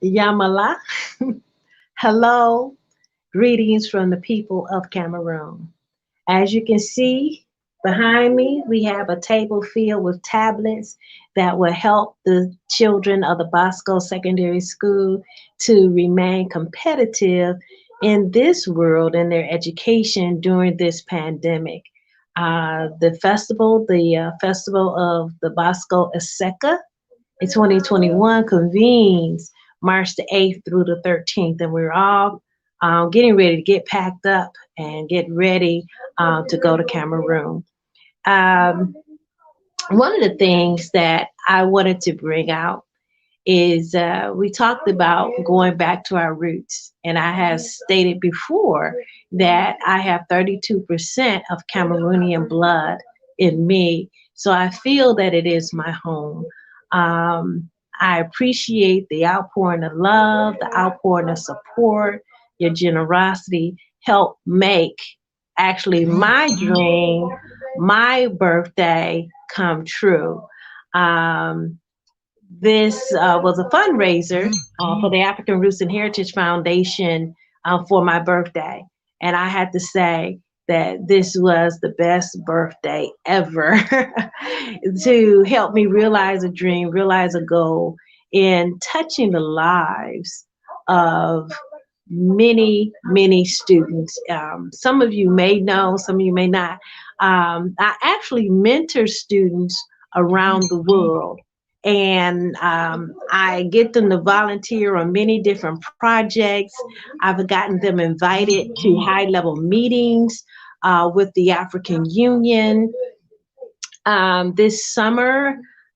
Yamala. Hello, Greetings from the people of Cameroon. As you can see behind me, we have a table filled with tablets that will help the children of the Bosco Secondary School to remain competitive in this world in their education during this pandemic. The Festival of the Bosco Eseka in 2021 convenes March the 8th through the 13th, and we're all getting ready to get packed up and get ready to go to Cameroon. One of the things that I wanted to bring out is we talked about going back to our roots. And I have stated before that I have 32% of Cameroonian blood in me. So I feel that it is my home. I appreciate the outpouring of love, the outpouring of support, your generosity helped make actually my dream, my birthday come true. This was a fundraiser for the African Roots and Heritage Foundation for my birthday. And I had to say that this was the best birthday ever to help me realize a dream, realize a goal in touching the lives of many, many students. Some of you may know, some of you may not. I actually mentor students around the world. And I get them to volunteer on many different projects. I've gotten them invited to high-level meetings with the African Union. This summer,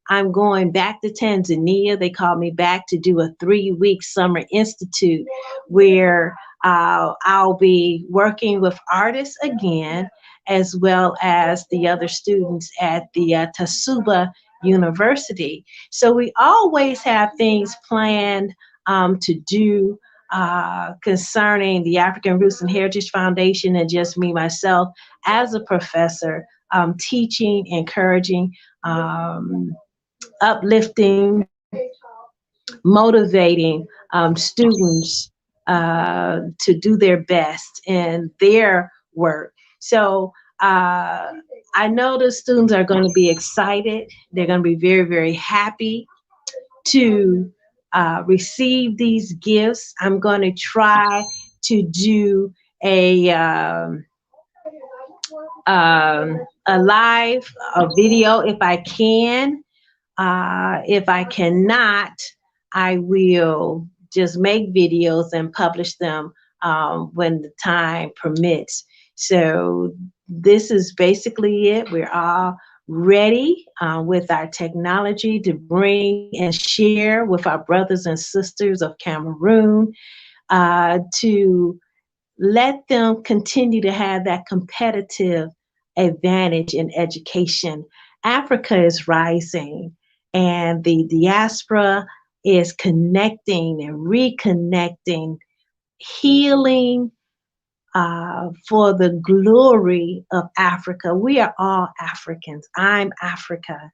I'm going back to Tanzania. They called me back to do a 3-week summer institute where I'll be working with artists again, as well as the other students at the Tasuba University. So we always have things planned to do concerning the African Roots and Heritage Foundation, and just me, myself, as a professor, teaching, encouraging, uplifting, motivating students to do their best in their work. So I know the students are going to be excited. They're going to be very, very happy to receive these gifts. I'm going to try to do a live video if I can. If I cannot, I will just make videos and publish them when the time permits. So this is basically it. We're all ready with our technology to bring and share with our brothers and sisters of Cameroon to let them continue to have that competitive advantage in education. Africa is rising, and the diaspora is connecting and reconnecting, healing for the glory of Africa. We are all Africans. I'm Africa,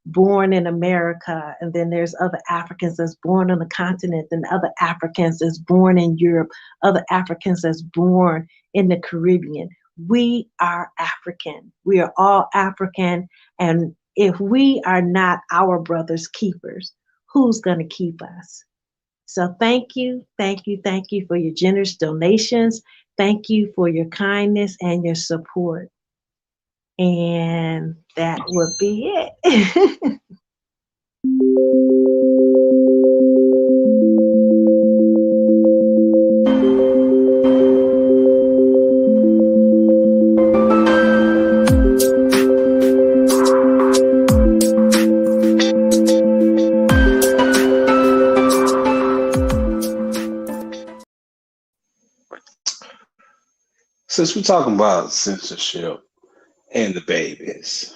born in America, and then there's other Africans that's born on the continent, and other Africans that's born in Europe, other Africans that's born in the Caribbean. We are African. We are all African, and if we are not our brother's keepers, who's going to keep us? So thank you, thank you, thank you for your generous donations. Thank you for your kindness and your support. And that would be it. Since we're talking about censorship and the babies,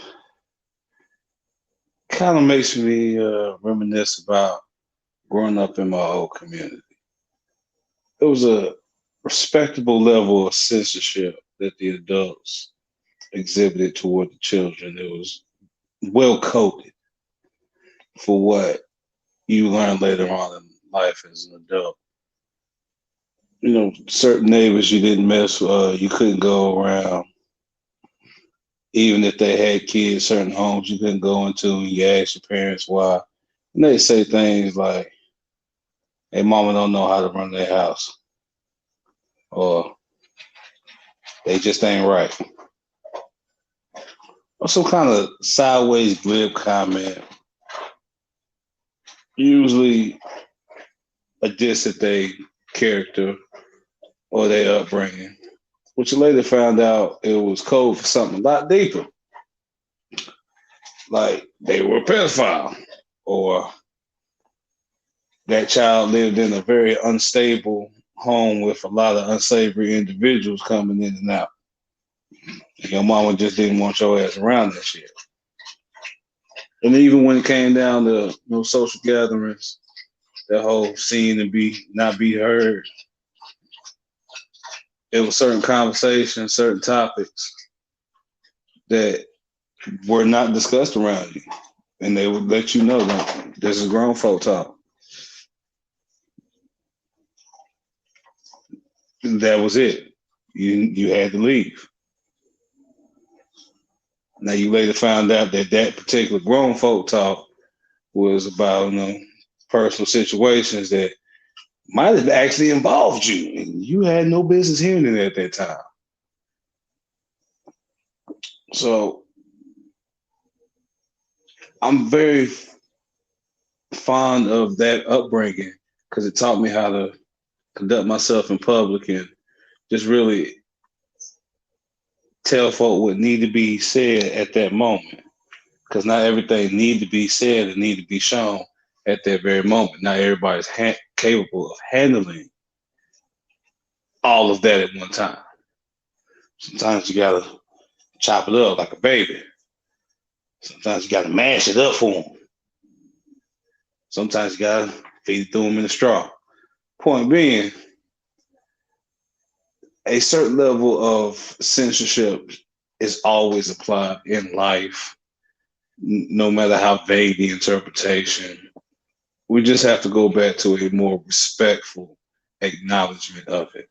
kind of makes me reminisce about growing up in my old community. There was a respectable level of censorship that the adults exhibited toward the children. It was well coded for what you learn later on in life as an adult. certain neighbors you didn't mess with, you couldn't go around. Even if they had kids, certain homes you couldn't go into, and you ask your parents why. And they say things like, hey, mama don't know how to run their house. Or they just ain't right. Or some kind of sideways glib comment. Usually a diss at their character or their upbringing, which you later found out it was code for something a lot deeper. Like they were a pedophile, or that child lived in a very unstable home with a lot of unsavory individuals coming in and out. And your mama just didn't want your ass around that shit. And even when it came down to social gatherings, that whole seen and not be heard, it was certain conversations, certain topics that were not discussed around you. And they would let you know that this is grown folk talk. That was it. You had to leave. Now you later found out that particular grown folk talk was about personal situations that might have actually involved you, and you had no business hearing it at that time. So I'm very fond of that upbringing because it taught me how to conduct myself in public and just really tell folk what need to be said at that moment. Because not everything need to be said and need to be shown at that very moment. Not everybody's capable of handling all of that at one time. Sometimes you gotta chop it up like a baby. Sometimes you gotta mash it up for them. Sometimes you gotta feed it to them in a straw. Point being, a certain level of censorship is always applied in life, no matter how vague the interpretation. We just have to go back to a more respectful acknowledgement of it.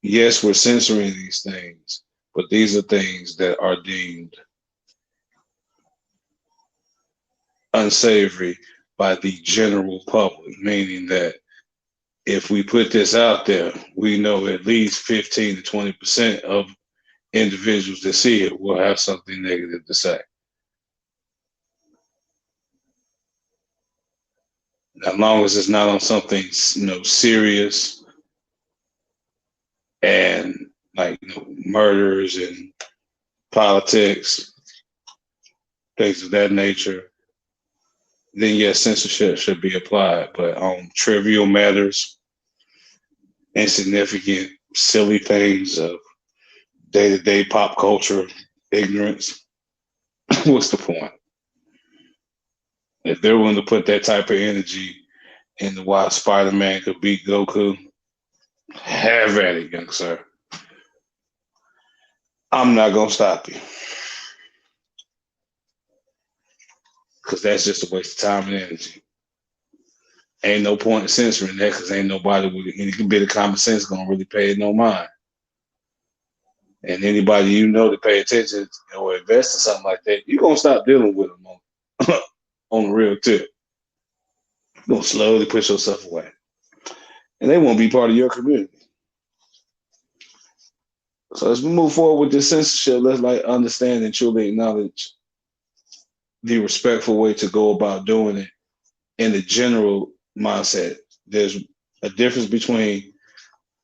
Yes, we're censoring these things, but these are things that are deemed unsavory by the general public, meaning that if we put this out there, we know at least 15 to 20% of individuals that see it will have something negative to say. As long as it's not on something serious and like murders and politics, things of that nature, then yes, censorship should be applied. But on trivial matters, insignificant, silly things of day-to-day pop culture ignorance, what's the point? If they're willing to put that type of energy into why Spider-Man could beat Goku, have at it, young sir. I'm not going to stop you. Because that's just a waste of time and energy. Ain't no point in censoring that because ain't nobody with any bit of common sense going to really pay it no mind. And anybody that pay attention or invest in something like that, you're going to stop dealing with them on the real tip. You're going to slowly push yourself away. And they won't be part of your community. So as we move forward with this censorship, let's understand and truly acknowledge the respectful way to go about doing it in the general mindset. There's a difference between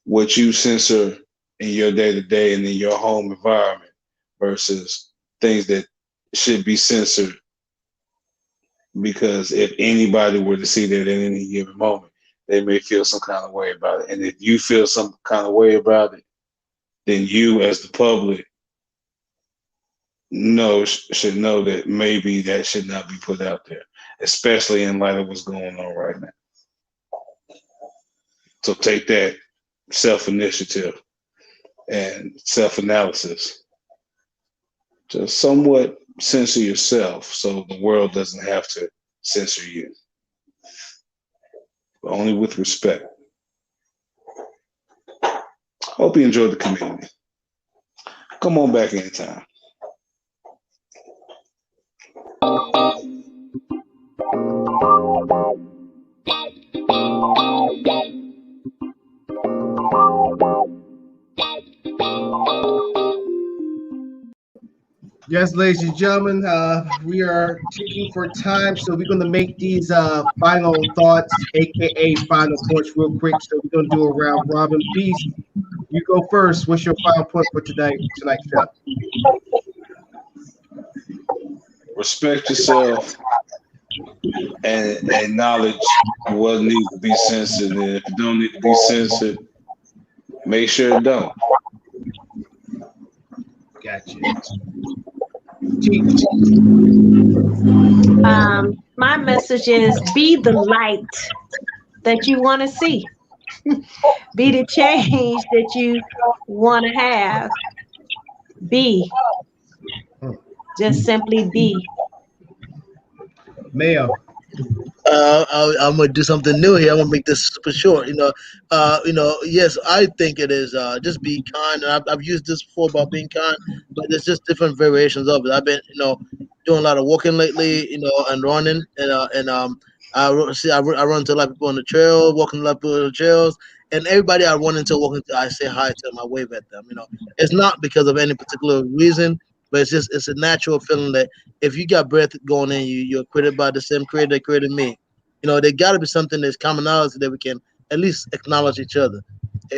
what you censor in your day-to-day and in your home environment versus things that should be censored, because if anybody were to see that at any given moment, they may feel some kind of way about it. And if you feel some kind of way about it, then you as the public should know that maybe that should not be put out there, especially in light of what's going on right now. So take that self-initiative and self-analysis to somewhat censor yourself so the world doesn't have to censor you. But only with respect. Hope you enjoyed the community. Come on back anytime. Yes, ladies and gentlemen, we are ticking for time, so we're going to make these final thoughts, aka final points, real quick. So we're going to do a round robin. Beast, you go first. What's your final point for tonight's show? Respect yourself and acknowledge what needs to be censored. And if it don't need to be censored, make sure it don't. Gotcha. My message is be the light that you want to see. Be the change that you want to have. Be. Just simply be. Mayo. I'm gonna do something new here. I'm gonna make this super short. Yes, I think it is. Just be kind. And I've used this before about being kind, but there's just different variations of it. I've been, doing a lot of walking lately, and running, I run into a lot of people on the trail, walking a lot of people on the trails, and everybody I run into, walking to, I say hi to them, I wave at them. It's not because of any particular reason, but it's a natural feeling that if you got breath going in you, you're created by the same creator that created me. There got to be something that's commonality that we can at least acknowledge each other.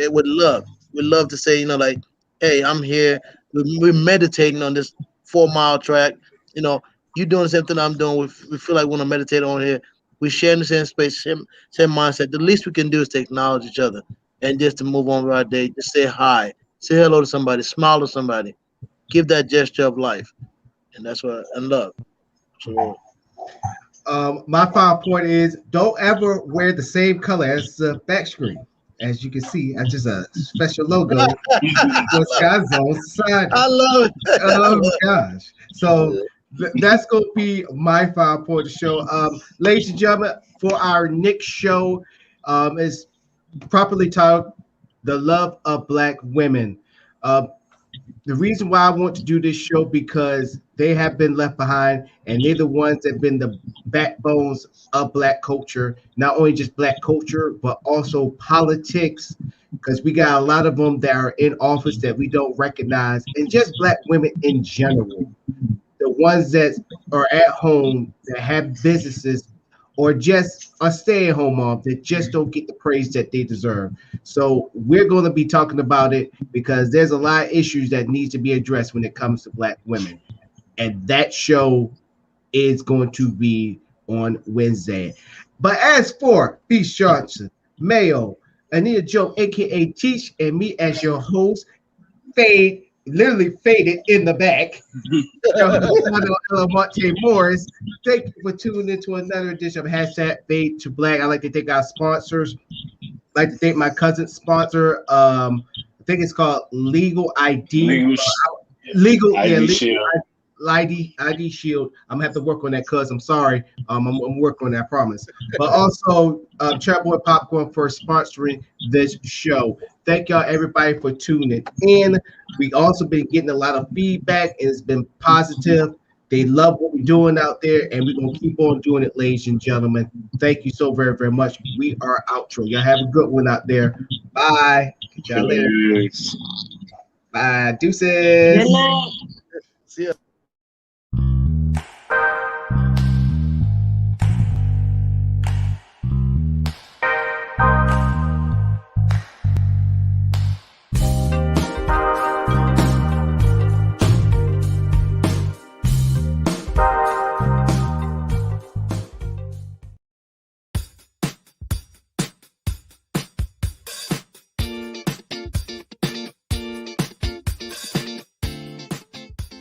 With love, we love to say, like, hey, I'm here. We're meditating on this 4-mile track. You doing the same thing I'm doing. We feel like we want to meditate on here. We share in the same space, same mindset. The least we can do is to acknowledge each other and just to move on with our day. Just say hi, say hello to somebody, smile to somebody, give that gesture of life, and that's what I love. So, my final point is don't ever wear the same color as the back screen. As you can see, that's just a special logo for Sky Zone Society. I love it. Oh gosh. So that's going to be my final point of the show. Ladies and gentlemen, for our next show, is properly titled The Love of Black Women. The reason why I want to do this show because they have been left behind and they're the ones that have been the backbones of Black culture, not only just Black culture, but also politics, because we got a lot of them that are in office that we don't recognize, and just Black women in general. The ones that are at home that have businesses or just a stay-at-home mom that just don't get the praise that they deserve. So we're going to be talking about it because there's a lot of issues that needs to be addressed when it comes to Black women. And that show is going to be on Wednesday. But as for Beast Johnson, Mayo, Anita Joe, aka Teach, and me as your host, literally faded in the back. Monte Morris. Thank you for tuning into another edition of Hashtag Fade to Black. I'd like to thank our sponsors. I'd like to thank my cousin's sponsor. I think it's called Legal ID. Legal ID Shield. I'm gonna have to work on that, cuz I'm sorry. I'm working on that, I promise. But also, Trap Boy Popcorn for sponsoring this show. Thank y'all, everybody, for tuning in. We also been getting a lot of feedback, and it's been positive. They love what we're doing out there, and we're gonna keep on doing it, ladies and gentlemen. Thank you so very, very much. We are outro. Y'all have a good one out there. Bye. Catch y'all later. Bye. Deuces. Good night. See ya.